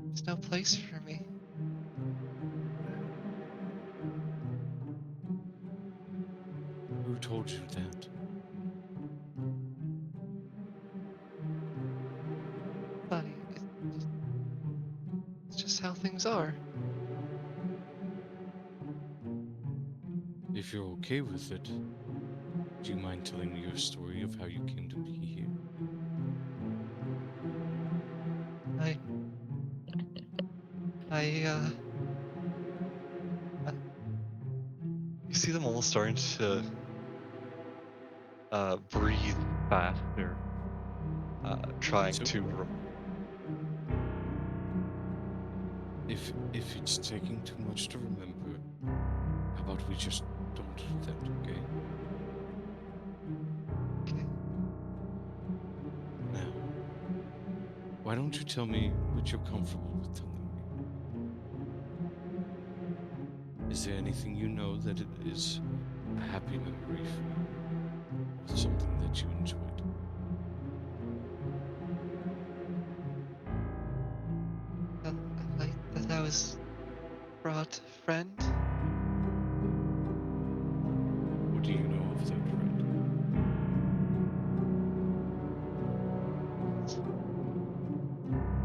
there's no place for me. Who told you that? Buddy, it's just how things are. If you're okay with it, do you mind telling me your story of how you came to be here? You see them all starting to breathe faster, trying So- to. If it's taking too much to remember, how about we just don't do that, okay? Okay. Now, why don't you tell me what you're comfortable with telling me? Is there anything you know that it is a happy memory for you, or something that you enjoyed? I like that I was brought a friend. What do you know of that friend?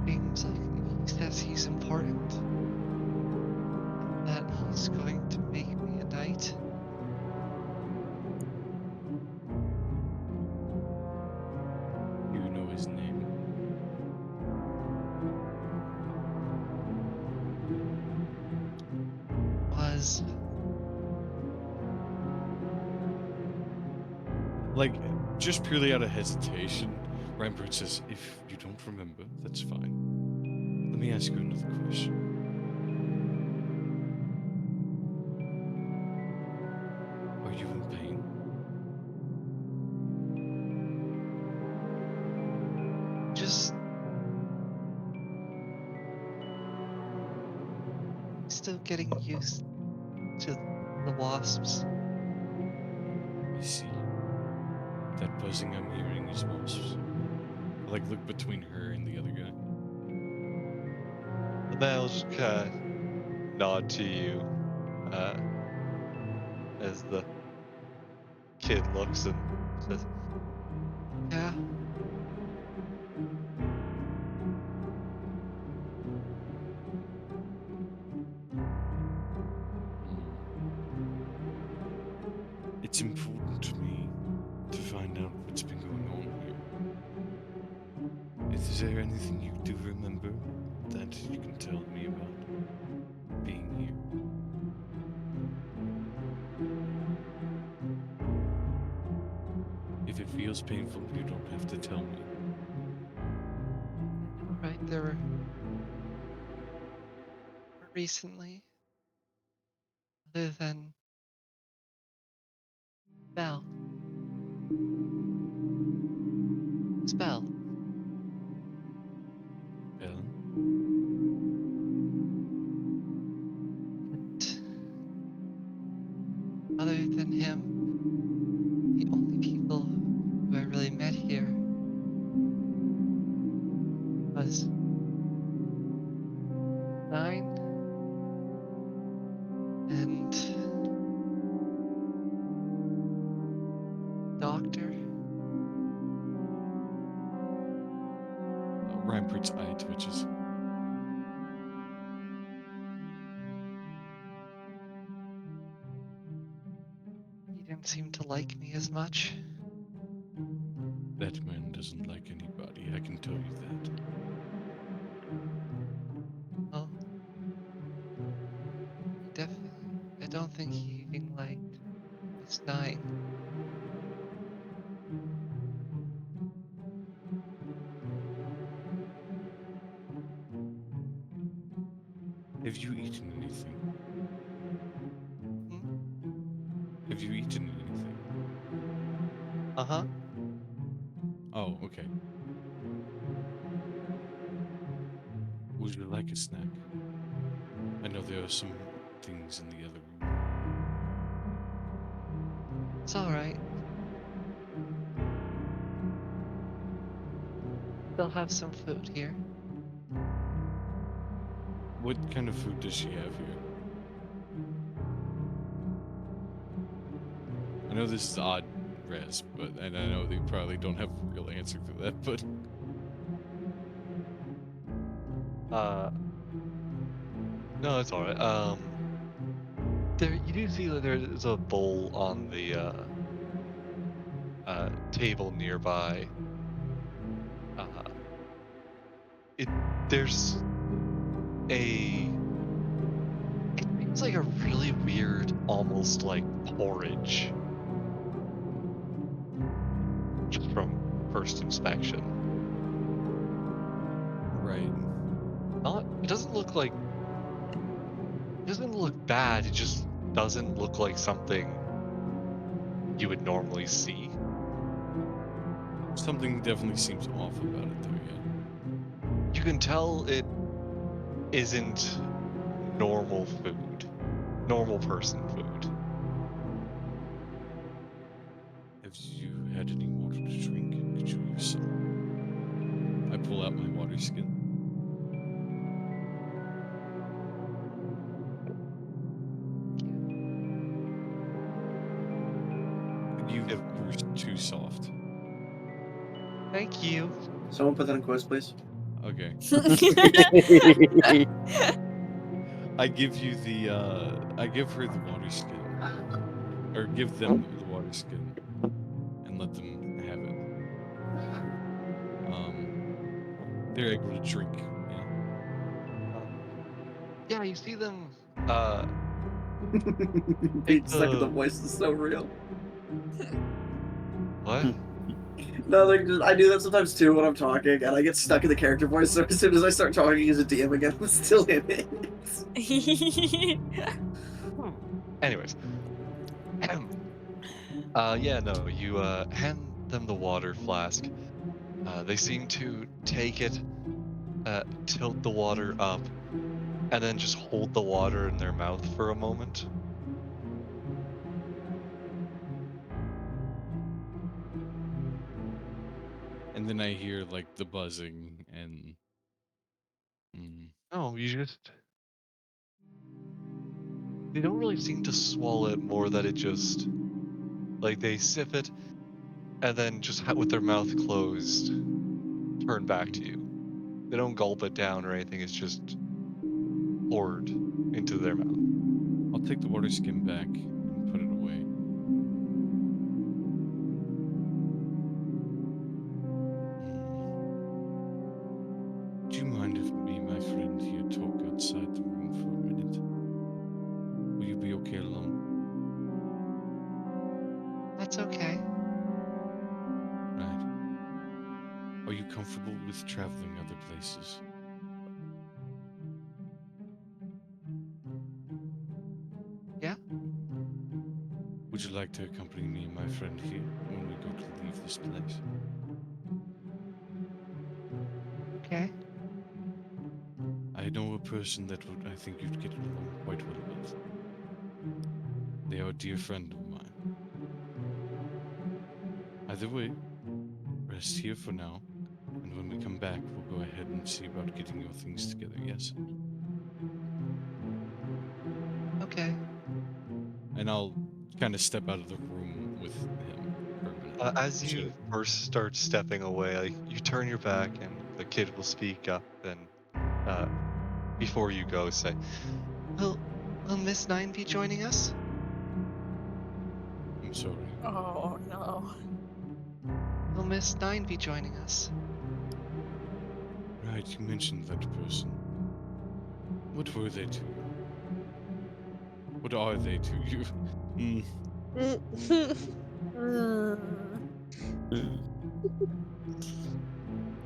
Seems like says he's important. That he's going to make me a knight. Do you know his name? Was Like, just purely out of hesitation, Rampart says, if you don't remember, that's fine. Let me ask you another question. Are you in pain? just still getting used to the wasps. I see. That buzzing I'm hearing is wasps. I, like, look between her and the other guy. The man will just kind of nod to you as the kid looks and says, Yeah. It's important to me to find out what's been going on here. Is there anything you do remember that you can tell me about being here? If it feels painful, you don't have to tell me. All right. There were recently, other than Bell. Spell. Ellen? And other than him, the only people who I really met here was 9 and Doctor. Rampart's eye twitches. He didn't seem to like me as much. That man doesn't like anybody, I can tell you that. Oh, he definitely. I don't think he even liked Miss 9. Have you eaten anything? Hmm? Have you eaten anything? Uh-huh. Oh, okay. Would you like a snack? I know there are some things in the other room. It's all right. They'll have some food here. What kind of food does she have here? I know this is odd, Res, and I know they probably don't have a real answer for that, but no, it's alright. There, you do see that there's a bowl on the table nearby. It there's a it seems like a really weird, almost like porridge just from first inspection. right. It doesn't look like it doesn't look bad. It just doesn't look like something you would normally see. Something definitely seems off about it, though. Yeah. You can tell it isn't normal food, normal person food. Have you had any water to drink? Could you use some? I pull out my water skin. You If- were too soft. Thank you. Someone put that in quotes, please. Okay. I give you the I give her the water skin. Or give them the water skin and let them have it. They're able to drink, yeah. Yeah, you see them. Being stuck in the the- voice is so real. What? No, like I do that sometimes too when I'm talking, and I get stuck in the character voice. So as soon as I start talking as a DM again, I'm still in it. Anyways. Yeah, no, you hand them the water flask. They seem to take it, tilt the water up, and then just hold the water in their mouth for a moment. And then I hear like the buzzing and No, you just. They don't really seem to swallow it more that it just. Like, they sip it, and then just with their mouth closed, turn back to you. They don't gulp it down or anything, it's just poured into their mouth. I'll take the water skin back and put it away. Do you mind if me and my friend here talk outside the room for a minute? Will you be okay alone? That's okay. Right. Are you comfortable with traveling other places? Yeah? Would you like to accompany me and my friend here when we go to leave this place? Okay. I know a person that I think you'd get along quite well with. They are a dear friend of mine. Either way, rest here for now, and when we come back, we'll go ahead and see about getting your things together, yes? Okay. And I'll kind of step out of the room with him for a minute. As you first start stepping away, like, you turn your back and the kid will speak up and before you go say, Will Miss Nine be joining us? I'm sorry. Oh no. Will Miss Nine be joining us? Right, you mentioned that person. What were they to you? What are they to you?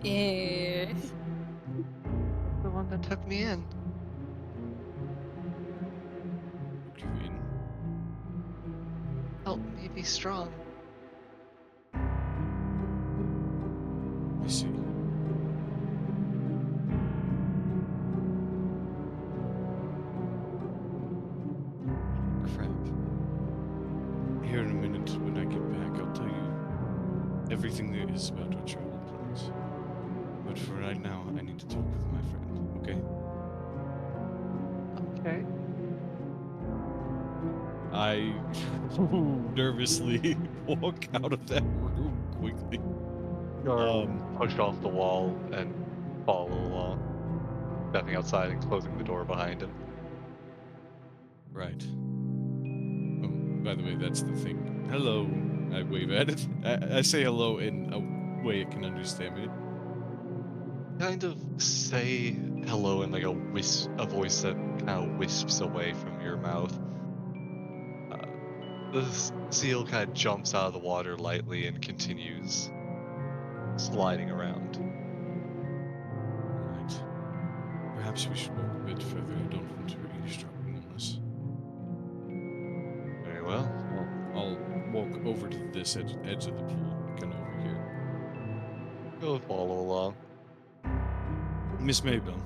Yeah. The one that took me in. Took you in? Helped me be strong. I see. Crap. Here in a minute, when I get back, I'll tell you everything there is about our travel plans. But for right now, I need to talk with my friend, okay? Okay. I nervously walk out of that room quickly. push off the wall and follow along, stepping outside and closing the door behind him. Right. Oh, by the way, that's the thing. Hello. I wave at it. I say hello in a way it can understand me. Kind of say hello in like a voice that kind of wisps away from your mouth. The seal kind of jumps out of the water lightly and continues sliding around. Right. Perhaps we should walk a bit further. I don't want her eavesdropping on us. Very well. I'll walk over to this edge of the pool, kind of over here. Go follow along. Miss Maybell,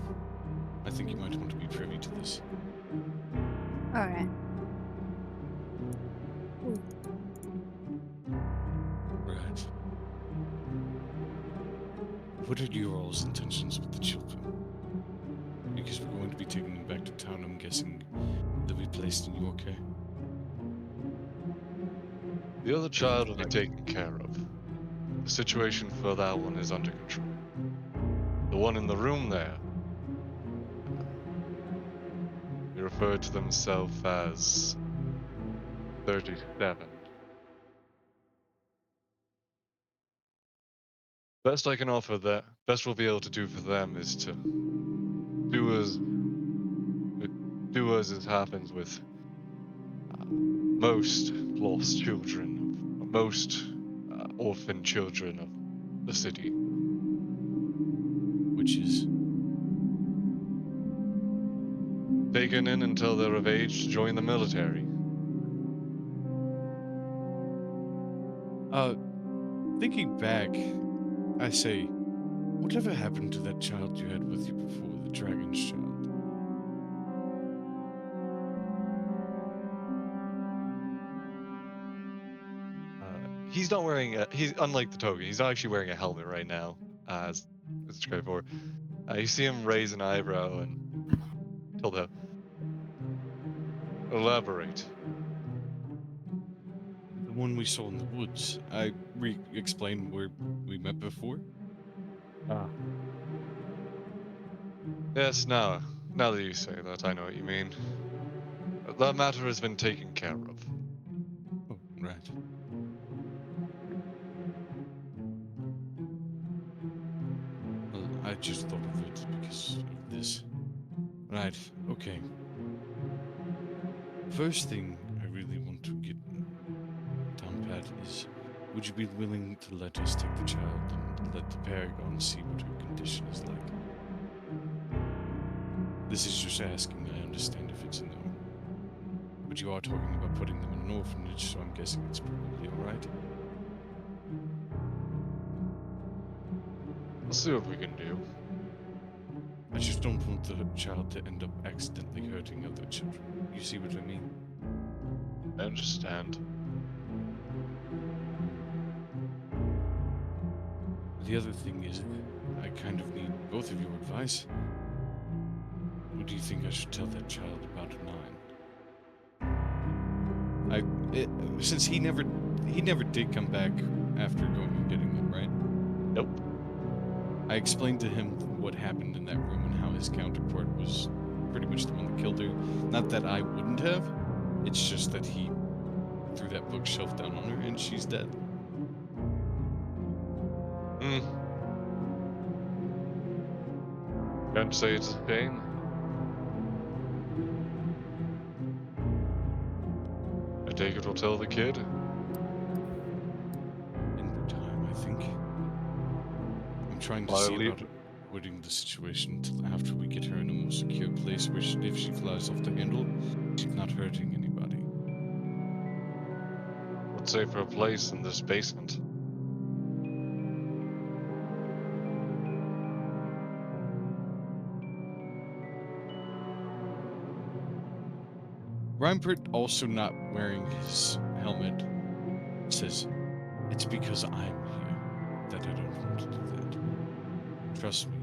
I think you might want to be privy to this. Alright. Right. What are your all's intentions with the children? Because we're going to be taking them back to town, I'm guessing they'll be placed in your care. The other child will be taken care of. The situation for that one is under control. the one in the room there. They refer to themselves as 37. Best I can offer that, best we'll be able to do for them is to do as it happens with most lost children, most orphan children of the city. Which is Taken in until they're of age to join the military. thinking back, I say, whatever happened to that child you had with you before, the dragon's child? He's not wearing he's unlike the token. He's not actually wearing a helmet right now, as described before. You see him raise an eyebrow and tell the elaborate. The one we saw in the woods. I explained where we met before. Yes, now that you say that, I know what you mean. That matter has been taken care of. Oh, right. Well, I just thought of it because of this. Right, okay. First thing I really want to get down pat is, would you be willing to let us take the child and let the Paragon see what her condition is like? This is just asking, I understand if it's a no. But you are talking about putting them in an orphanage, so I'm guessing it's probably alright. Let's see what we can do. I just don't want the child to end up accidentally hurting other children. You see what I mean? I understand. The other thing is, I kind of need both of your advice. What do you think I should tell that child about 9? Since he never did come back after going and getting them, right? Nope. I explained to him what happened in that room and how his counterpart was pretty much the one that killed her. Not that I wouldn't have. It's just that he threw that bookshelf down on her and she's dead. Can't say it's a shame. I take it we'll tell the kid. In due time, I think. I'm trying to I'll see leave- about avoiding the situation until after we get her in a more secure place where if she flies off the handle, she's not hurting anybody. What safer a place than this basement? Reinpert, also not wearing his helmet, says, "It's because I'm here that I don't want to do that. Trust me,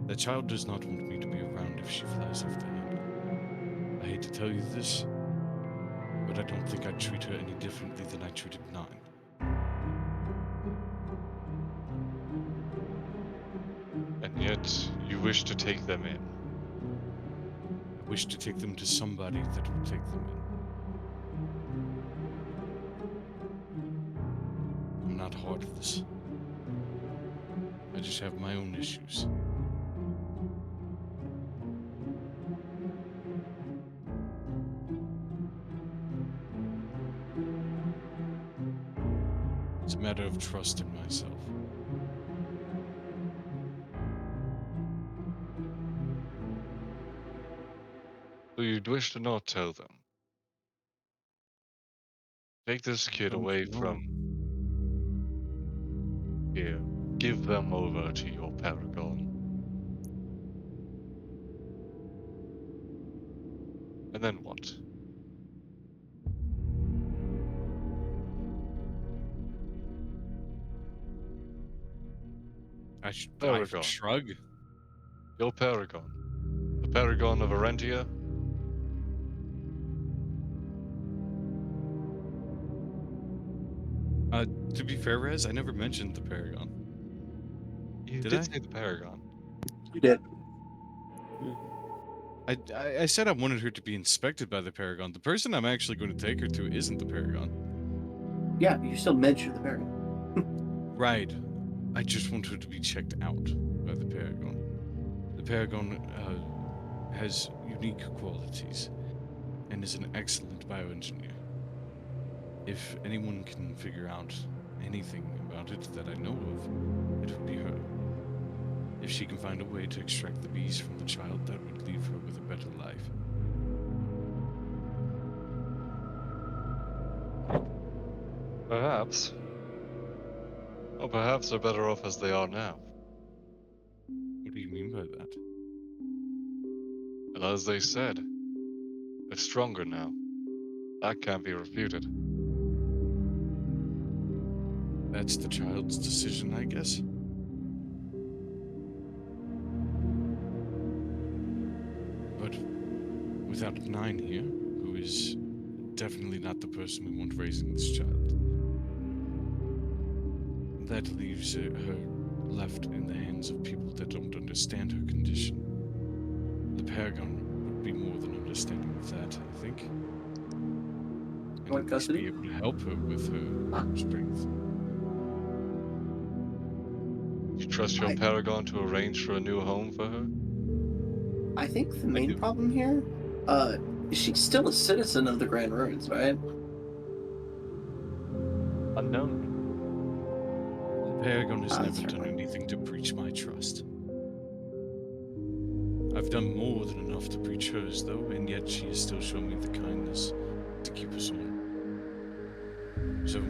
that child does not want me to be around if she flies off the handle. I hate to tell you this, but I don't think I'd treat her any differently than I treated 9. And yet, you wish to take them in. I wish to take them to somebody that will take them in. I'm not heartless. I just have my own issues. It's a matter of trust in myself. So you'd wish to not tell them. Take this kid Don't away you know? from here. Give them over to your paragon. And then what? I Paragon. shrug. Your paragon. The paragon of Arentia. To be fair, Rez, I never mentioned the Paragon. You Did did I? say the paragon. You did. I said I wanted her to be inspected by the Paragon. The person I'm actually going to take her to isn't the Paragon. Yeah, you still mentioned the Paragon. Right. I just want her to be checked out by the Paragon. The Paragon has unique qualities and is an excellent bioengineer. If anyone can figure out anything about it that I know of, it would be her. If she can find a way to extract the bees from the child, that would leave her with a better life. Perhaps. Or perhaps they're better off as they are now. What do you mean by that? And as they said, they're stronger now. That can't be refuted. That's the child's decision, I guess. But without Nine here, who is definitely not the person we want raising this child, that leaves her left in the hands of people that don't understand her condition. The Paragon would be more than understanding of that, I think. And Want at least custody? be able to help her with her strength. You trust your Paragon to arrange for a new home for her? I think the I main do. problem here, she's still a citizen of the Grand Ruins, right? Unknown. The Paragon has That's never fair done point. anything to breach my trust. I've done more than enough to breach hers, though, and yet she has still shown me the kindness to keep us on. So,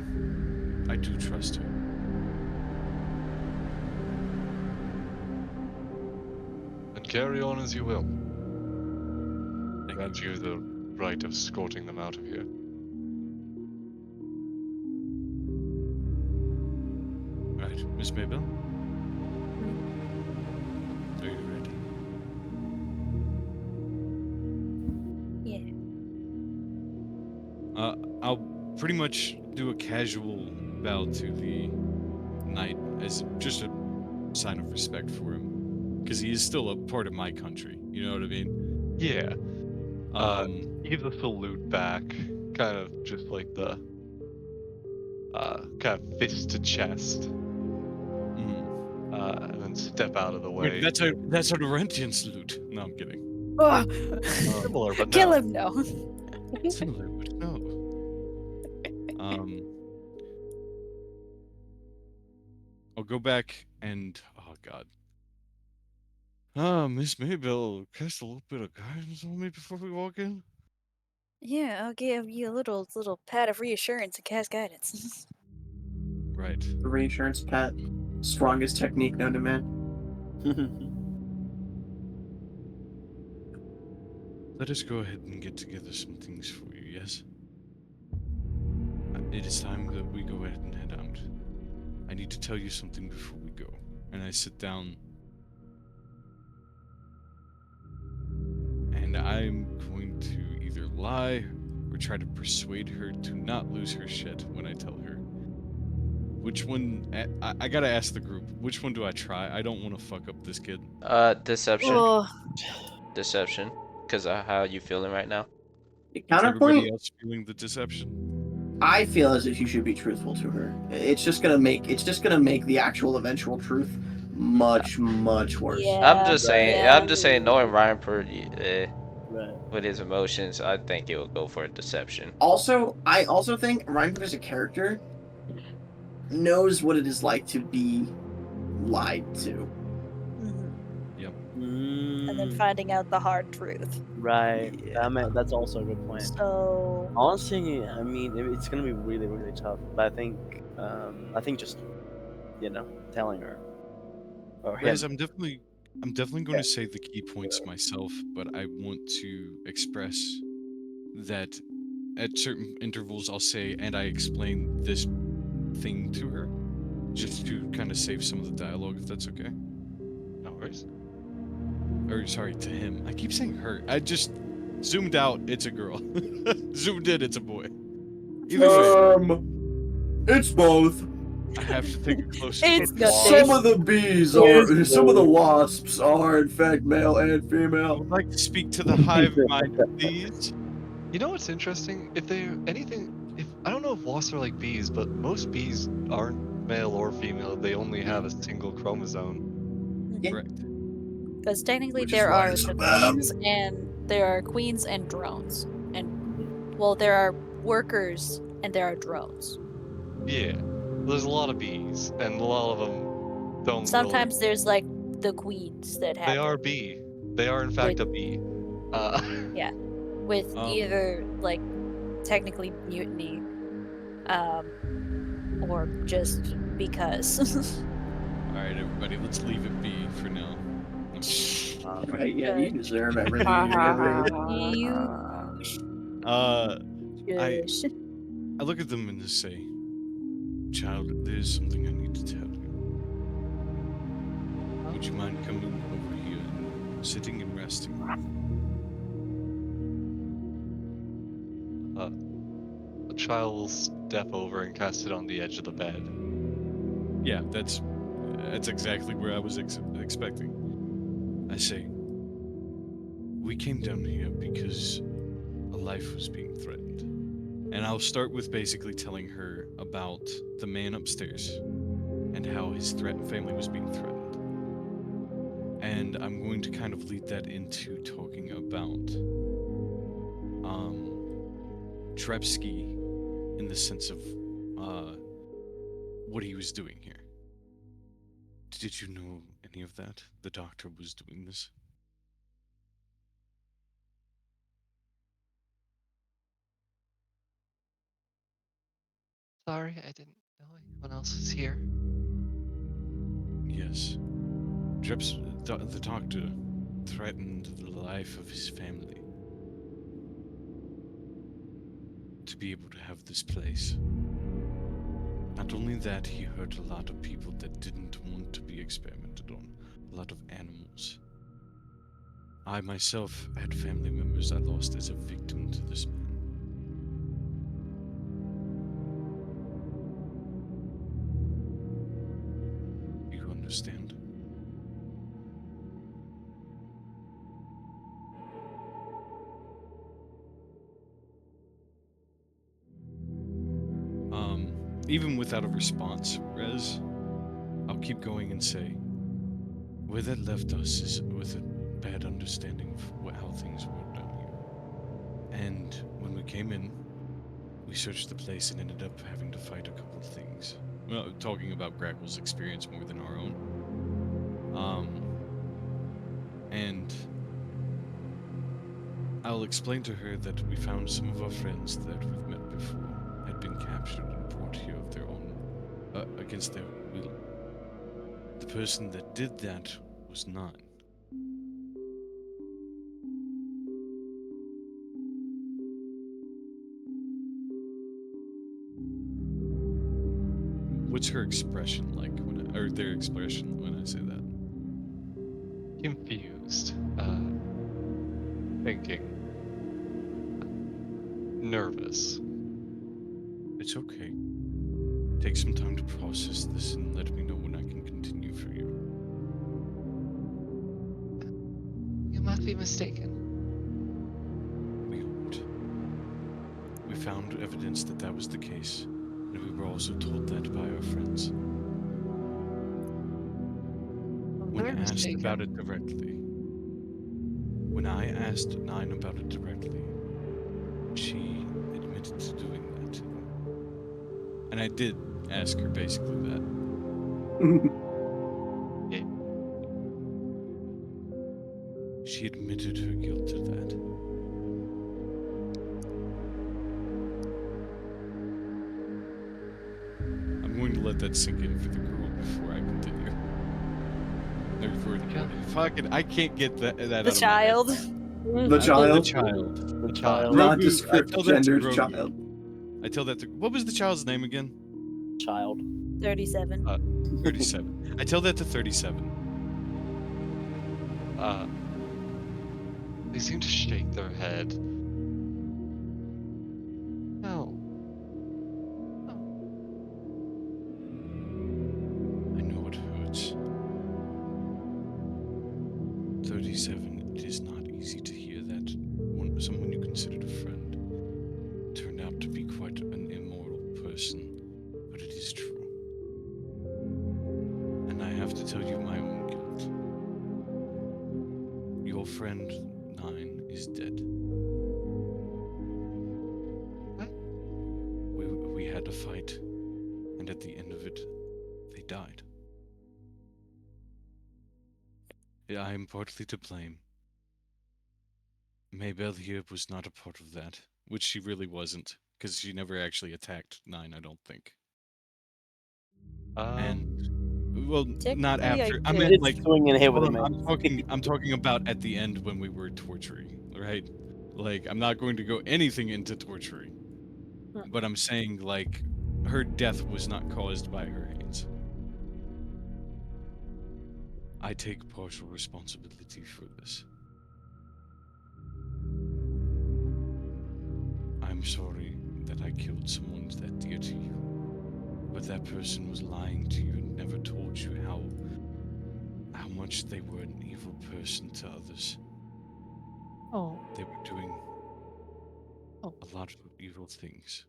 I do trust her. Then carry on as you will. Thank Grant you the right of escorting them out of here. Right, Miss Maybell? Are you ready? Yeah. I'll pretty much do a casual bow to the knight as just a sign of respect for him. Because he is still a part of my country, you know what I mean? Yeah. He gives a salute back, kind of just like the kind of fist to chest, and then step out of the way. Wait, that's a Laurentian salute. No, I'm kidding. Oh, Similar, but kill no. him, no. Similar, but no. I'll go back and oh god. Miss Maybell, cast a little bit of guidance on me before we walk in. Yeah, I'll give you a little pat of reassurance and cast guidance. Right. The reassurance pat, strongest technique known to man. Let us go ahead and get together some things for you, yes? It is time that we go ahead and head out. I need to tell you something before we go. And I sit down. And I'm going to either lie or try to persuade her to not lose her shit when I tell her. Which one? I gotta ask the group. Which one do I try? I don't want to fuck up this kid. Deception. Oh, Deception. Because of how you feeling right now. Is everybody Counterpoint, else feeling the deception? I feel as if you should be truthful to her. It's just gonna make the actual eventual truth much worse. yeah. I'm just saying. yeah. I'm just saying. Knowing Ryan Right. with his emotions, I think he will go for a deception. Also, I also think Ryan as a character knows what it is like to be lied to. Mhm. Mm, And then finding out the hard truth. right. Yeah. That's also a good point. So, Honestly, I mean, it's gonna be really, really tough. But I think just, telling her or him. Guys, I'm definitely going to say the key points myself, but I want to express that at certain intervals I'll say, and I explain this thing to her, just to kind of save some of the dialogue, if that's okay. No worries. Or sorry, to him. I keep saying her. I just zoomed out. It's a girl. Zoomed in. It's a boy. Either way. It's both. I have to take a closer It's look. nothing. Some of the bees Yes, are, some of the no. wasps are in fact male and I female. would like to speak to the hive mind, please. You know what's interesting? If they anything, if I don't know if wasps are like bees, but most bees aren't male or female. They only have a single chromosome. Yeah. Correct. Because technically Which is there what are it's the about. queens and drones, and well, there are workers and there are drones. Yeah, there's a lot of bees, and a lot of them don't really. Sometimes there's like the queens that They have are them bee. They are in fact a bee. Uh, with Um, either like technically mutiny, or just because. all right, everybody, let's leave it be for now. Right, yeah, you Good. deserve everything you get. You Uh, I shush. I look at them and just say, "Child, there's something I need to tell you. Would you mind coming over here and sitting and resting?" the child will step over and cast it on the edge of the bed. Yeah, that's exactly where I was expecting. I say, we came down here because a life was being threatened. And I'll start with basically telling her about the man upstairs and how his family was being threatened. And I'm going to kind of lead that into talking about Trepsky in the sense of what he was doing here. Did you know any of that? The doctor was doing this? Sorry, I didn't know anyone else was here. Yes. The doctor threatened the life of his family to be able to have this place. Not only that, he hurt a lot of people that didn't want to be experimented on, a lot of animals. I myself had family members I lost as a victim to this man. You understand? Even without a response, Rez, I'll keep going and say, where that left us is with a bad understanding of how things were down here. And when we came in, we searched the place and ended up having to fight a couple of things. Well, talking about Grackle's experience more than our own. And I'll explain to her that we found some of our friends that we've met before had been captured and brought here of their own, against their will. The person that did that was 9. What's her expression like or their expression when I say that? Confused. Thinking. Nervous. It's okay. Take some time to process this and let me know when I can continue for you. You must be mistaken. We aren't. We found evidence that that was the case, and we were also told that by our friends. When They're asked mistaken. about it directly, when I asked 9 about it directly, she admitted to doing that. And I did ask her basically that. Yeah. She admitted her guilt to that. I'm going to let that sink in for the girl before I continue. No, for the boy. Fucking, I can't get that out The of my head. child. The The child, child. The child. Grogu, nondescript I tell that to gendered Grogu. child. I tell that to. What was the child's name again? Child. 37. 37. I tell that to 37. They seem to shake their head. No. easy to hear that someone you considered a friend turned out to be quite an immoral person, but it is true. And I have to tell you my own guilt. Your friend 9 is dead. What? We had a fight, and at the end of it, they died. I am partly to blame. Maybelle here was not a part of that, which she really wasn't, because she never actually attacked 9, I don't think. And well, not Technically, I after. I did. meant It's like. swing and hit with Hold a on, mace. I'm talking about at the end when we were torturing, right? Like, I'm not going to go anything into torturing, but I'm saying like her death was not caused by her hands. I take partial responsibility for this. I'm sorry that I killed someone that dear to you, but that person was lying to you and never told you how much they were an evil person to others. Oh, They were doing Oh. a lot of evil things.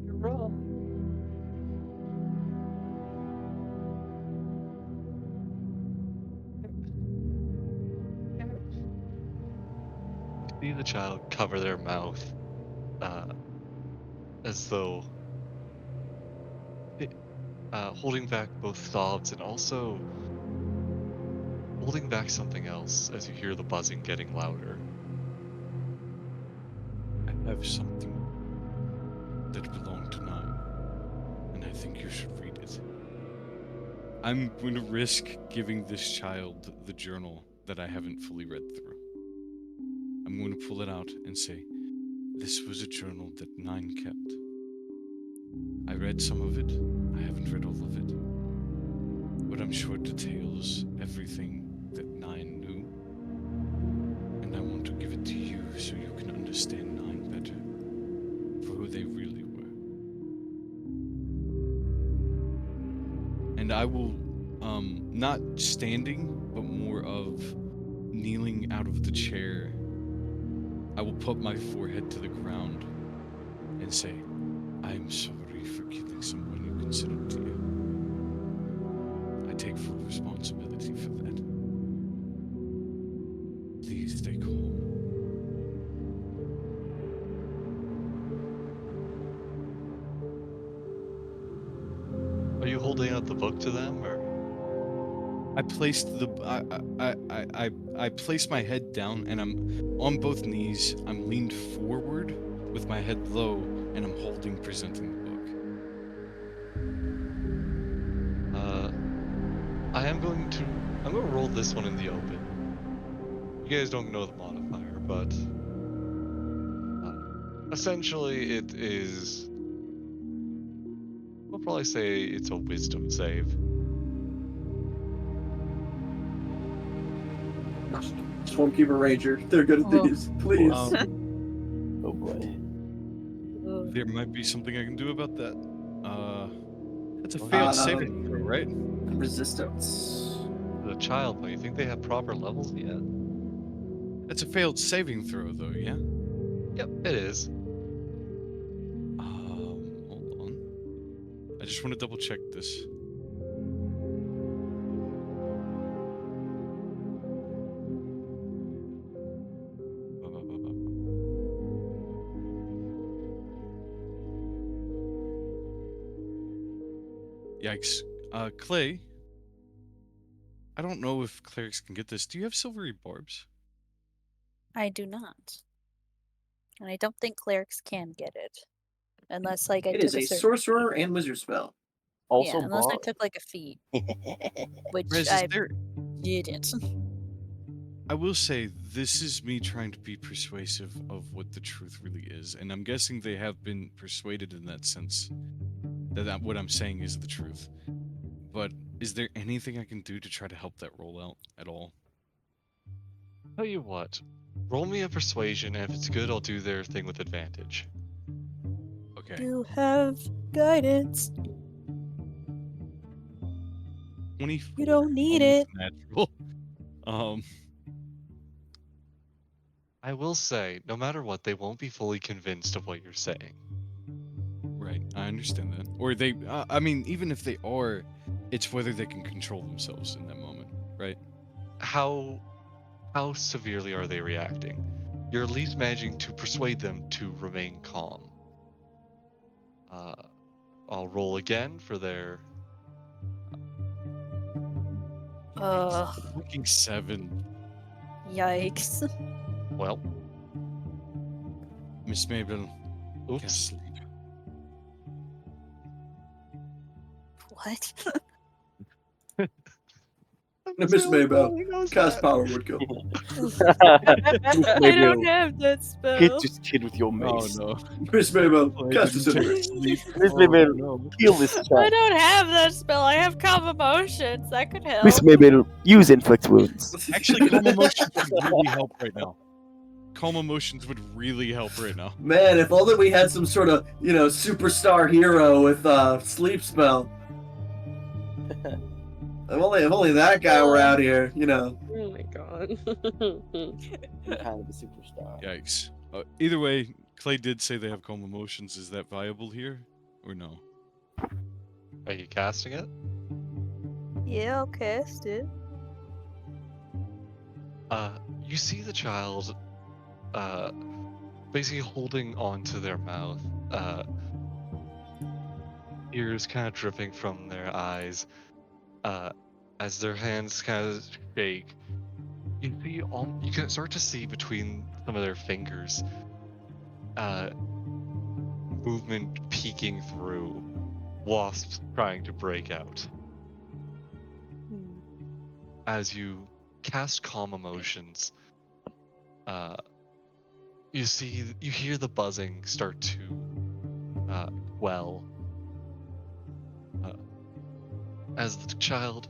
you're wrong. You see the child cover their mouth, as though holding back both sobs and also holding back something else as you hear the buzzing getting louder. I have something that belonged to 9, and I think you should read it. I'm going to risk giving this child the journal that I haven't fully read through. I'm going to pull it out and say, this was a journal that 9 kept. I read some of it, I haven't read all of it, but I'm sure it details everything that 9 knew, and I want to give it to you so you can understand 9 better, for who they really were. And I will, not standing, but more of kneeling out of the chair, I will put my forehead to the ground and say, I am sorry for killing someone you considered dear. I take full responsibility for that. Please stay calm. Are you holding out the book to them, or? I placed I place my head down and I'm on both knees. I'm leaned forward with my head low and I'm presenting the book. I'm going to roll this one in the open. You guys don't know the modifier, but essentially it is. We'll probably say it's a wisdom save. Stormkeeper Ranger. They're good at Oh. these. Please. Oh boy. Ooh. There might be something I can do about that. That's a Oh, failed yeah. saving throw, right? Resistance. The child, though, you think they have proper levels yet? That's a failed saving throw, though. Yeah. Yep, it is. Hold on. I just want to double check this. Yikes. Clay, I don't know if clerics can get this. Do you have silvery barbs? I do not. And I don't think clerics can get it. Unless, like, I It took is a a certain sorcerer and wizard spell. Also, yeah, unless I bar- took, like, a feat, which Rez, I didn't. I will say, this is me trying to be persuasive of what the truth really is, and I'm guessing they have been persuaded in that sense, that what I'm saying is the truth. But is there anything I can do to try to help that roll out at all? Tell you what, roll me a persuasion, and if it's good, I'll do their thing with advantage. Okay. You have guidance. 24. You don't need almost it. Natural. I will say, no matter what, they won't be fully convinced of what you're saying. Right, I understand that. Or they, I mean, even if they are, it's whether they can control themselves in that moment, right? How severely are they reacting? You're at least managing to persuade them to remain calm. I'll roll again for their. Fucking 7. Yikes. Well, Miss Mabel, oops. cast sleep. What? Miss Maybell, cast power would go. I don't have that Hit spell. this kid with your Oh mace. no. Miss Maybell, Clay cast didn't disintegrate. take sleep. Miss Oh, Mabel, no. heal this I child. don't have that spell. I have calm emotions. That could help. Miss Mabel, use inflict wounds. Actually, calm emotions would really help right now. Calm emotions would really help right now. Man, if only we had some sort of, superstar hero with sleep spell. If only that guy were out here, Oh my god. Kind of a superstar. Yikes. Either way, Clay did say they have calm emotions. Is that viable here, or no? Are you casting it? Yeah, I'll cast it. You see the child, basically holding onto their mouth, tears kind of dripping from their eyes, as their hands kind of shake. You can start to see between some of their fingers, movement peeking through, wasps trying to break out. As you cast calm emotions, you hear the buzzing start to quell, as the child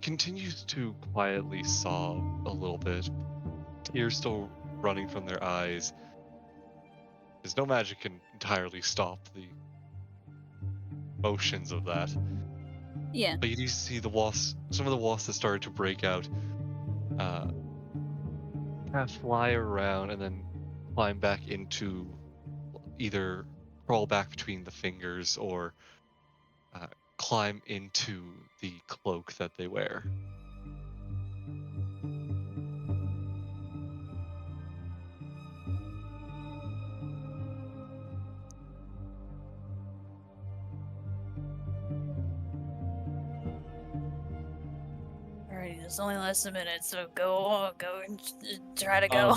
continues to quietly sob a little bit, tears still running from their eyes. Because no magic can entirely stop the motions of that. Yeah. But you do see some of the wasps that started to break out, kind of fly around and then climb back into, either crawl back between the fingers or climb into the cloak that they wear. Alrighty, there's only less than a minute, so go and try to go.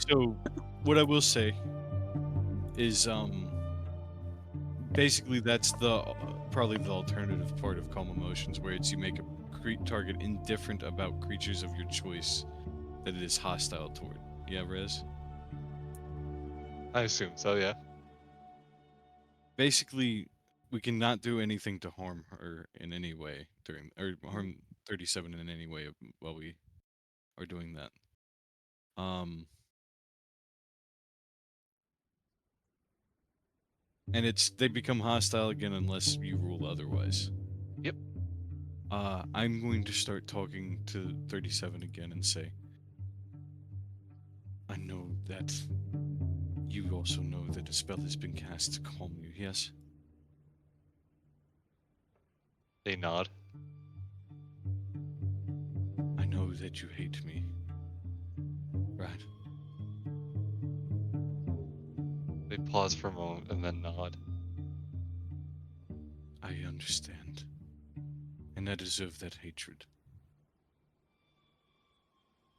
So, what I will say is, basically that's the probably the alternative part of calm emotions, where it's you make a target indifferent about creatures of your choice that it is hostile toward. Yeah, Rez? I assume so, yeah. Basically, we cannot do anything to harm her in any way harm 37 in any way while we are doing that. And they become hostile again unless you rule otherwise. Yep. I'm going to start talking to 37 again and say, I know that you also know that a spell has been cast to calm you, yes? They nod. I know that you hate me. Right? They pause for a moment and then nod. I understand. And I deserve that hatred.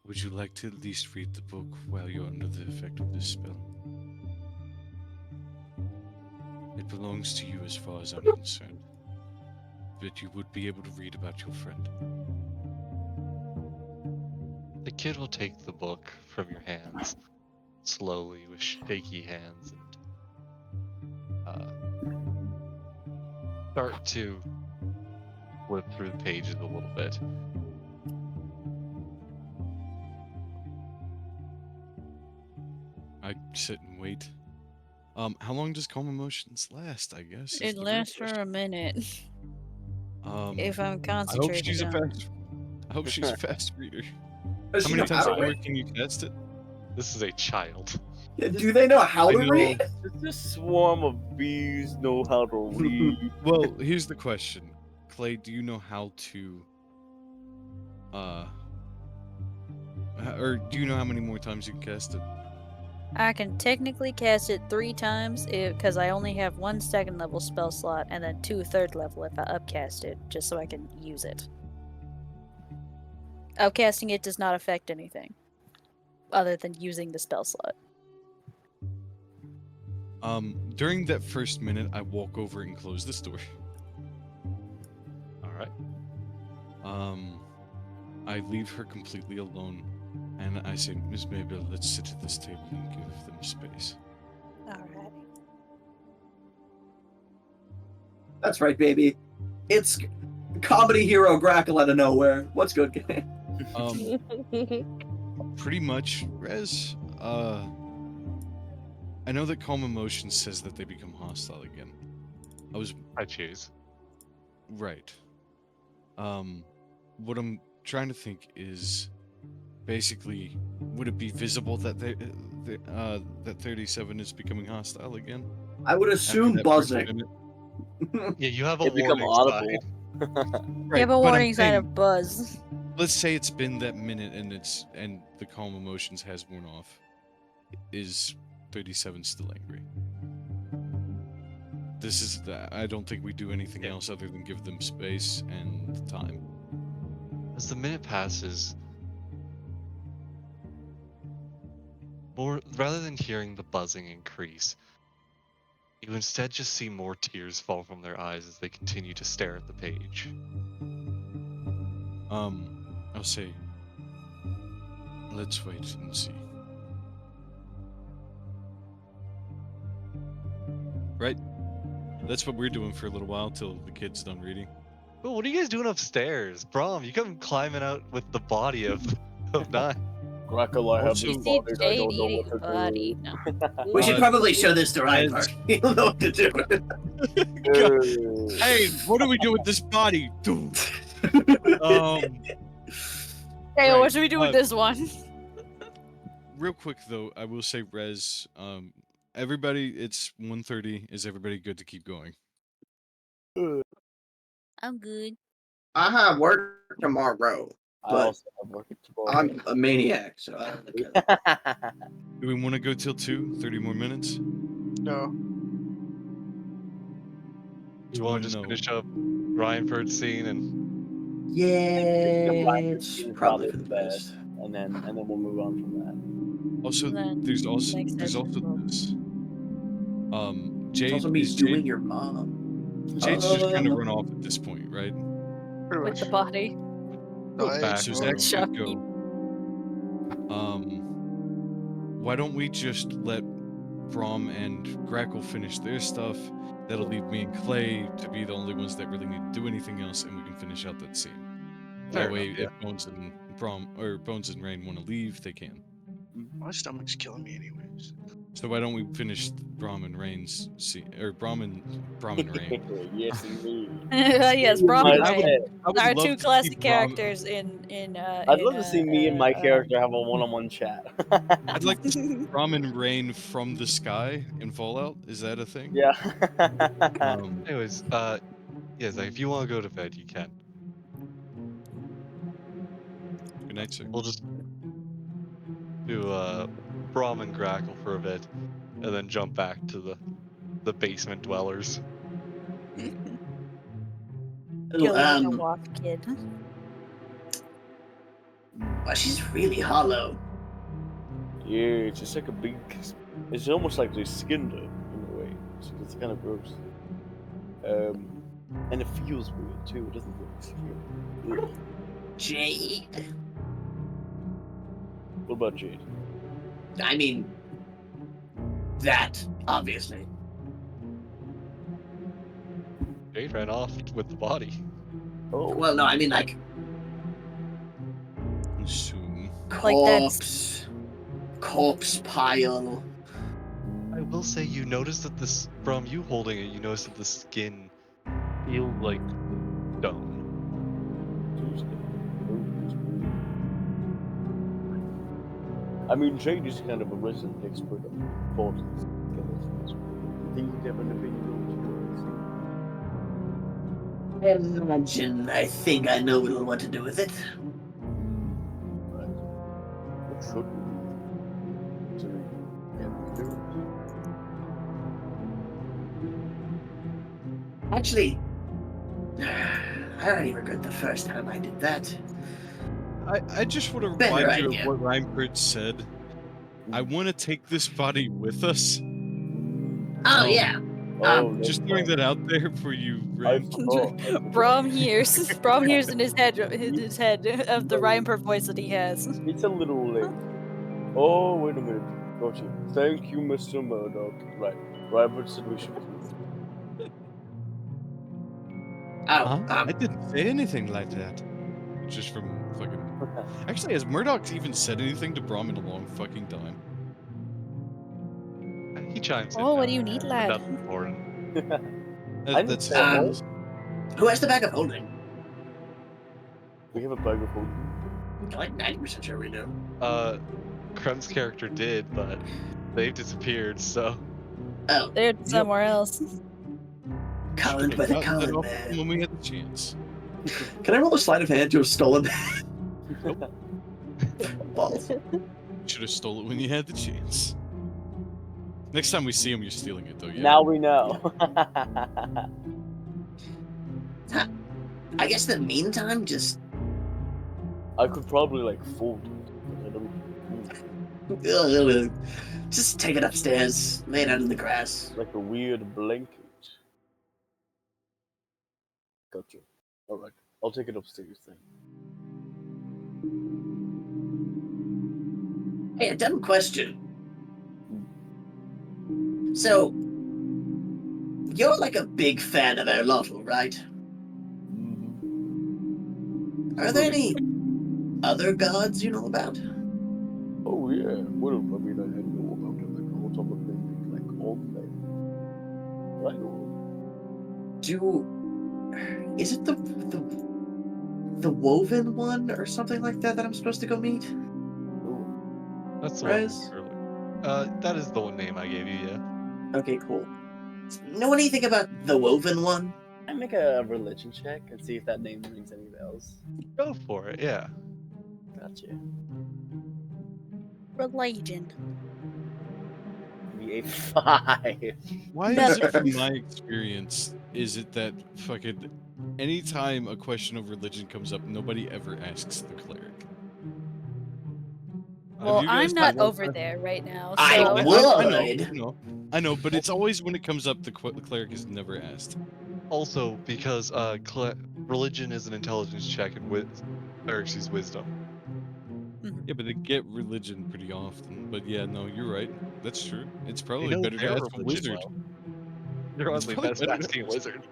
Would you like to at least read the book while you're under the effect of this spell? It belongs to you as far as I'm concerned. But you would be able to read about your friend. The kid will take the book from your hands, slowly, with shaky hands, and start to flip through the pages a little bit. I sit and wait. How long does calm emotions last, I guess? is It the real lasts for question. a minute. If I'm I hope concentrated she's a on. fast. I hope she's a fast reader. Does How she many know how times to more read? can you cast it? This is a child. Yeah, do they know how I to know. read? Does this swarm of bees know how to read? Well, here's the question. Clay, do you know how to or do you know how many more times you can cast it? I can technically cast it 3 times because I only have 1 second level spell slot and then 2 third level if I upcast it, just so I can use it. Upcasting it does not affect anything other than using the spell slot. During that first minute, I walk over and close this door. All right. I leave her completely alone, and I say, Miss Mabel, let's sit at this table and give them space. Alright. That's right, baby. It's comedy hero Grackle out of nowhere. What's good, gang? Pretty much, Rez. I know that calm emotion says that they become hostile again. I choose. Right. What I'm trying to think is, basically, would it be visible that that 37 is becoming hostile again? I would after assume that first buzzing. minute? Yeah, you have a They become warning audible. sign. You have a but I'm warning sign saying, of buzz. let's say it's been that minute and the calm emotions has worn off. Is 37 still angry? This is I don't think we do anything Yeah. else other than give them space and time. As the minute passes, rather than hearing the buzzing increase, you instead just see more tears fall from their eyes as they continue to stare at the page. I'll say, let's wait and see. Right? That's what we're doing for a little while till the kid's done reading. Oh, what are you guys doing upstairs? Brom, you come climbing out with the body of Nine. Grackle, I have Also- this You see body. I Jade don't know eating what the to body. do. No. We should probably show this to Reinhardt. He'll know what to do. Hey, what do we do with this body? Hey, Right, what should we do with this one? Real quick though, I will say, Rez, everybody, it's 1:30. Is everybody good to keep going? I'm good. I have work tomorrow, I but also have work tomorrow. I'm a maniac, so I don't care. Do we want to go till 2? 30 more minutes? No. You want to just No. finish up Ryanford's scene and Yeah, It's it's probably for the best. and then we'll move on from that. Also, Then there's also next this. It's Jade also me is doing Jade, your mom. Jade's just kind of run off at this point, right? Pretty with much. the body. go Nice. back. So to Zach's Chucky. gonna go. Why don't we just let Brom and Grackle finish their stuff? That'll leave me and Clay to be the only ones that really need to do anything else, and we can finish out that scene. Fair That way, enough, yeah. if Bones and Rain want to leave, they can. My stomach's killing me anyways. So why don't we finish Brom and Rain's scene, or Brom and Rain? Yes, indeed. Yes, Brom I and would- Rain. I would Our love two to classic keep Brom- characters in I'd love to see me and my character have a one-on-one chat. I'd like to see Brom and Rain from the sky in Fallout. Is that a thing? Yeah. Anyways, yeah, Zach, if you want to go to bed, you can. Good night, sir. We'll just do Brom and Grackle for a bit, and then jump back to the basement dwellers. Killing a walk kid. Well, she's really hollow. Yeah, it's just like a big. It's almost like they skinned her in a way. It's kind of gross. And it feels weird too. It doesn't feel weird. Jade. What about Jade? I mean, that, obviously. Jade ran off with the body. Oh, Well, no, I mean, like, Soon. Like corpse pile. I will say, you notice that this, from you holding it, you notice that the skin feels like stone. I mean, Jade is kind of a resident expert on portals. Do you have an opinion on I imagine I think I know what to do with it. Right. What should we do? So we can do it. Actually, I already regret the first time I did that. I just want to Better remind you idea. of what Reinhardt said. I want to take this body with us. Oh yeah. Oh, Just throwing that out there for you, I Ren. forgot. Brom hears. Brom hears in his head of the Reinper voice that he has. It's a little late. Oh, wait a minute. Gotcha. Thank you, Mr. Murdoch. Right. Robert said we should do Oh, I didn't say anything like that. Just from fucking. Actually, has Murdoch even said anything to Brom in a long fucking time? He chimes in. Oh, what now, do you need, but lad? that's important. I That's didn't say Um, who has the bag of holding? we have a bag of holding. I'm like 90% sure we do. Krem's character did, but they've disappeared, so. Oh, They're somewhere else. colored by the color man. When we had the chance. Can I roll a sleight of hand to have stolen? Balls. Should have stole it when you had the chance. Next time we see him, you're stealing it, though. Yeah. Now we know. I guess in the meantime, just I could probably like fold it. But I don't. just take it upstairs, lay it out in the grass. Like a weird blanket. Gotcha. Alright. I'll take it upstairs then. Hey, a dumb question. So, you're like a big fan of Erlotl, right? Are there any other gods you know about? Oh yeah. Well, I mean, I didn't know about them. Like all top of them, like all them. I know. Is it the woven one or something like that I'm supposed to go meet? That's the Rez? one earlier. That is the one name I gave you, yeah. Okay, cool. Know anything about the woven one? Can I make a religion check and see if that name rings any bells? Go for it, yeah. Gotcha. Religion. Be a 5. Why No. is it, from my experience, is it that fucking anytime a question of religion comes up, nobody ever asks the cleric? Well, you guys I'm not had one over time? there right now, so I I know, but it's always when it comes up, the cleric is never asked. Also, because religion is an intelligence check and wisdom. Yeah, but they get religion pretty often. But yeah, no, you're right. That's true. It's They probably know better to their ask a religion wizard. well. They're honestly probably best better to asking a ask- wizard.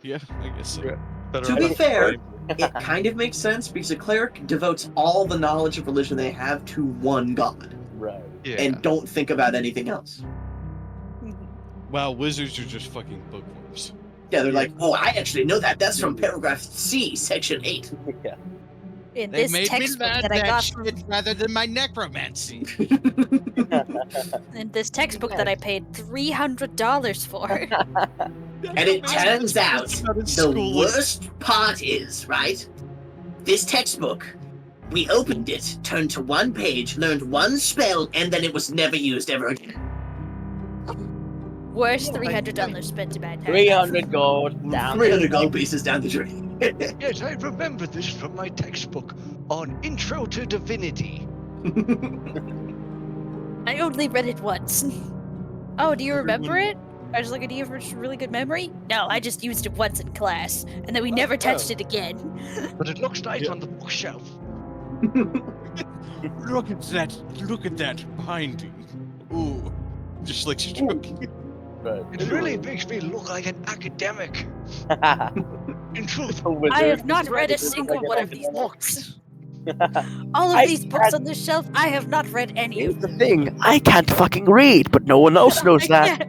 Yeah, I guess so. Yeah. Better To off be asking fair, a it kind of makes sense because a cleric devotes all the knowledge of religion they have to one god Right. Yeah. and don't think about anything else. Wow, wizards are just fucking bookworms. Yeah, they're like, oh, I actually know that. That's from paragraph C, section 8. Yeah. in this textbook that I got from, rather than my necromancy. in this textbook that I paid $300 for. And it turns out the worst part is, right? This textbook, we opened it, turned to one page, learned one spell, and then it was never used ever again. Worst $300 spent in my entire 300 gold down. 300 gold pieces down the drain. Yes, I remember this from my textbook on Intro to Divinity. I only read it once. Oh, do you remember it? I was like, do you have a really good memory? No, I just used it once in class, and then we never touched it again. But it looks nice on the bookshelf. Look at that binding. Ooh, just like stroking. Right. It really makes me look like an academic. In truth, I have not read a single one of these books. All of these books on the shelf, I have not read any Here's of the them. thing, I can't fucking read, but no one else knows that.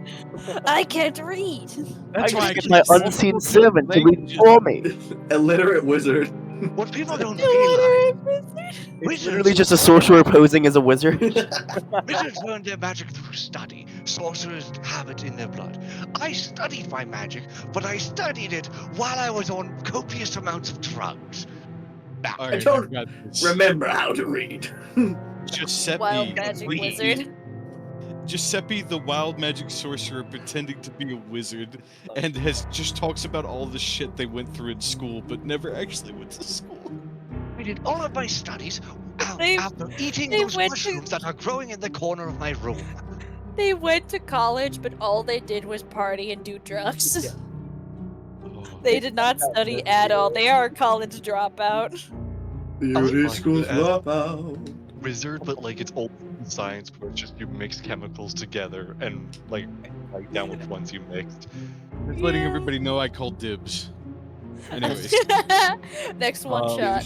I can't read. That's I why just get my keep unseen multiple servant to read languages. for me. Illiterate wizard. What people don't You want realize, a wizard? It's wizards, literally just a sorcerer posing as a wizard. wizards learn their magic through study. Sorcerers have it in their blood. I studied my magic, but I studied it while I was on copious amounts of drugs. Now, All I right, don't I've got this. remember how to read. Giuseppe, Wild magic Read. wizard. Giuseppe, the wild magic sorcerer, pretending to be a wizard, and has just talks about all the shit they went through in school, but never actually went to school. I did all of my studies They- after eating they those went to- mushrooms that are growing in the corner of my room. They went to college, but all they did was party and do drugs. Oh, They did not study at all. They are a college dropout. Beauty school dropout. Wizard, but like it's old science where it's just you mix chemicals together and like write down which ones you mixed. just letting Yeah. everybody know I called dibs. Anyways, Next one shot.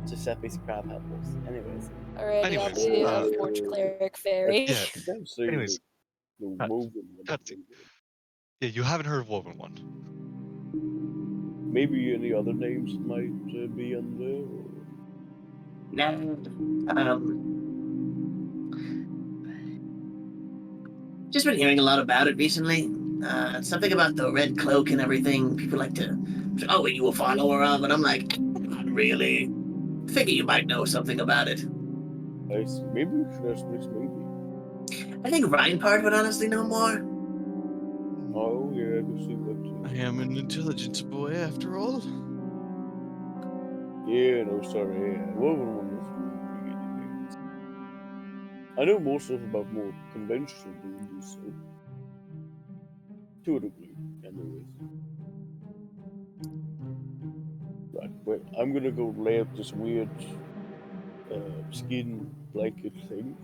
Giuseppe's crab apples. Anyways. Alrighty, I'll Anyways, be a forge cleric fairy. Yeah. I can't say Anyways, the cut- woven one. cutscene. Yeah, you haven't heard of Woven One. Maybe any other names that might be on there. No. Just been hearing a lot about it recently. Something about the red cloak and everything. People like to, oh, are you a follower of? And I'm like, not really. Figure you might know something about it. I see. Maybe we should ask this. Maybe. I think Reinhardt would honestly know more. Oh yeah, I can see that. I am an intelligence boy after all. Yeah, no, sorry. Yeah, woven one is really good. I know more stuff about more conventional movies, so to a degree, anyways. Right, well, I'm gonna go lay out this weird skin blanket thing.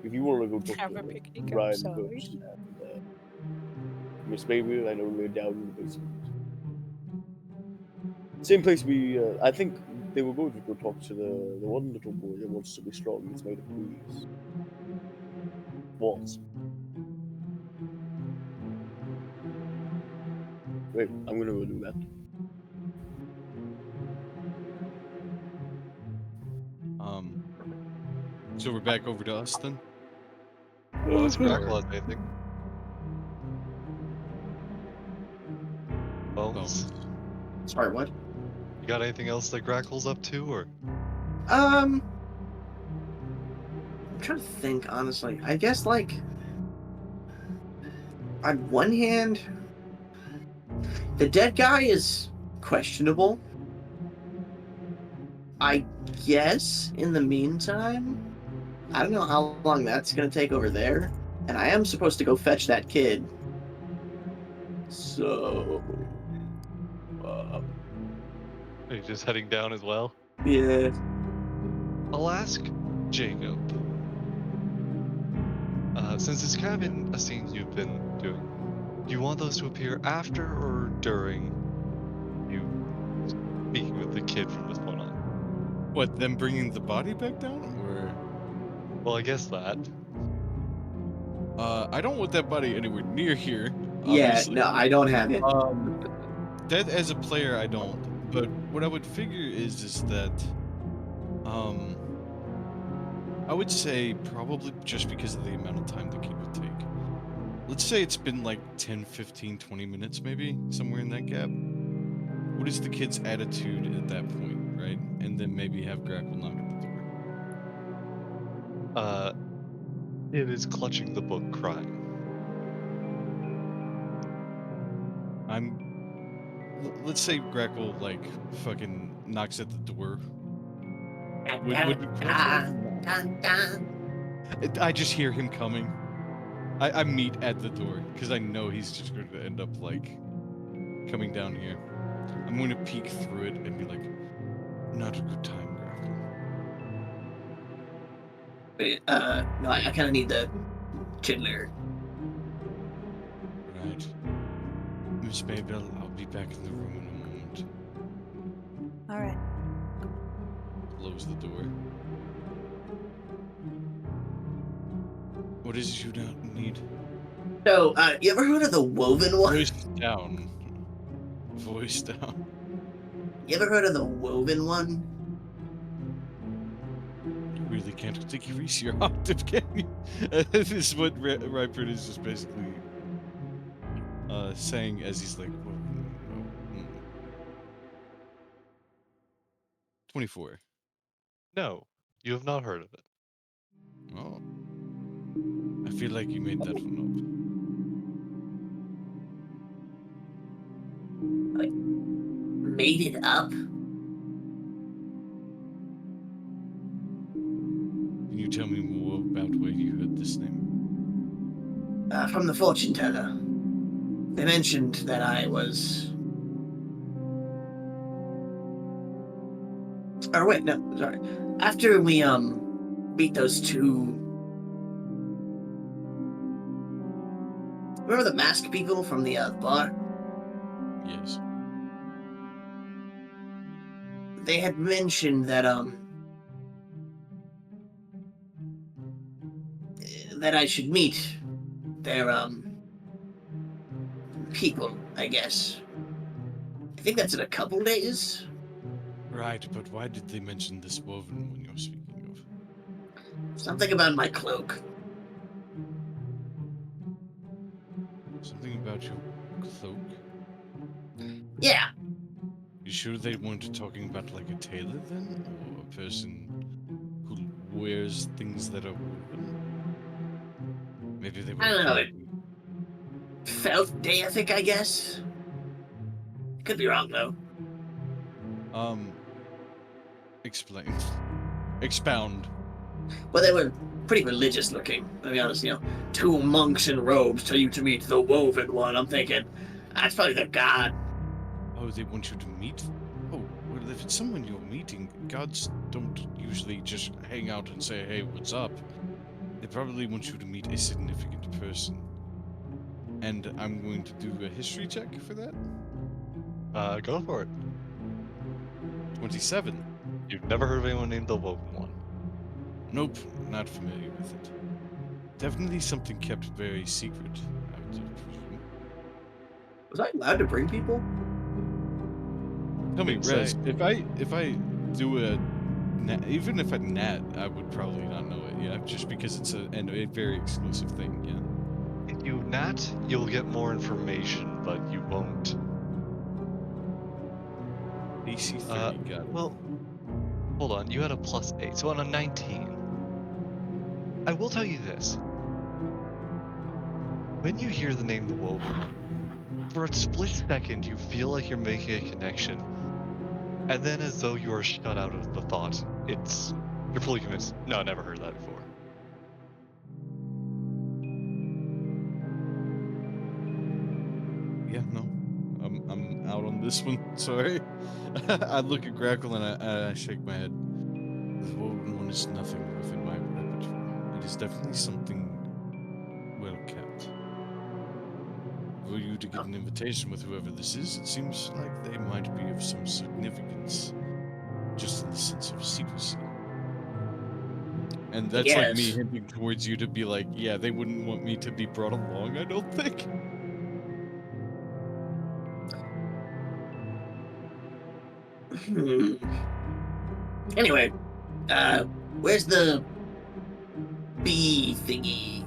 If you want to go talk Have a to picnic Ryan outside. first, and Miss Baby, I know they're down in the basement. Same place we, I think they were going to go talk to the one little boy that wants to be strong. He's made of these walls. Wait, I'm gonna go do that. So we're back over to us then. Well, it's Crackle, I think. Well, Oh, Sorry, what? you got anything else that Grackle's up to, or? I'm trying to think, honestly. I guess, like, on one hand, the dead guy is questionable. I guess, in the meantime, I don't know how long that's going to take over there. And I am supposed to go fetch that kid. So... Are you just heading down as well? yeah. I'll ask Jacob. Since it's kind of been a scene you've been doing, do you want those to appear after or during you speaking with the kid from this point on? what? Them bringing the body back down, or? Well, I guess that. I don't want that body anywhere near here. Yeah, Obviously. no, I don't have it. That as a player, I don't. But what I would figure is that, I would say probably just because of the amount of time the kid would take. Let's say it's been like 10, 15, 20 minutes maybe, somewhere in that gap. What is the kid's attitude at that point, right? And then maybe have Grackle knock at the door. It is clutching the book, crying. Let's say Grackle like fucking knocks at the door. I just hear him coming. I meet at the door because I know he's just going to end up like coming down here. I'm going to peek through it and be like, "Not a good time, Grackle." Wait, no, I kind of need the Chidler. Right, Miss Maybell, I'll be back in the room in a moment. Alright. Close the door. What is it you don't need? So, you ever heard of the Woven One? Voice down. Voice down. You ever heard of the Woven One? You really can't decrease your octave, can you? This is what Ripert is just basically saying as he's like, well, no. 24. No, you have not heard of it. Oh. I feel like you made that one Made it up? Can you tell me more about where you heard this name? From the fortune teller. They mentioned that I was. Or wait, no, sorry. After we beat those two. Remember the masked people from the bar? Yes. They had mentioned that that I should meet their people, I guess. I think that's in a couple days. Right, but why did they mention this woven when you're speaking of? Something about my cloak. Something about your cloak? Yeah. You sure they weren't talking about like a tailor then? Or a person who wears things that are woven? Maybe they were I don't know. It implying- felt Deithic, I guess. Could be wrong though. Explain. Expound. Well, they were pretty religious looking. To be honest, two monks in robes tell you to meet the Woven One. I'm thinking that's probably the god. Oh, they want you to meet? Oh, well, if it's someone you're meeting, gods don't usually just hang out and say, hey, what's up? They probably want you to meet a significant person. And I'm going to do a history check for that. Go for it. 27. You've never heard of anyone named the Woven One. Nope, not familiar with it. Definitely something kept very secret, I would presume. Was I allowed to bring people? Tell me, Didn't Rez, say. if I do a even if I nat, I would probably not know it, yeah, just because it's a very exclusive thing, yeah. If you nat, you'll get more information, but you won't. AC 30, got it. Well, hold on. You had a +8, so on a 19. I will tell you this. When you hear the name the Woven One, for a split second you feel like you're making a connection, and then as though you are shut out of the thought, you're fully convinced. No, I never heard that before. Yeah, no. I'm out on this one. Sorry. I look at Grackle and I shake my head. The Woven One is nothing within my repertoire. It is definitely something well kept. For you to get an invitation with whoever this is, it seems like they might be of some significance. Just in the sense of secrecy. And that's like me Yes. hinting towards you to be like, yeah, they wouldn't want me to be brought along, I don't think. Anyway, where's the bee thingy?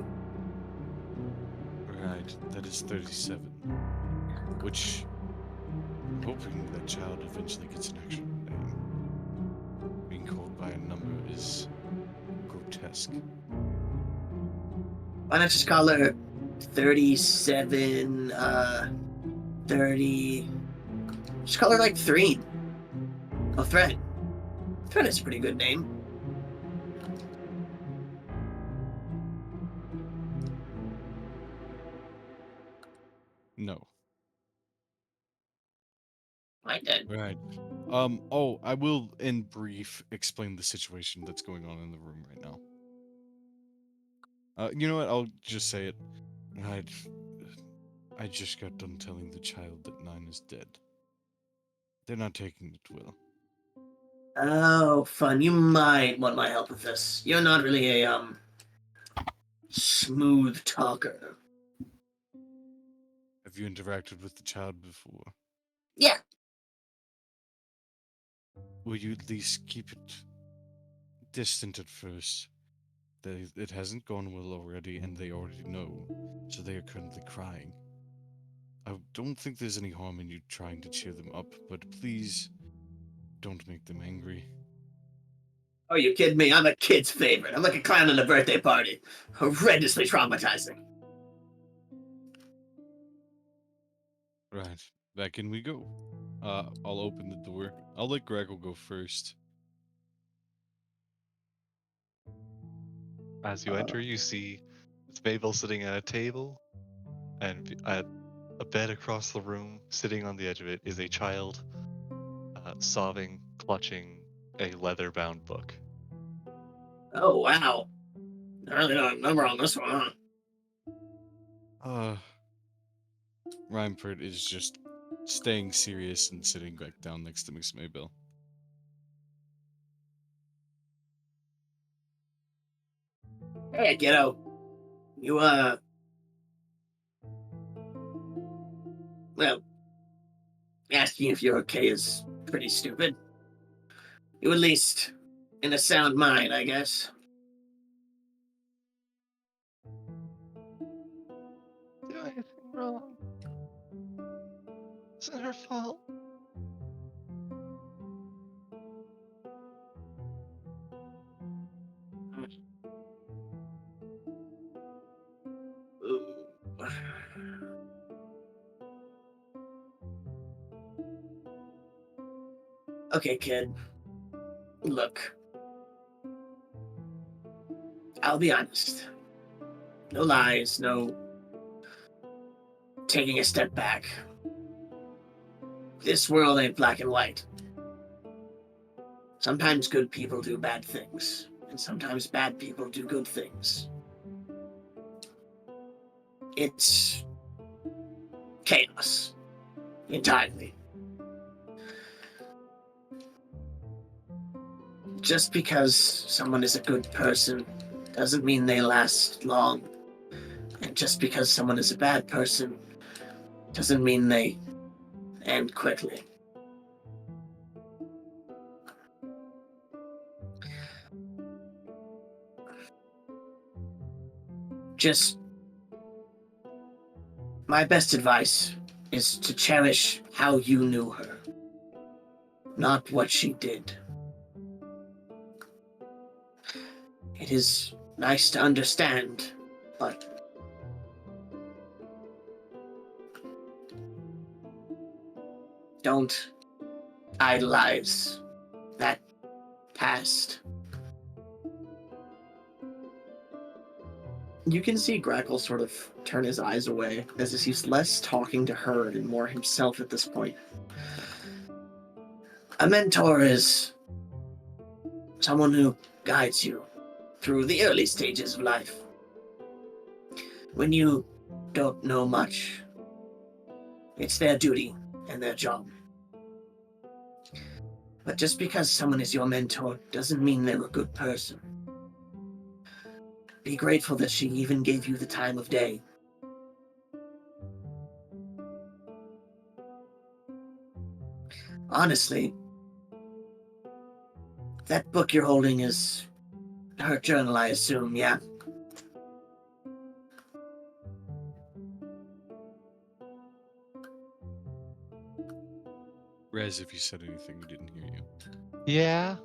Right, that is 37. Which, I'm hoping that child eventually gets an actual name. Being called by a number is grotesque. Why not just call her 37, 30... Just call her like Threen. Oh, Thread. Thread is a pretty good name. No. I did. Right. Oh, I will, in brief, explain the situation that's going on in the room right now. You know what? I'll just say it. I just got done telling the child that 9 is dead. They're not taking it well. Oh, fun. You might want my help with this. You're not really a, smooth talker. Have you interacted with the child before? Yeah. will you at least keep it distant at first? It hasn't gone well already, and they already know, so they are currently crying. I don't think there's any harm in you trying to cheer them up, but please don't make them angry. Oh, you kidding me? I'm a kid's favorite. I'm like a clown at a birthday party. Horrendously traumatizing. Right, back in we go. I'll open the door. I'll let Grackle go first. As you enter, you see it's Mabel sitting at a table, and at a bed across the room, sitting on the edge of it, is a child, sobbing, clutching a leather-bound book. Oh, wow. I really don't have a number on this one, huh? Reinpert is just staying serious and sitting back down next to Miss Maybell. Hey, kiddo. You, well, asking if you're okay is pretty stupid. You at least in a sound mind, I guess. Do anything wrong? It's not her fault. Okay, kid. Look. I'll be honest. No lies, no taking a step back. This world ain't black and white. Sometimes good people do bad things, and sometimes bad people do good things. It's chaos. Entirely. Just because someone is a good person doesn't mean they last long. And just because someone is a bad person doesn't mean they end quickly. Just my best advice is to cherish how you knew her, not what she did. It is nice to understand, but don't idolize that past. You can see Grackle sort of turn his eyes away, as if he's less talking to her and more himself at this point. A mentor is someone who guides you through the early stages of life. When you don't know much, it's their duty and their job. But just because someone is your mentor doesn't mean they're a good person. Be grateful that she even gave you the time of day. Honestly, that book you're holding is her journal, I assume, yeah? Rez, if you said anything, we didn't hear you. Yeah.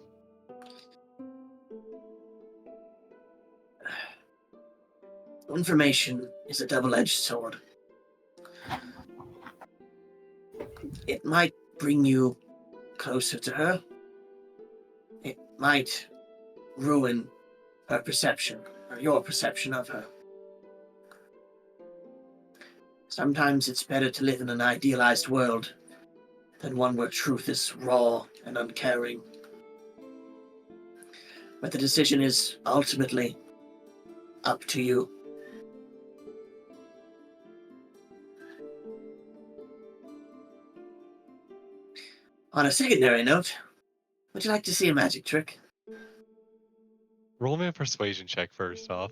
Information is a double-edged sword. It might bring you closer to her. It might ruin her perception, or your perception of her. Sometimes it's better to live in an idealized world than one where truth is raw and uncaring. But the decision is ultimately up to you. On a secondary note, would you like to see a magic trick? Roll me a persuasion check first off.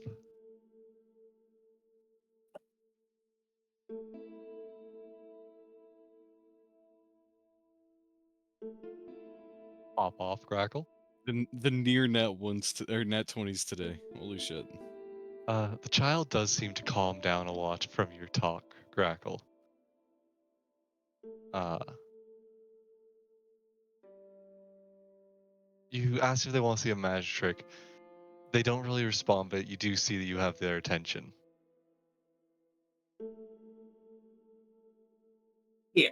pop off, Grackle. The near net ones or net 20s today. Holy shit. The child does seem to calm down a lot from your talk, Grackle. You ask if they want to see a magic trick. They don't really respond, but you do see that you have their attention. Here.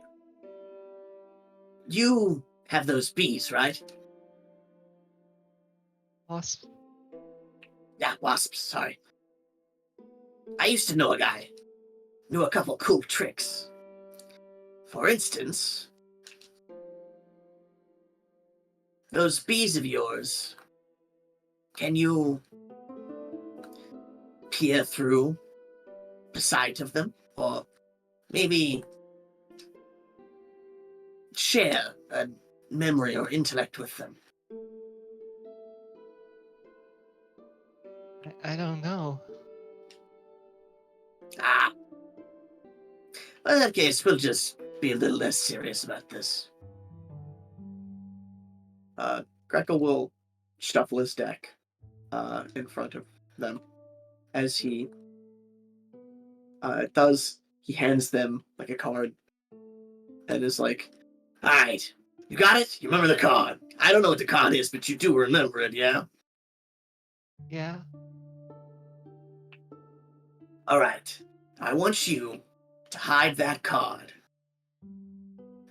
You have those bees, right? Wasp? Yeah, wasps, sorry. I used to know a guy. Knew a couple cool tricks. For instance, those bees of yours. Can you peer through the side of them? Or maybe share a memory or intellect with them? I don't know. Ah. Well, in that case, we'll just be a little less serious about this. Greco will shuffle his deck in front of them. As he does, he hands them like a card and is like, "Alright, you got it? You remember the card? I don't know what the card is, but you do remember it, yeah? Yeah. Alright, I want you to hide that card.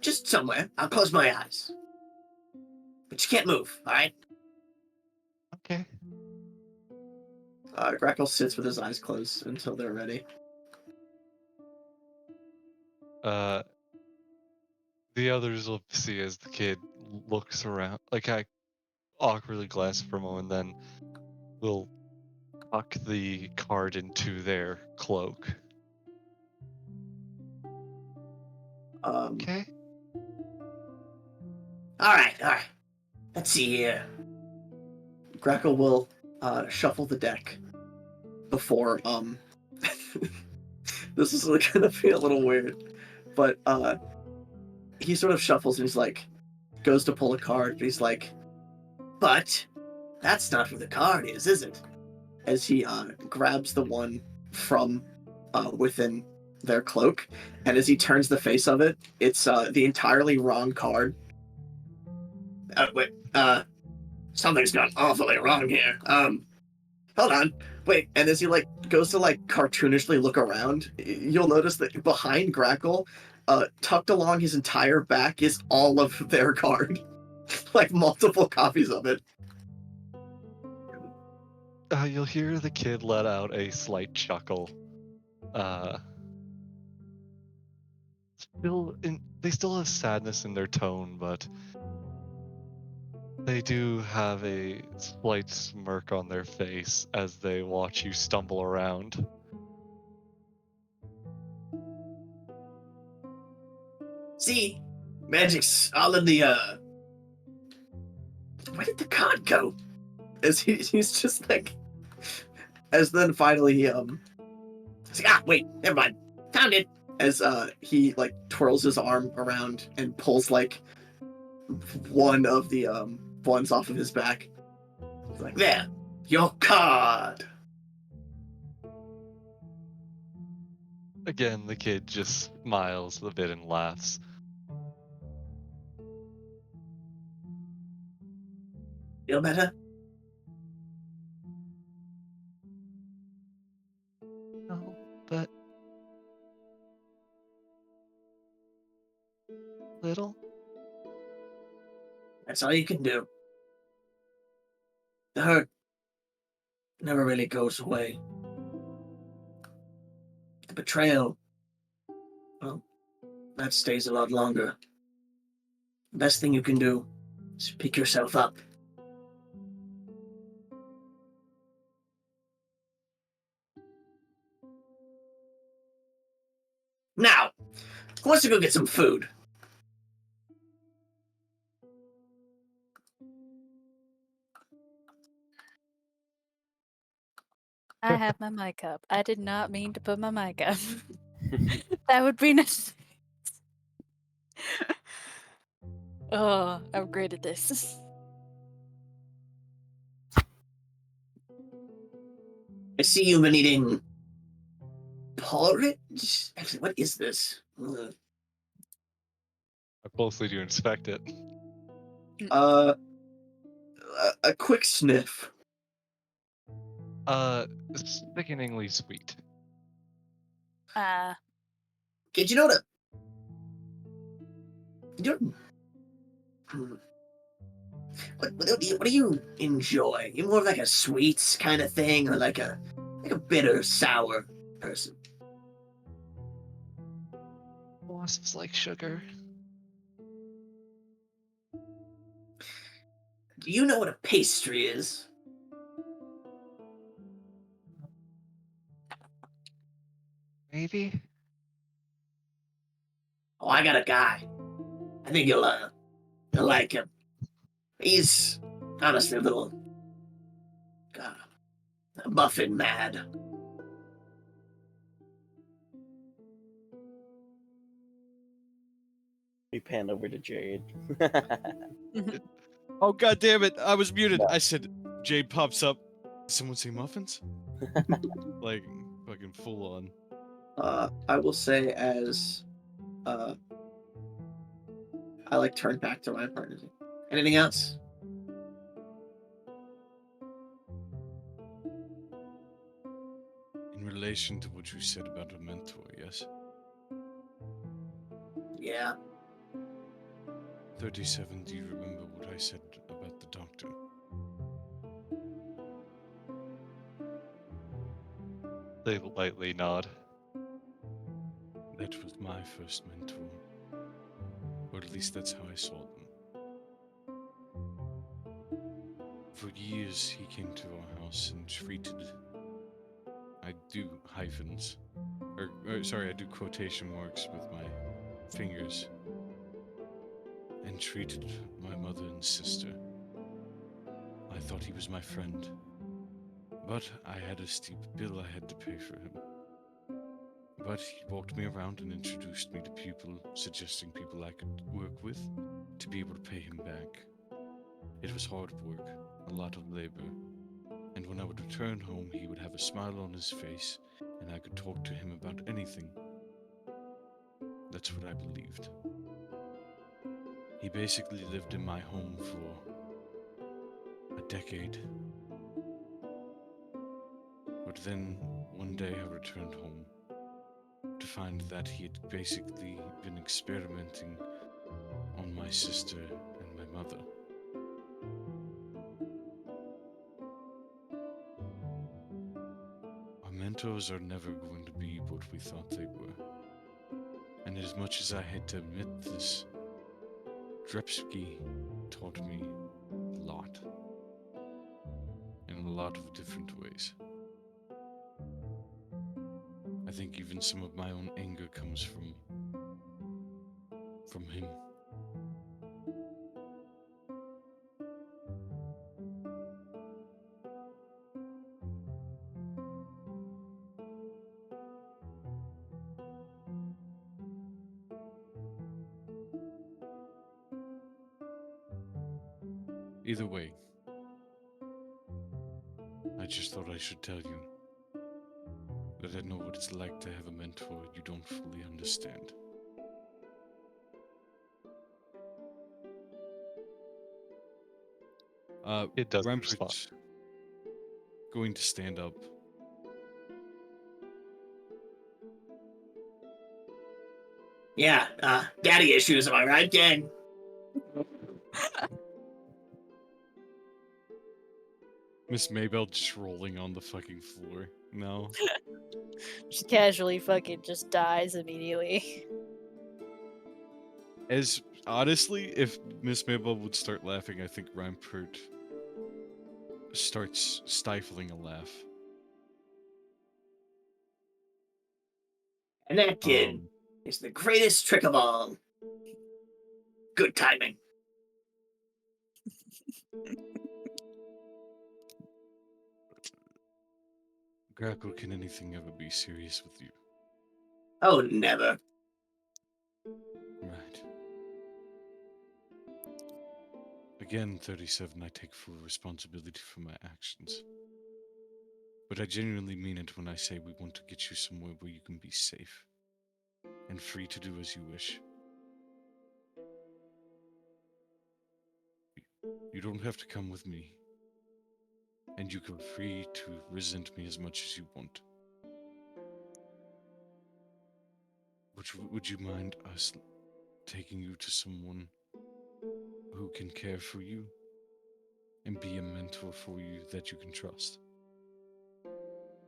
Just somewhere. I'll close my eyes. But you can't move, alright?" Okay. Greco sits with his eyes closed until they're ready. The others will see as the kid looks around, like I awkwardly glance for a moment, then will tuck the card into their cloak. Okay. Alright. Let's see here. Greco will shuffle the deck before this is gonna be a little weird, but he sort of shuffles and he's like goes to pull a card, but he's like, but that's not who the card is it? As he grabs the one from within their cloak, and as he turns the face of it, it's the entirely wrong card. Wait, something's gone awfully wrong here. Hold on. Wait, and as he goes to cartoonishly look around, you'll notice that behind Grackle, tucked along his entire back is all of their card. Like multiple copies of it. You'll hear the kid let out a slight chuckle. They still have sadness in their tone, but they do have a slight smirk on their face as they watch you stumble around. See, magic's all in the where did the card go? As he's just as then finally he's like, wait, never mind, found it. As he twirls his arm around and pulls one of the ones off of his back. He's like, there, your card. Again, the kid just smiles a bit and laughs. Feel better? No, but little. That's all you can do. The hurt never really goes away. The betrayal, well, that stays a lot longer. The best thing you can do is pick yourself up. Now, who wants to go get some food? I have my mic up. I did not mean to put my mic up. That would be nice. Oh, I'm great at this. I see you've been eating porridge. Actually, what is this? Ugh. I closely to inspect it. Uh, a quick sniff. Sickeningly sweet. Kid, you know what? You what do you enjoy? You more like a sweets kind of thing, or like a bitter sour person? Wasps like sugar. Do you know what a pastry is? Maybe. Oh, I got a guy. I think you'll like him. He's honestly a little muffin mad. We pan over to Jade. Oh god damn it! I was muted. I said Jade pops up. Did someone say muffins? Like fucking full on. I will say as I like turn back to my partner. Anything else? In relation to what you said about a mentor, yes? Yeah. 37, do you remember what I said about the doctor? They lightly nod. That was my first mentor. Or at least that's how I saw them. For years, he came to our house and treated... I do hyphens. Sorry, I do quotation marks with my fingers. And treated my mother and sister. I thought he was my friend. But I had a steep bill I had to pay for him. But he walked me around and introduced me to people, suggesting people I could work with to be able to pay him back. It was hard work, a lot of labor, and when I would return home, he would have a smile on his face, and I could talk to him about anything. That's what I believed. He basically lived in my home for a decade. But then, one day I returned home to find that he had basically been experimenting on my sister and my mother. Our mentors are never going to be what we thought they were. And as much as I hate to admit this, Drepsky taught me a lot. In a lot of different ways. I think even some of my own anger comes from him. Either way, I just thought I should tell you that I know what it's like to have a mentor you don't fully understand. It doesn't Rampert's respond. going to stand up. Yeah, daddy issues, am I right, gang? Miss Maybell just rolling on the fucking floor. No. Just casually fucking just dies immediately. As honestly, if Miss Maybell would start laughing, I think Rampart starts stifling a laugh. And that kid is the greatest trick of all. Good timing. Grackle, can anything ever be serious with you? Oh, never. Right. Again, 37, I take full responsibility for my actions. But I genuinely mean it when I say we want to get you somewhere where you can be safe and free to do as you wish. You don't have to come with me, and you can free to resent me as much as you want. Would you mind us taking you to someone who can care for you and be a mentor for you that you can trust?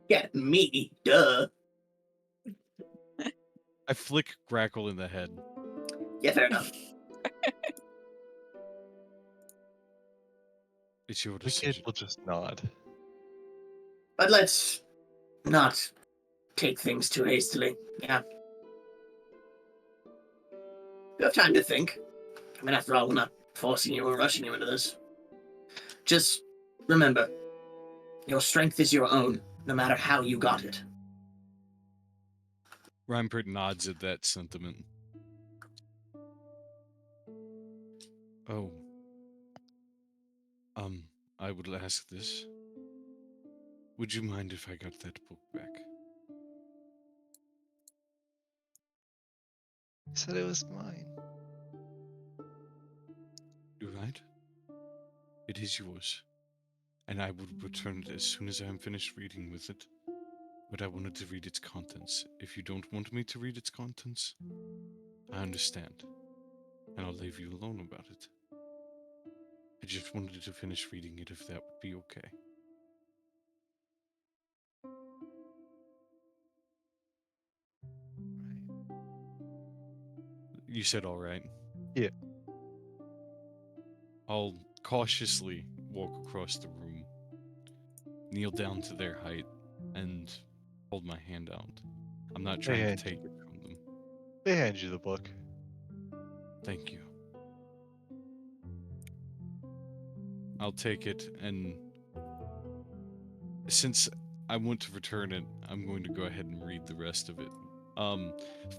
Yeah, me, duh. I flick Grackle in the head. Yeah, fair enough. It's your The kid decision. will just nod. But let's not take things too hastily. Yeah. You have time to think. I mean, after all, we're not forcing you or rushing you into this. Just remember, your strength is your own, no matter how you got it. Reinpert nods at that sentiment. Oh. I would ask this. Would you mind if I got that book back? He said it was mine. You're right. It is yours. And I would return it as soon as I am finished reading with it. But I wanted to read its contents. If you don't want me to read its contents, I understand. And I'll leave you alone about it. I just wanted to finish reading it if that would be okay. You said all right. Yeah. I'll cautiously walk across the room, kneel down to their height, and hold my hand out. I'm not trying to take it from them. They hand you the book. Thank you. I'll take it, and since I want to return it, I'm going to go ahead and read the rest of it.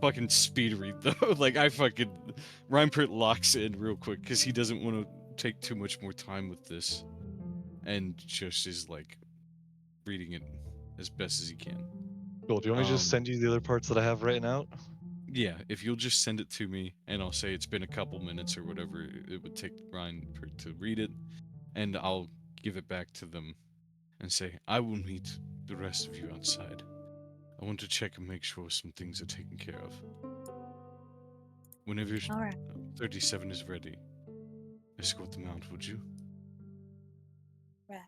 Fucking speed read though. Like Reinpert locks in real quick because he doesn't want to take too much more time with this, and just is like reading it as best as he can. Cool. Do you want me to just send you the other parts that I have written out? Yeah, if you'll just send it to me, and I'll say it's been a couple minutes or whatever it would take Reinpert to read it, and I'll give it back to them and say, I will meet the rest of you outside. I want to check and make sure some things are taken care of. Whenever 37 is ready, escort them out, would you? Right.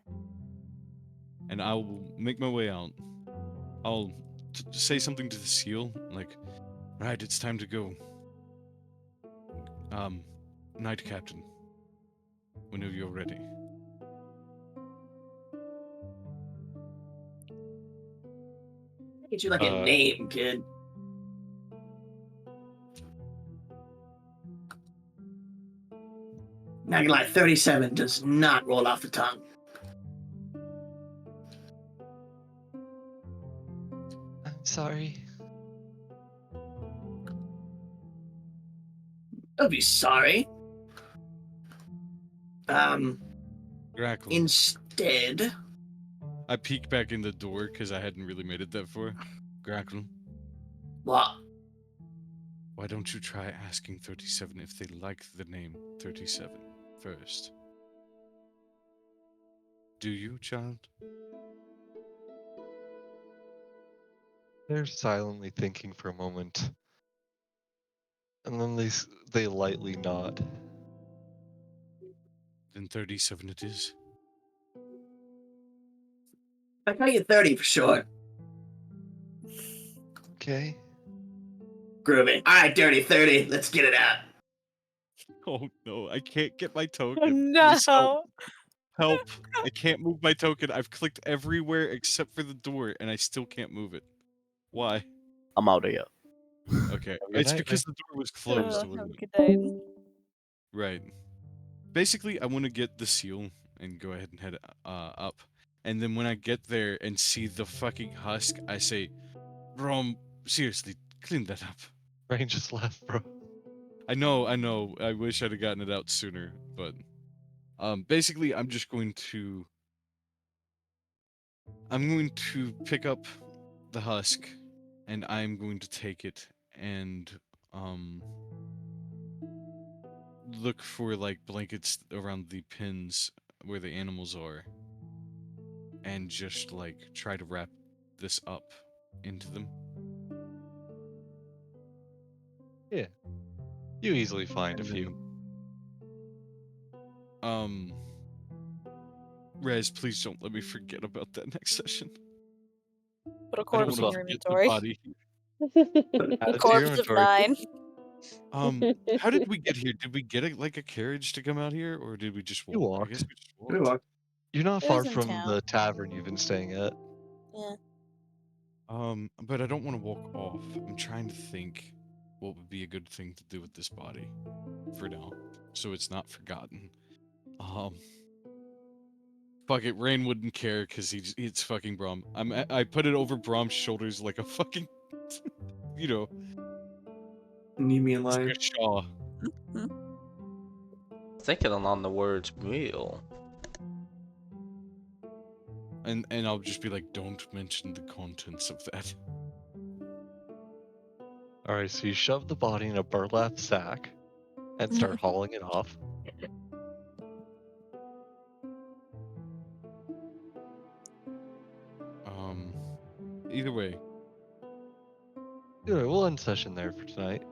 And I will make my way out. I'll say something to the seal, like, right, it's time to go. Night Captain. Whenever you're ready. Get you like a name, kid. Not gonna lie, 37 does not roll off the tongue. I'm sorry. Don't be sorry. Grackle. Instead, I peek back in the door because I hadn't really made it that far. Grackle. what? Why don't you try asking 37 if they like the name 37 first? Do you, child? They're silently thinking for a moment, and then they lightly nod. Then 37 it is. I tell you 30 for sure. Okay. Groovy. All right, dirty 30. Let's get it out. Oh no, I can't get my token. Oh, Please help. no. Help. I can't move my token. I've clicked everywhere except for the door, and I still can't move it. Why? I'm out of here. Okay. Good It's night, because the door was closed, wasn't Have a it? good day. Right. Basically, I want to get the seal and go ahead and head up. And then when I get there and see the fucking husk, I say, Rom, seriously, clean that up. Rain just left, bro. I know. I wish I'd have gotten it out sooner, but basically, I'm just going to I'm going to pick up the husk, and I'm going to take it and look for like blankets around the pins where the animals are, and just like try to wrap this up into them. Yeah. You easily find a And few. then, Rez, please don't let me forget about that next session. Put a I don't corpse want in to your forget the inventory. body. A Add it to your corpse of inventory. 9. How did we get here? Did we get like a carriage to come out here, or did we just You walk? I guess walked. we just We walked. walked. You're not It far was in from town. the tavern you've been staying at. Yeah. But I don't want to walk off. I'm trying to think what would be a good thing to do with this body for now, so it's not forgotten. Fuck it, Rain wouldn't care because it's fucking Brom. I put it over Brom's shoulders like a fucking, you know, Need me in like line. a Shaw. Thinking along the words meal. And I'll just be like, don't mention the contents of that. Alright, so you shove the body in a burlap sack and start hauling it off. Either way, Anyway, we'll end session there for tonight.